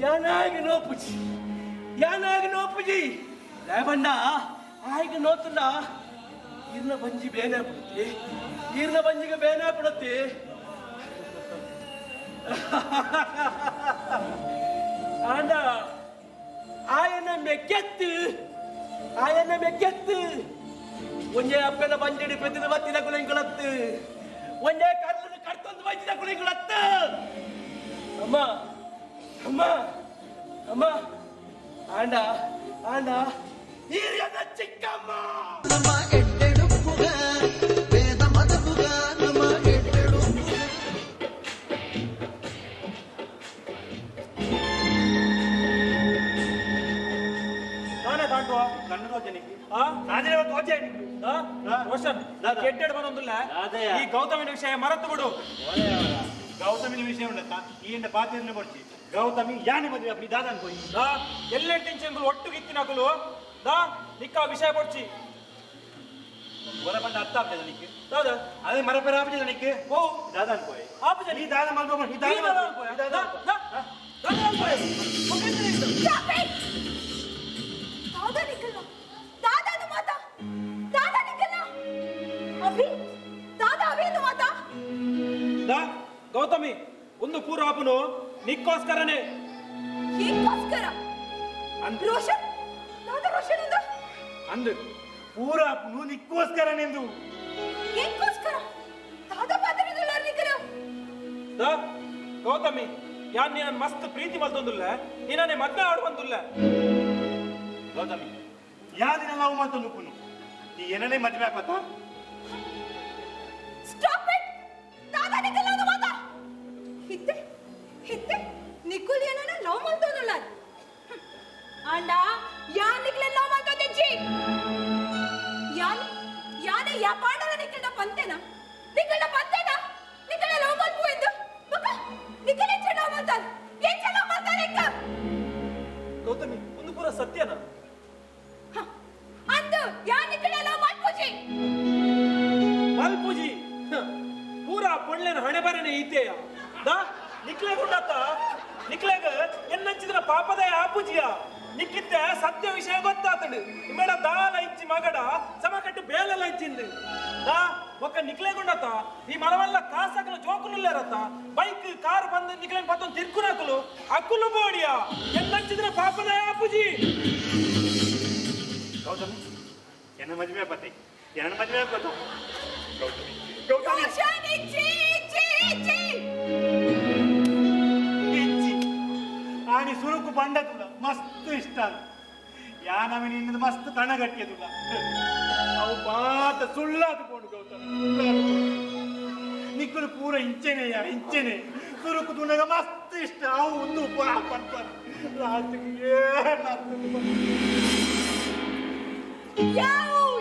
ಯಾನಾಗಿ ನೋಪುಜಿ ರೇಬಣ್ಣ ಆಯ್ಕೆ ನೋತಲ್ಲ ಈರ್ನ ಬಂಜಿಗೆ ಬೇನೆ ಬಿಡುತ್ತೆ ಆಂಡ ఆయన ಮೆಕ್ಕೆತ್ತು ಒಂದೇ ಅಪ್ಪನ ಬಂಜಡಿ ಬೆತ್ತಿನ ಬತ್ತಿನ ಕುಳಿಂಗುಳತ್ತು ಒಂದೇ ಕಲ್ಲನ್ನು ಕಡ್ತೊಂದು ಬೈತಿನ ಕುಳಿಂಗುಳತ್ತು ಅಮ್ಮ ಆಂಡ ಹಿರಿಯದ ಚಿಕ್ಕಮ್ಮ ನಮ್ಮ ಎಡ್ಡೆಡುಪ್ಪುಗ ವೇದ ಮದಪುಗ ನಮ್ಮ ಎಡ್ಡೆಡುಪ್ಪುಗ ನಾನೇ ತಾಂಡುವ ಕಣ್ಣು ತೋಚನಿಗೆ ನಾನೇ ತೋಚನಿಗೆ ರೋಷನ್ ಕೆಟ್ಟೆಡ್ ಬರೋದಿಲ್ಲ ಈ ಗೌತಮಿನ ವಿಷಯ ಮರೆತು ಬಿಡು ಗೌತಮಿನ ವಿಷಯ ಉಂಡತ್ತ ಈ ಪಾತ್ರೆಯನ್ನು ಕೊಡ್ತಿ ಗೌತಮಿ ಯಾನೆ ಮದುವೆ ಅಪ್ಪಿ ದಾದನ್ ಕೊಯ್ ಎಲ್ಲೆಡ್ ತಿಂಚಂಗಳು ಒಟ್ಟು ಗಿತ್ತಿನಕಲು ನಿಕ್ಕ ವಿಷಯ ಕೊಡ್ಚಿ ಬರಬಂದ ಅರ್ಥ ಆಗ್ತದೆ ನಿಕ್ಕೆ ಹೌದಾ ಅದೇ ಮರಪರ ಆಪಜೆ ನಿಕ್ಕೆ ಓ ದಾದನ್ ಕೊಯ್ ಆಪಜೆ ನೀ ದಾದ ಮಲ್ಕೋ ಈ ದಾದನ್ ಕೊಯ್ ದಾದನ್ ಕೊಯ್ ಗೌತಮಿ ಒಂದು ಪೂರ್ವಾಪನು ನಿಕ್ಕೋಸ್ಕರನೇ ಅಂದು ಪೂರಾಪನು ನಿಕ್ಕೋಸ್ಕರನೆಂದು ಗೌತಮಿ ಯಾನ್ ನೀನ ಮಸ್ತ್ ಪ್ರೀತಿ ಮಲ್ತೊಂದುಲ್ಲ ನೀನೇ ಮದ್ವೆ ಆಡುವಂತುಲ್ಲ ಗೌತಮಿ ಯಾದಿನ ನಾವು ಮಲ್ತೊಂದು ಪುನು ನೀ ಏನನೇ ಮದ್ವೆ ಆಪತ್ತ ನಿಕ್ಕುಲಿಯನ್ನ ಲವ್ ಮಾಡ್ತೋನಲ್ಲ ಅಂಡ ಯಾನ್ ನಿಕ್ಲೆ ಲವ್ ಮಾಡ್ತೋದಿಜ್ಜಿ ಯಾನೆ ಯಾ ಪಾಂಡಲ ನಿಕ್ಕಳ ಪಂತೆನಾ ನಿಕ್ಕಳ ಲವ್ ಮಾಡ್ಪು ಎಂದು ಬಕ ನಿಕ್ಕಲೆ ಚಡ ಮಾಡ್ತಾನ ಏನ್ ಚಡ ಮಾಡ್ತಾನೆ ಇಕ್ಕ ಗೌತಮಿ ಒಂದು ಪೂರ ಸತ್ಯನ ಅಂದು ಯಾನ್ ನಿಕ್ಕಳ ಲವ್ ಮಾಡ್ಪುಜಿ ಮಲ್ಪುಜಿ ಪೂರ ಪೊಳ್ಳೆನ ಹಣೆ ಬರನೆ ಈತೆಯ ನಿಕ್ಲೆಗ ಎನ್ನಂಚಿದ್ರ ಪಾಪದಯ ಆಪುಜಿಯ ನಿಕ್ಕಿತ್ತೆ ಸತ್ಯ ವಿಷಯ ಗೊತ್ತಾತಡು ಇಮೇಡ ದಾಲ ಇಚ್ಚಿ ಮಗಡ ಸಮಕಟ್ಟು ಬೇಲೆಲ್ಲ ಇಚ್ಚಿಂದು ಒಕ್ಕ ನಿಕ್ಲೆಗುಂಡತ ಈ ಮನವಲ್ಲ ಕಾಸಕಲ ಜೋಕುನುಲ್ಲೇರತ್ತ ಬೈಕ್ ಕಾರ್ ಬಂದು ನಿಕ್ಲೆನ್ ಪತ್ತೊಂದು ತಿರ್ಕುನಾಕಲು ಅಕ್ಕುಲು ಬೋಡಿಯ ಎನ್ನಂಚಿದ್ರ ಪಾಪದಯ ಆಪುಜಿ ಗೌತಮಿ ಎನ್ನ ಮದುವೆ ಪತ್ತೆ ಎನ್ನ ಮದುವೆ ಗೊತ್ತು ಗೌತಮಿ आणि सुरुकु पंड तुला मस्त इष्ट यानवी निन्न मस्त कणगट्टे तुला अव बात सुಳ್ಳाद कोंडु गौतम निकुल पूरा इंचेने सुरुकु तुनग मस्त इष्ट अव उंदु पन रात ये याऊ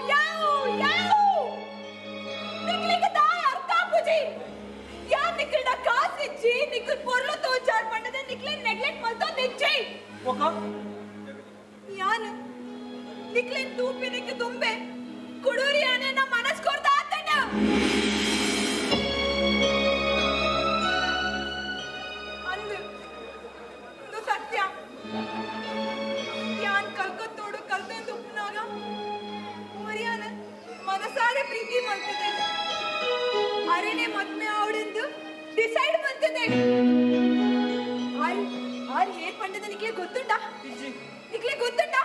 निकले के दाय अर्थ पुजी ಇಜ್ಜಿ ನಿಕ್ಕಲ್ ಪೊರ್ಲು ತೋಚಾಡ್ ಪಂಡದ ನಿಕ್ಲೆ ನೆಗ್ಲೆಕ್ಟ್ ಮಲ್ತೊಂದು ಇಜ್ಜಿ ಒಕ ಯಾನು ನಿಕ್ಲೆ ತೂಪಿನಿಕ್ಕೆ ತುಂಬೆ ಕುಡೂರಿ ಆನೆ ನಮ್ಮ ಮನಸ್ ಕೊಡ್ತಾ ಆತಣ್ಣ ಅಂದು ಇದು ಸತ್ಯ ಯಾನ್ ಕಲ್ಕತ್ತೋಡು ಕಲ್ತೊಂದು ಉಪ್ಪನಾಗ ಮರಿಯಾನ ಮನಸಾರೆ ಪ್ರೀತಿ ಮಾಡ್ತಿದ್ದೆ ಅರೆನೆ ಮದ್ಮೆ ಅವಡೆಂದು ಡಿಸೈಡ್ ಮಾಡ್ತಿದ್ದೆ ಆರ್ ಏನ್ ಪಂಡದ ನಿಕ್ಲೆ ಗೊತ್ತುಂಟ ನಿಕ್ಲೆ ಗೊತ್ತುಂಟ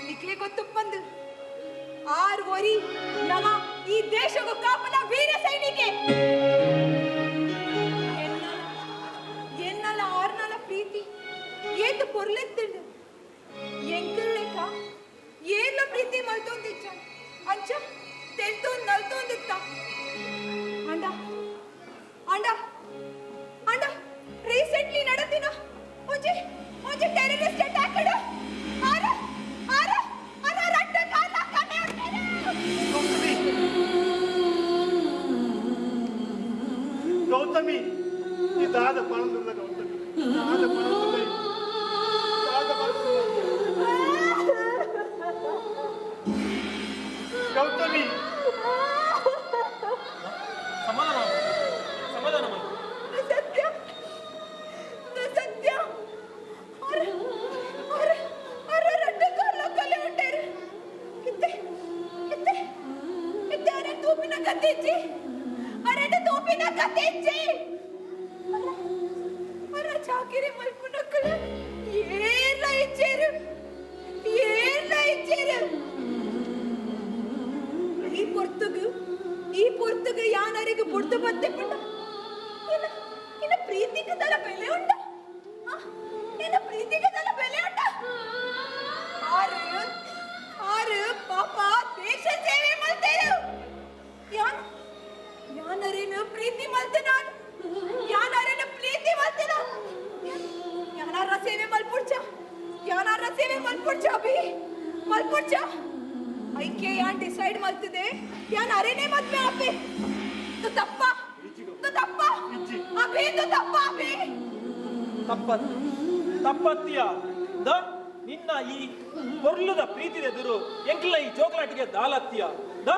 ನಿಕ್ಲೆ ಗೊತ್ತುಪ್ಪಂದು ಆರ್ ಒರಿ ನಮ ಈ ದೇಶಗ ಕಾಪನ ವೀರ ಸೈನಿಕೆ ಎನ್ನಲ ಆರ್ನಲ ಪ್ರೀತಿ ಏತು ಪೊರ್ಲೆತ್ತುಂಡು ಎಂಕಲ್ಲೇಕ ಏರ್ಲ ಪ್ರೀತಿ ಮಲ್ತೊಂದಿಚ್ಚ ಅಂಚ ತೆಲ್ತೊಂದು ನಲ್ತೊಂದಿತ್ತ ಅಂಡ ಅಂಡ ಅಂಡ ರೀಸೆಂಟ್ಲಿ ನಡತಿನ ಒಂಜಿ ಒಂಜಿ ಟೆರರಿಸ್ಟ್ ಅಟ್ಯಾಕ್ ಅಡ ಆರ ಆರ ಅರ ರಟ್ಟ ಕಾಲ ಕನೆ ಉಂಟೇನ ಗೌತಮಿ ಇದಾದ ಪಣದುಲ್ಲ ಗೌತಮಿ ಇದಾದ ಪಣದುಲ್ಲ ಇದಾದ ಪಣದುಲ್ಲ ಗೌತಮಿ ಸಮಾಧಾನ ಸಮಾಧಾನ ಸತ್ಯ ಸತ್ಯ ಅರ ಅರ ಅರ ರಟ್ಟ ಕಾಲ ಕಲೆ ಉಂಟೇರು ಇತ್ತೆ ಇತ್ತೆ ಇತ್ತೆ ಅರೆ ತೂಪಿನ ಕತ್ತಿಚ್ಚಿ ಅರೆ ತೂಪಿನ ಕತ್ತಿಚ್ಚಿ ಅರ ಚಾಕಿರಿ ಮಲ್ಪುನಕ್ಕಳ ಏನ ಇಚ್ಚೇರು ಏನ ಇಚ್ಚೇರು ಈ ಪೊರ್ತುಗ ಯಾನರಿಗೆ ಪುಡ್ತು ಬತ್ತೆ ಪುಂಡ ಇನ್ನ ಪ್ರೀತಿಗೆ ದಲ ಬೆಲೆ ಉಂಟ ಇನ್ನ ಪ್ರೀತಿಗೆ ದಲ ಬೆಲೆ ಉಂಟ ಆರು ಆರು ಪಾಪ ದೇಶ ಸೇವೆ ಮಾಡ್ತೇರು ಯಾನರೇನು ಪ್ರೀತಿ ಮಾಡ್ತೆ ನಾನು ಯಾನರೇನು ಪ್ರೀತಿ ಮಾಡ್ತೆ ನಾನು ಯಾನಾರ ಸೇವೆ ಮಲ್ಪುಡ್ಚ ಯಾನಾರ ಸೇವೆ ಮಲ್ಪುಡ್ಚ ಅಭಿ ಮಲ್ಪುಡ್ಚ ಐಕೆ ಯಾನ್ ಡಿಸೈಡ್ ಮಾಡ್ತಿದೆ ಯಾನ್ ಅರೇನೆ ಮದ್ವೆ ಆಪೆ ತು ತಪ್ಪ ಅಭಿ ತು ತಪ್ಪ ಅಭಿ ತಪ್ಪತ್ತಿಯ ದ ನಿನ್ನ ಈ ಪೊರ್ಲುದ ಪ್ರೀತಿದ ಎದುರು ಎಂಕ್ಲ ಈ ಚೋಕ್ಲಾಟಿಗೆ ದಾಲತ್ತಿಯ ದ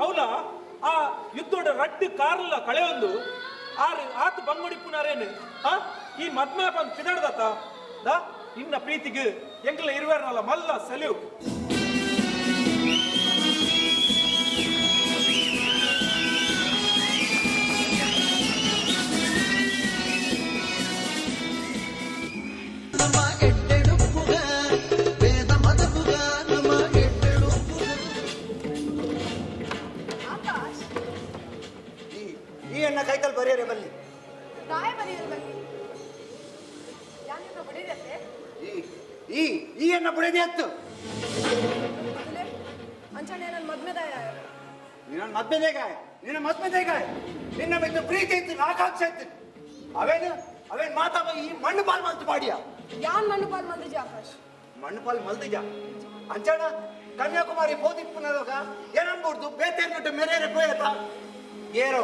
ಅವಲ ಆ ಯುದ್ಧೋಡ ರಡ್ಡು ಕಾರ್ಲ ಕಳೆಯೊಂದು ಆತು ಬಂಗುಡಿಪ್ಪುನಾರೇನು ಈ ಮದ್ಮೆ ಬಂದು ಪಿದಡ್ದತ ದ ನಿನ್ನ ಪ್ರೀತಿಗೆ ಎಂಕ್ಲ ಇರುವಾರನಲ್ಲ ಮಲ್ಲ ಸೆಲೆವು ನಮ್ಮ ಎಡ್ಡೆಡುಪ್ಪುಗ ವೇದ ಮದಪುಗ ನಮ್ಮ ಎಡ್ಡೆಡುಪ್ಪುಗ ಆಕಾಶ್ ಈ ಅಣ್ಣ ಕೈಕಲ್ ಬರೆಯರೆ ಬಲ್ಲಿ ತಾಯ ಬರೆಯೋದು ಬಗ್ಗೆ ಯಾನಿನ್ನ ಬಡಿದತ್ತೆ ಈ ಅಣ್ಣ ಬುಡದೆ ಹತ್ತು ಮೊದಲೇ ಅಂಚನೆ ನನ್ನ ಮದ್ಮೆದಾಯ ನಿನ್ನ ಮದ್ಮೆದೇಗಾಯ ನಿನ್ನ ಮಿತ್ತು ಪ್ರೀತಿ ಇತ್ತು ಆಕಾಂಕ್ಷೆ ಇತ್ತು ಅವೇನು ಮಾತಾವ ಈ ಮಣ್ಣು ಪಾಲ್ ಮಲ್ತು ಮಾಡಿಯ ಯಾನ್ ಮಣ್ಣು ಪಾಲ್ ಮಂದಿಜ ಆಕಾಶ್ ಮಣ್ಣು ಪಾಲ್ ಮಲ್ತಿಜ ಅಂಚಣ ಕನ್ಯಾಕುಮಾರಿ ಪೋದಿಪ್ಪುನವಾಗ ಏನನ್ಬುಡ್ದು ಬೇತೇರ್ನಟ್ಟು ಮೆರೇರೆ ಪೋಯತ ಏರೋ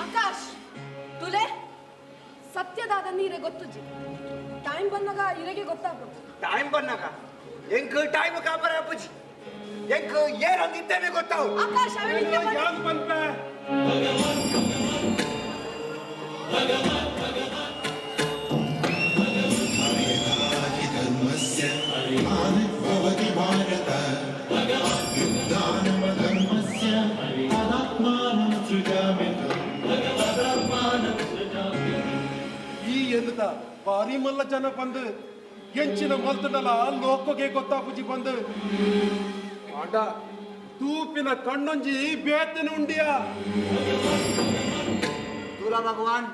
ಆಕಾಶ್ ತುಲೆ ಸತ್ಯದಾದ ನೀರೇ ಗೊತ್ತುಜ್ಜಿ ಟೈಮ್ ಬಂದಾಗ ಇರೆಗೆ ಗೊತ್ತಾಗ್ಬೋದು ಟೈಮ್ ಬಂದಾಗ ಎಂಕ್ ಟೈಮ್ ಕಾಪರ ಅಪ್ಪುಜಿ ಎಂಕ್ ಏನೊಂದಿದ್ದೇನೆ ಗೊತ್ತಾವು ಆಕಾಶ್ ಅವನಿಗೆ ಯಾನ್ ಬಂತ ಈ ಎಂದ ಭಾರಿ ಮಲ್ಲ ಜನ ಬಂದು ಎಂಚಿನ ಮಲ್ತನಲ್ಲ ಲೋಕಗೆ ಗೊತ್ತಾಪುಜಿ ಬಂದು ಆಡ ತೂಪಿನ ಕಣ್ಣೊಂಜಿ ಬೇತನ ಉಂಡಿಯ ತೂಲ ಭಗವಾನ್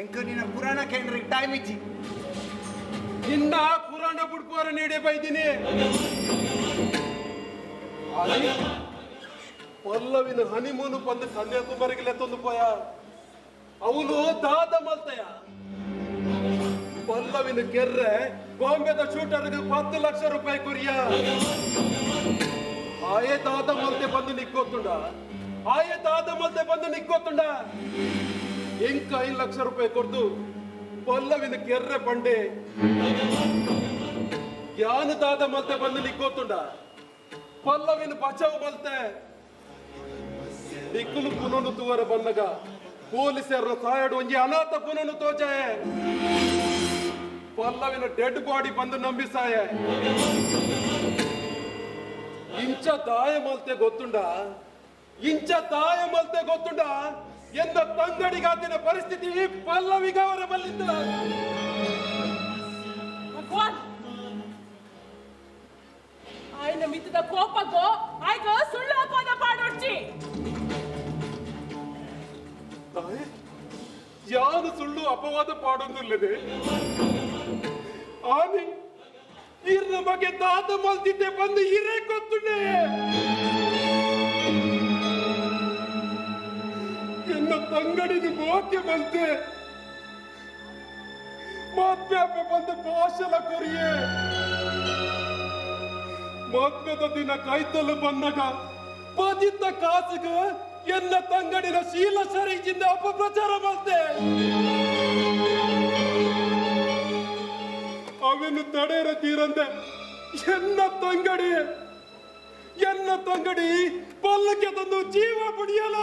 ಎಂಕ್ ನಿನ್ನ ಪುರಾಣ ಕೇಂದ್ರಕ್ಕೆ ಟೈಮ್ ಇಚ್ಚಿ ನಿನ್ನ ಪುರಾಣ ಬುಡ್ಕೋರ ನೀಡಿ ಬೈದಿನಿ ಪಲ್ಲವಿನ ಹನಿಮೂನು ಬಂದು ಕನ್ಯಾಕುಮಾರಿಗೆ ಲೆತ್ತೊಂದು ಪೋಯ ಅವನು ದಾದ ಮಲ್ತಯ ಪಲ್ಲವಿನ ಕೆರ್ರೆ ಬಾಂಬೆದ ಶೂಟರ್ಗೆ 10 ಲಕ್ಷ ರೂಪಾಯಿ ಕುರಿಯ ಆಯೇ ದಾದ ಮಲ್ತೆ ಬಂದು ನಿಕ್ಕೋತುಂಡ ಎಂಕ 5 ಲಕ್ಷ ರೂಪಾಯಿ ಕೊಡ್ದು ಪಲ್ಲವಿನ ಕೆರ್ರೆ ಬಂಡೆ ಯಾನು ದಾದ ಮಲ್ತೆ ಬಂದು ನಿಕ್ಕೋತುಂಡ ಪಲ್ಲವಿನ ಬಚಾವ್ ಮಲ್ತೆ ದಿಕ್ಕುಲು ಪುನನು ತೂವರ ಬಂದಾಗ ಪೊಲೀಸರ ಸಾಯಡು ಒಂಜಿ ಅನಾಥ ಪುನನು ತೋಜಾಯ ಪಲ್ಲವಿನ ಡೆಡ್ ಬಾಡಿ ಬಂದು ನಂಬಿಸಾಯ ಇಂಚ ದಾಯ ಮಲ್ತೆ ಗೊತ್ತುಂಡ ಇಂಚ ದಾಯ ಮಲ್ತೆ ಗೊತ್ತುಂಡ ಎಂದ ತಂಗಡಿಗಾತಿನ ಪರಿಸ್ಥಿತಿ ಪಲ್ಲವಿಗ ಅವರ ಬಲ್ಲಿದ್ದ ಭಗವಾನ್ ఆయన ಮಿತ್ತದ ಕೋಪಗೋ ಆಯ್ಗ ಸುಳ್ಳು ಅಪವಾದ ಪಾಡೊಡ್ಚಿ ಯಾರು ಸುಳ್ಳು ಅಪವಾದ ಪಾಡೊಂದಿಲ್ಲದೆ ಆನೆ ಇರ್ ನಮಗೆ ದಾದ ಮಲ್ತಿದ್ದೆ ಬಂದು ಇರೇ ಗೊತ್ತುಂಡೆ ಎನ್ನ ತಂಗಡಿನ ಮೋಕೆ ಬಂತೆ ಮಾತ್ಮ್ಯಾಪೆ ಬಂದು ಭಾಷಲ ಕೊರಿಯೆ ಮಾತ್ಮೆದ ದಿನ ಕೈತಲು ಬಂದಾಗ ಪದಿತ ಕಾಸಿಗ ಎನ್ನ ತಂಗಡಿನ ಶೀಲ ಸರಿಜಿಂದ ಅಪಪ್ರಚಾರ ಮಾಡ್ತೆ ಅವನು ತಡೆಯರ ತೀರಂದೆ ಎನ್ನ ತಂಗಡಿ ಪಲ್ಲಕ್ಕೆ ತಂದು ಜೀವ ಬಿಡಿಯಲ್ಲ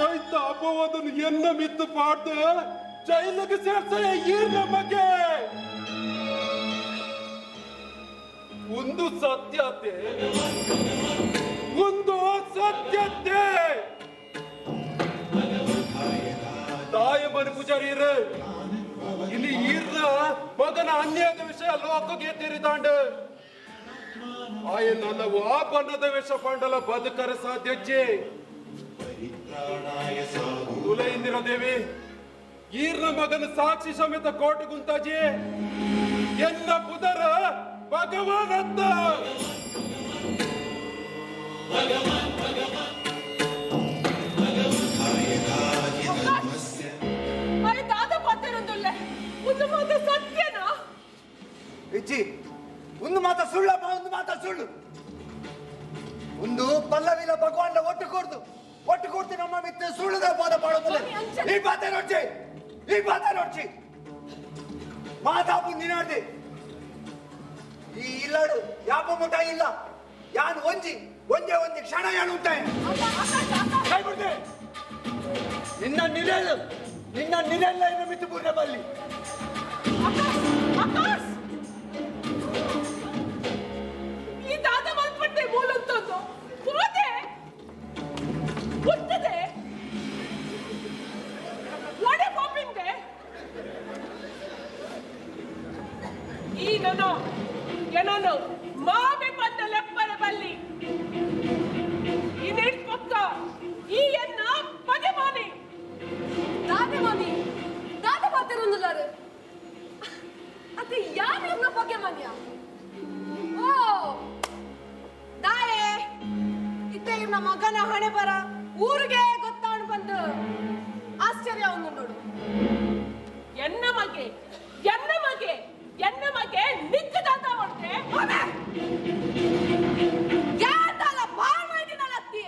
ಆಯ್ತ ಅಪವಾದನು ಎನ್ನ ಮಿತ್ತು ಪಾಡ್ದ ಜೈಲಿಗೆ ಸೇರ್ಸ ಈರ್ ನಮಗೆ ಒಂದು ಸತ್ಯತೆ ತಾಯ ಮನೆ ಪೂಜಾರಿಯರ ಇಲ್ಲಿ ಈರ್ನ ಮಗನ ಅನ್ಯಾಯದ ವಿಷಯ ಲೋಕಕ್ಕೆ ತೆರಿದಾಂಡ ಆಯ ನನ್ನ ವಾಪನ್ನದ ವಿಷ ಪಂಡಲ ಬದುಕರ ಸಾಧ್ಯಜ್ಜೆ ತುಲ ಇಂದಿರಾ ದೇವಿ ಈರ್ನ ಮಗನ ಸಾಕ್ಷಿ ಸಮೇತ ಕೋರ್ಟ್ ಗುಂತಾಜಿ ಎನ್ನ ಪುದರ ಭಗವಾನ್ ಅಂತ మరి తాత పత్తరుందుల్లే ಒಂದು ಮಾತು ಸತ್ಯನಾ ಇಜ್ಜಿ ಒಂದು ಮಾತ ಸುಳ್ಳಪ್ಪ ಒಂದು ಮಾತ ಸುಳ್ಳು ಒಂದು ಪಲ್ಲವಿಲ ಭಗವಾನ್ ಒಟ್ಟು ಕೊಡ್ತು ನಮ್ಮ ಮಿತ್ರ ಸುಳ್ಳುದ ಪಾದ ಪಾಡೋದಿಲ್ಲ ಈ ಬಾತೆ ನೋಡ್ಚಿ ಮಾತಾಪು ನಿನಾಡ್ದೆ ಈ ಇಲ್ಲಾಡು ಯಾಪ ಮುಟ ಇಲ್ಲ ಯಾನ್ ಒಂಜಿ ಕ್ಷಣ ಯಾನ್ ಉಂಟಾಯ ಕೈಬಿಡ್ದೆ ನಿನ್ನ ನಿಲೆಲ್ಲ ಇನ್ನು ಮಿತ್ತು ಪೂರ್ಣ ಬಲ್ಲಿ ಆಕಾಶ್ ಈ ದಾದ ಮಲ್ಪಟ್ಟೆ ಮೂಲಂತದ್ದು ಹೋದೆ ಹುಟ್ಟದೆ ಒಡೆ ಪಾಪಿಂದೆ ಈ ನಾನು ಮಾವೆ ಬಂದ ಲೆಪ್ಪರ ಬಲ್ಲಿ ಇನ್ನಿಟ್ ಪಕ್ಕ ಈ ಎನ್ನ ಪದಮಾನಿ ದಾದ ಪಾತಿರುಂದುಲಾರು ಅತ್ತೆ ಯಾವ್ಯಾವ ಬಗ್ಗೆ ಮನ್ಯ ಓ ದಾಯೆ ಇತ್ತೆ ಇವ್ನ ಮಗನ ಹಣೆ ಬರ ಊರಿಗೆ ಗೊತ್ತಾಣ್ ಬಂದು ಆಶ್ಚರ್ಯ ಅವನು ನೋಡು ಎನ್ನ ಮಗೆ ನಿಕ್ಕದಾತ ಹೊಡ್ತೆ ಯಾತಲ ಬಾಳ್ ಮಾಡಿದಿನಲತ್ತಿ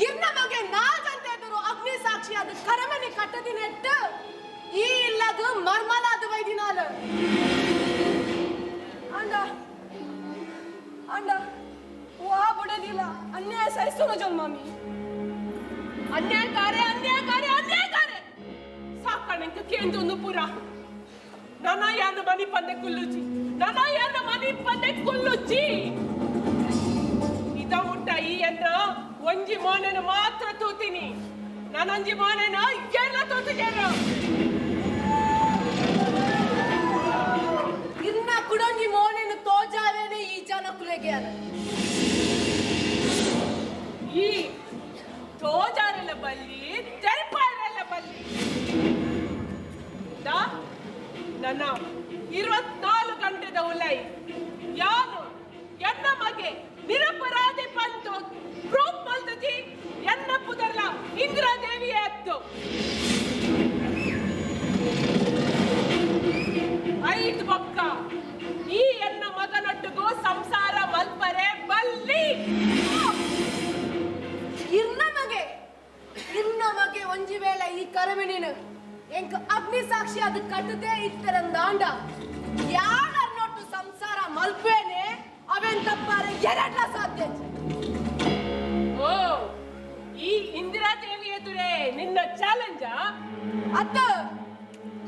ಇನ್ನ ಮಗೆ ನಾಗಂತ ಎದುರು ಅಗ್ನಿ ಸಾಕ್ಷಿ ಅದು ಕರಮನೆ ಕಟ್ಟದಿನೆಟ್ಟು ಈ ಇಲ್ಲದು ಮರ್ಮಲಾದ ವೈದಿನಾಲ ಅಂಡ ವಾ ಬುಡದಿಲ್ಲ ಅನ್ಯಾಯ ಸಹಿಸುವ ಜನ್ಮಾಮಿ ಅನ್ಯಾಯಕಾರೆ ಸಾಕಣಂಕ ಕೇಂದೊಂದು ಪುರ ನನ್ನ ಯಾನ ಮನಿ ಪಂದೆ ಕುಲ್ಲುಚಿ ಇದ ಮುಟ್ಟ ಈ ಎನ್ನ ಒಂಜಿ ಮೋನೆನ ಮಾತ್ರ ತೂತೀನಿ ನಾನೊಂಜಿ ಮೋನೆನ ಎಲ್ಲ ತೂತಿದ್ದೇನ ಇನ್ನ ಕುಡೊಂಜಿ ಮೋನೆನು ತೋಜಾವೇನೆ ಈ ಜನಕುಲೆಗೆ ಅದ ಈ ತೋಜಾರೆಲ್ಲ ಬಲ್ಲಿ ತೆರಪಾರೆಲ್ಲ ಬಲ್ಲಿ ನನ್ನ 24 ಗಂಟೆದ ಉಲೈ ಯಾನು ಎನ್ನ ಮಗೆ ನಿರಪರಾಧಿ ಪಂತು ಪ್ರೂಫ್ ಮಲ್ತತಿ ಎನ್ನ ಪುದರ್ಲ ಇಂದಿರಾ ದೇವಿಯೇ ಅತ್ತು 5 ಪಕ್ಕ ಈ ಎನ್ನ ಮಗನೊಟ್ಟಿಗೂ ಸಂಸಾರ ಮಲ್ಪರೆ ಬಲ್ಲೆ ನೀನು ಎಂಕ್ ಅಗ್ನಿ ಸಾಕ್ಷಿ ಅದು ಕಟ್ಟದೆ ಇತ್ತರಂದಾಂಡ ಯಾರನ್ನೊಟ್ಟು ಸಂಸಾರ ಮಲ್ಪೇನೆ ಅವೆನ್ ತಪ್ಪಾರೆ ಎರಡ್ಲ ಸಾಧ್ಯ ಓ ಈ ಇಂದಿರಾ ದೇವಿ ಎದುರೇ ನಿನ್ನ ಚಾಲೆಂಜ ಅತ್ತ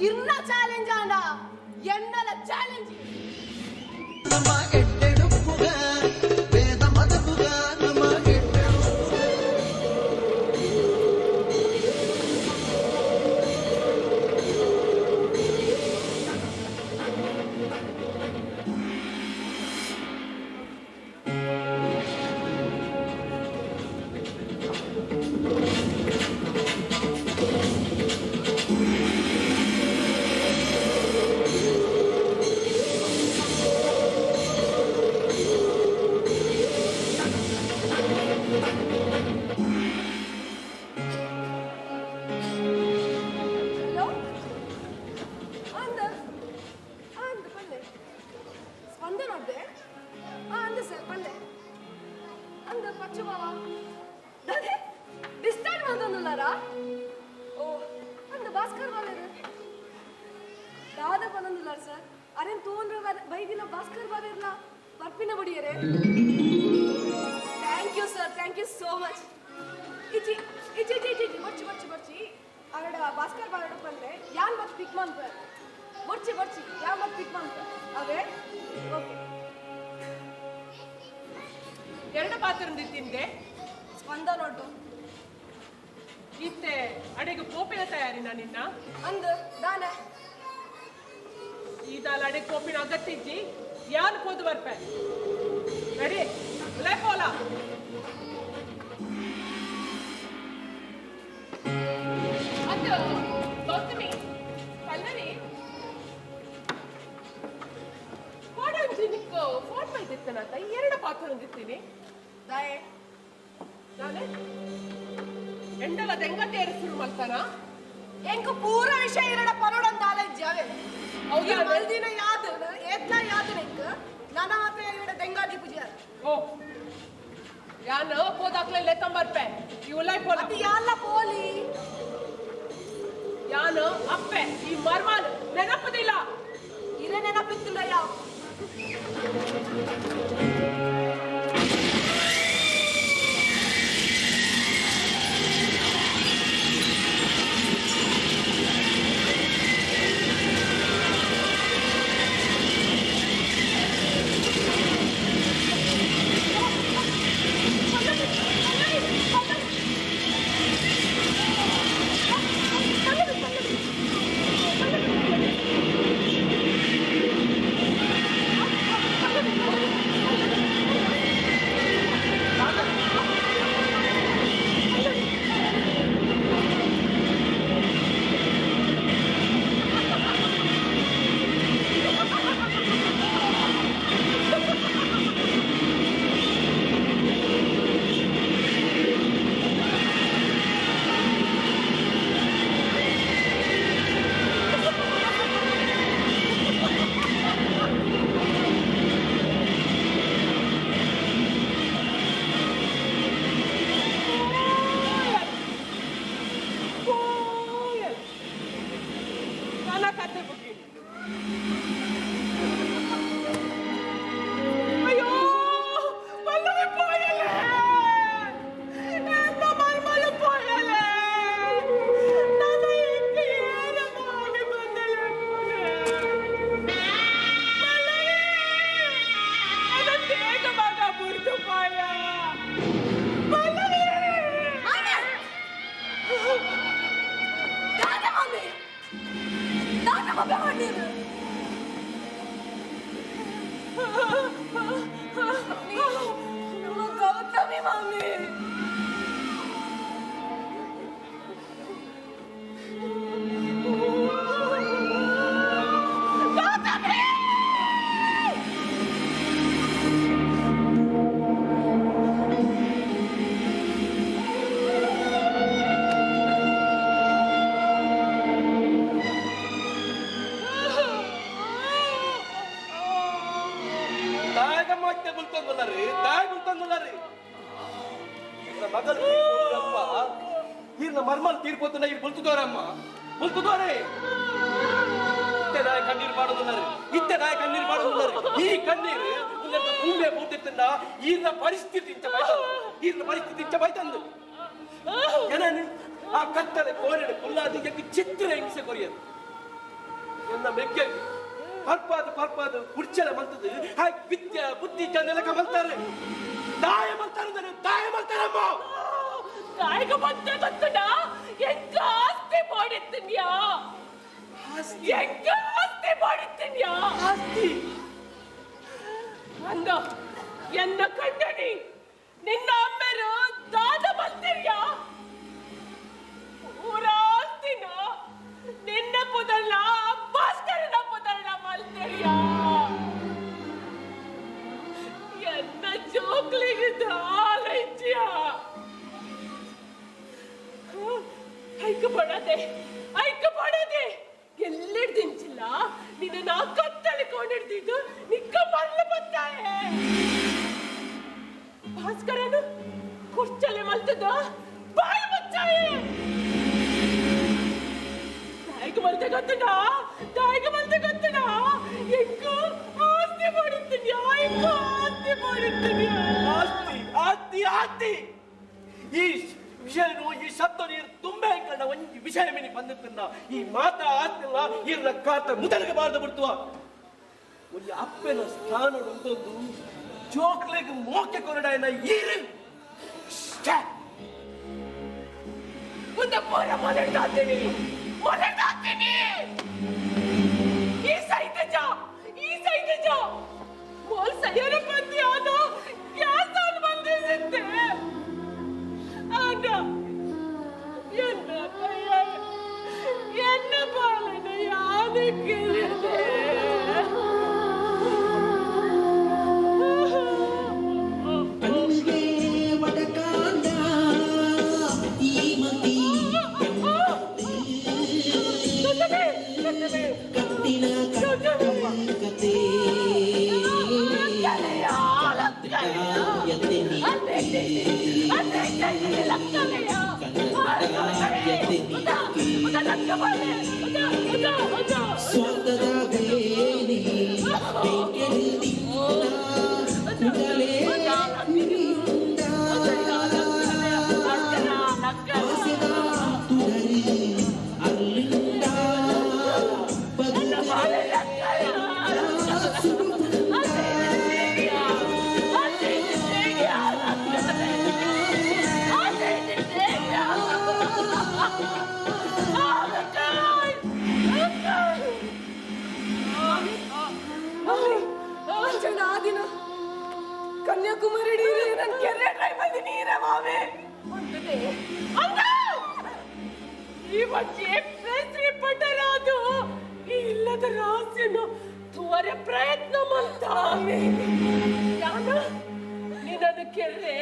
ಇರ್ನ ಚಾಲೆಂಜ್ ಆಂಡ ಎನ್ನಲ ಚಾಲೆಂಜ್ ನಮ್ಮ ಗೆಡ್ಡೆಡುಪ್ಪುಗ ವೇದ ಮದಪುಗ ನಮ್ಮ ಹಲೋ ಅಂದ ಅಂದ ಬಂದೆ ಸ್ಪಂದನ ನೋಡ್ದೆ ಅಂದ ಸರ್ ಬಂದೆ ಅಂದ ಪಚ್ಚು ಬಾವ ದಾದೆ ಡಿಸ್ಟಾರ್ಟ್ ಮಾಡ್ದೊಂದುಲ್ಲಾರ ಓ ಅಂದ ಭಾಸ್ಕರ್ ಬಾವೇರು ದಾದ ಬಂದೊಂದುಲ್ಲಾರ ಸರ್ ಅರೇನ್ ತೋಂದ್ರ ಬೈದಿನ ಭಾಸ್ಕರ್ ಬಾವೇರ್ಲ ಬರ್ಪಿನ ಬಡಿಯರೆ thank you sir thank you so much ಇಚಿ ಇಚಿ ಇಚಿ ಇಚಿ ಬರ್ಚಿ ಬರ್ಚಿ ಬರ್ಚಿ ಅವಡ ಭಾಸ್ಕರ್ ಬಾವೇಡ ಬಂದ್ರೆ ಯಾನ್ ಮತ್ ಪಿಕ್ ಮಾಡ್ತ ಬರ್ಚಿ ಬರ್ಚಿ ಯಾನ್ ಮತ್ ಪಿಕ್ ಮಾಡ್ತ ಅವೇ ಓಕೆ ಎರಡು ಪಾತ್ರ ತಿಂದೆ ಸ್ಪಂದ ನೋಡು ಇತ್ತೆ ಅಡೆಗೆ ಕೋಪಿನ ತಯಾರಿನ ನಿನ್ನ ಅಂದ ದಾನೆ ಈದಾಲ ಅಡೆಗೆ ಕೋಪಿನ ಅಗತ್ಯ ಇಜ್ಜಿ ಯಾನ್ ಕೋದು ಬರ್ಪೆ ನಡಿ ಲೈ ಪೋಲ ಅದು ಗೌತಮಿ ಪಲ್ಲವಿ ಕೋಡಂಜಿ ನಿಕ್ಕು ಫೋನ್ ಮಾಡಿತ್ತನಂತ ಎರಡು ಪಾತ್ರ ಹೊಂದಿರ್ತೀನಿ ದಾಯೆ ನಾನೇ ಎಂಡಲ ದೆಂಗತೆ ಶುರು ಮಾಡ್ತಾನ ಎಂಕು ಪೂರ ವಿಷಯ ಇರಡ ಪರೋಡನ್ ದಾಲೆ ಜಾವೆ ಹೌದಾ? ಮಲ್ದಿನ ಯಾದ ಏತ್ಲ ಯಾದ ನೆಕ್ ನನ್ನ ಮಾತ್ರ ಇರಡ ದೆಂಗಾಡಿ ಪೂಜೆ ಓ ಯಾನ್ ಹೋದಾಕ್ಲೆ ಲೆತ್ತಂಬರ್ಪೆ ಇವಲೈ ಪೋಲ ಅದು ಯಾಲ್ಲ ಪೋಲಿ ಯಾನ್ ಅಪ್ಪೆ ಈ ಮರ್ಮಾನ್ ನೆನಪದಿಲ್ಲ ಇರ ನೆನಪಿತ್ತಿಲ್ಲ ಯಾವ ಗೌತಮಿ ಮಾಮಿ ಮಗಲು ಈರ್ನ ಮರ್ಮಲ್ ತೀರ್ಪೋತನ ಈಗ ಬಲ್ತುದೋರಮ್ಮ ಬಲ್ತುದೋರೆ ಇತ್ತೆದಾಯ ಕಣ್ಣೀರು ಮಾಡೋದಿಲ್ಲ ಇತ್ತೆದಾಯ ಕಣ್ಣೀರು ಮಾಡೋದಿಲ್ಲ ಈ ಕಣ್ಣೀರು ಭೂಮಿ ಪೂರ್ತಿತ್ತಂಡ ಈರ್ನ ಪರಿಸ್ಥಿತಿ ಇಂಚ ಬೈತಂದು ಏನನು ಆ ಕತ್ತಲೆ ಕೋರೆಡೆ ಕುಲ್ಲಾದಿ ಚಿತ್ರ ಹಿಂಸೆ ಕೊರಿಯದು ಎನ್ನ ಮೆಗ್ಗೆ ಪರ್ಪಾದು ಕುರ್ಚಲ ಮಂತದ್ದು ಹಾಗೆ ವಿದ್ಯೆ ಬುದ್ಧಿ ಜನಕ ಮಲ್ತಾರೆ ದಾಯ ಮಲ್ತಾರಮ್ಮ ನಾಯಕ ಬಂದೆ ಗೊತ್ತುಂಡ ಎಂಕ ಆಸ್ತಿ ಮಾಡಿತ್ತಿನ್ಯಾ ಆಸ್ತಿ ಅಂದ ಎನ್ನ ಕಂಡನಿ ನಿನ್ನ ಅಮ್ಮೆರು ದಾದ ಮಲ್ತಿರ್ಯಾ ಊರ ಆಸ್ತಿನ ನಿನ್ನ ಪುದಳ್ಳ ಭಾಸ್ಕರನ ಪುದಳ್ಳ ಮಲ್ತಿರ್ಯಾ ಎನ್ನ ಜೋಕ್ಲಿಗೆ ದಾಲೈಚ್ಯಾ ಐಕ್ಯಪಡದೆ ಎಲ್ಲಿಡ್ದಿಂಚಿಲ್ಲ ನಿನ್ನ ನಾ ಕತ್ತಳಿಕೊಂಡಿಡ್ದಿದ್ದು ನಿಕ್ಕ ಮಲ್ಲ ಬತ್ತಾಯೆ ಭಾಸ್ಕರನು ಕುರ್ಚಲೆ ಮಲ್ತದ ಬಾಯಿ ಬಚ್ಚಾಯೆ ತಾಯಿಗೆ ಮಲ್ತೆ ಗೊತ್ತುಂಡ ಎಂಕು ಆಸ್ತಿ ಮಾಡಿರ್ತೀನಿ ಆಸ್ತಿ ಈ ವಿಷಯನು ಈ ಶಬ್ದ ನೀರು ತುಂಬೆ ಕಂಡ ಒಂದು ವಿಷಯ ಮಿನಿ ಬಂದಿತ್ತನ್ನ ಈ ಮಾತಾ ಆತ್ಮಲ್ಲ ಇರ್ನ ಕಾತ ಮುದಲಿಗೆ ಬಾರ್ದು ಬಿಡ್ತುವ ಒಂದು ಅಪ್ಪನ ಸ್ಥಾನ ಉಂಟೊಂದು ಜೋಕ್ಲೆಗೆ ಮೋಕೆ ಕೊರಡಾಯನ ಈರು ಒಂದು ಪೂರ ಮೊದಲಾಗ್ತೀನಿ ಈ ಸೈತಜ ಮೋಲ್ ಸರಿಯಾದ ಬಂದಿ ಆದ ಯಾಸಾನ್ ಬಂದಿದ್ದೆ ಆಗ என்ன பாலனை யானுக்கிறதே ಕಣ್ಣಿಗೆ ಒಡಕಾಂಡ ಈ ಮತಿ ಕತ್ತಿನ ಕತೆ ಸ್ವಾರ್ಥದ ಬೇನೆ ಅಲ್ಲಿಂದ ಕನ್ಯಾಕುಮಾರಿ ನೀರೇ ನನ್ನ ಕೆರೆ ಡ್ರೈವ್ ನೀರೇ ಮಾವೆ ಈ ಬಗ್ಗೆ ಬೇಸರಿ ಪಟ್ಟರಾದು ಈ ಇಲ್ಲದ ರಹಸ್ಯನು ತ್ವರೆ ಪ್ರಯತ್ನ ಮಾಡ್ತಾನೆ ಯಾನ ನಿನ್ನನ್ನು ಕೆರೆ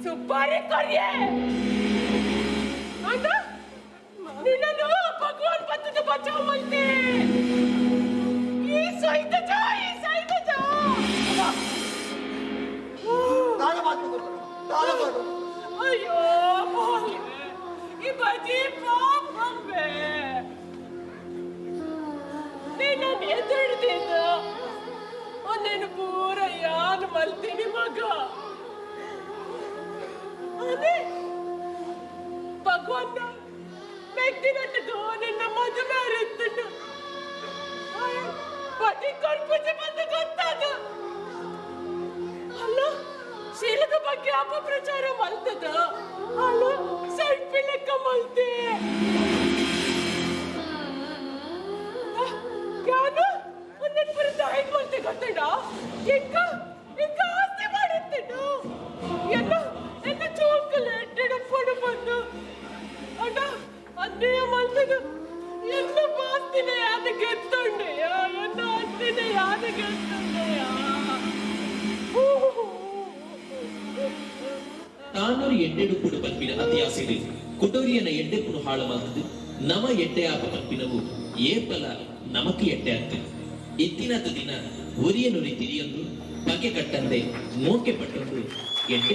ಸುಪಾರಿ ಕೊರಿಯೆ ಅಂದ ನಿನ್ನನ್ನು ಭಗವಾನ್ ಬತ್ತದ ಬಚಾವ್ ಮಾಡ್ತೆ ಈ ಸಹಿತ ಜಾ ಅಯ್ಯೋ ಈ ಬಜಿ ಪಾಪಂಬೆ ನಿನ್ನ ಎದುರ್ದಿದ್ದ ಒಂದೇನು ಪೂರ ಯಾನು ಮಲ್ತೀನಿ ಮಗ ಅದೇ ಭಗವಂತ ಮೆಕ್ಕಿನಟ್ಟು ನಿನ್ನ ಮದುವೆ ಇರುತ್ತಂಡು ಪತಿ ಕರ್ಪೂಜೆ ಬಂದು ಗೊತ್ತಾದ ಅಲ್ಲ ಶೀಲದ ಬಗ್ಗೆ ಅಪಪ್ರಚಾರ ಮಲ್ತದ ಅಲ್ಲ ಸೆಲ್ಫಿ ಲೆಕ್ಕ ಮಲ್ತೆ ಯಾನು ಒಂದನ್ ಪುರದ ಐದು ಮಲ್ತೆ ಗೊತ್ತಡ ಎಂಕ ಆಸ್ತಿ ಮಾಡುತ್ತೇನು ಎನ್ನ ಚೋಕಲೇಟ್ ಎಡಪಡು ಬಂದು ಅಣ್ಣ ಅದೇ ಮಲ್ತದ ಎನ್ನ ಆಸ್ತಿನ ಯಾದ ಗೆತ್ತಂಡೆಯ ಎನ್ನ ಆಸ್ತಿನ ಯಾದ ಗೆತ್ತಂಡೆಯ ತಾನೊರು ಎಡ್ಡೆಡುಪುಡು ಪಂಪಿನ ಅತಿಯಾಸೆಡು ಕುಟೋರಿಯನ ಎಡ್ಡೆಪುಡು ಹಾಳು ಮಾಡ್ತದು ನಮ ಎಡ್ಡೆ ಆಪ ಪಂಪಿನವು ಏಪಲ ನಮಕ್ ಎಡ್ಡೆ ಆಗ್ತದೆ ಎತ್ತಿನದ ದಿನ ಒರಿಯನುರಿ ತಿರಿಯೊಂದು ಬಗೆ ಕಟ್ಟಂದೆ ಮೋಕೆ ಪಟ್ಟೊಂದು ಎಡ್ಡೆ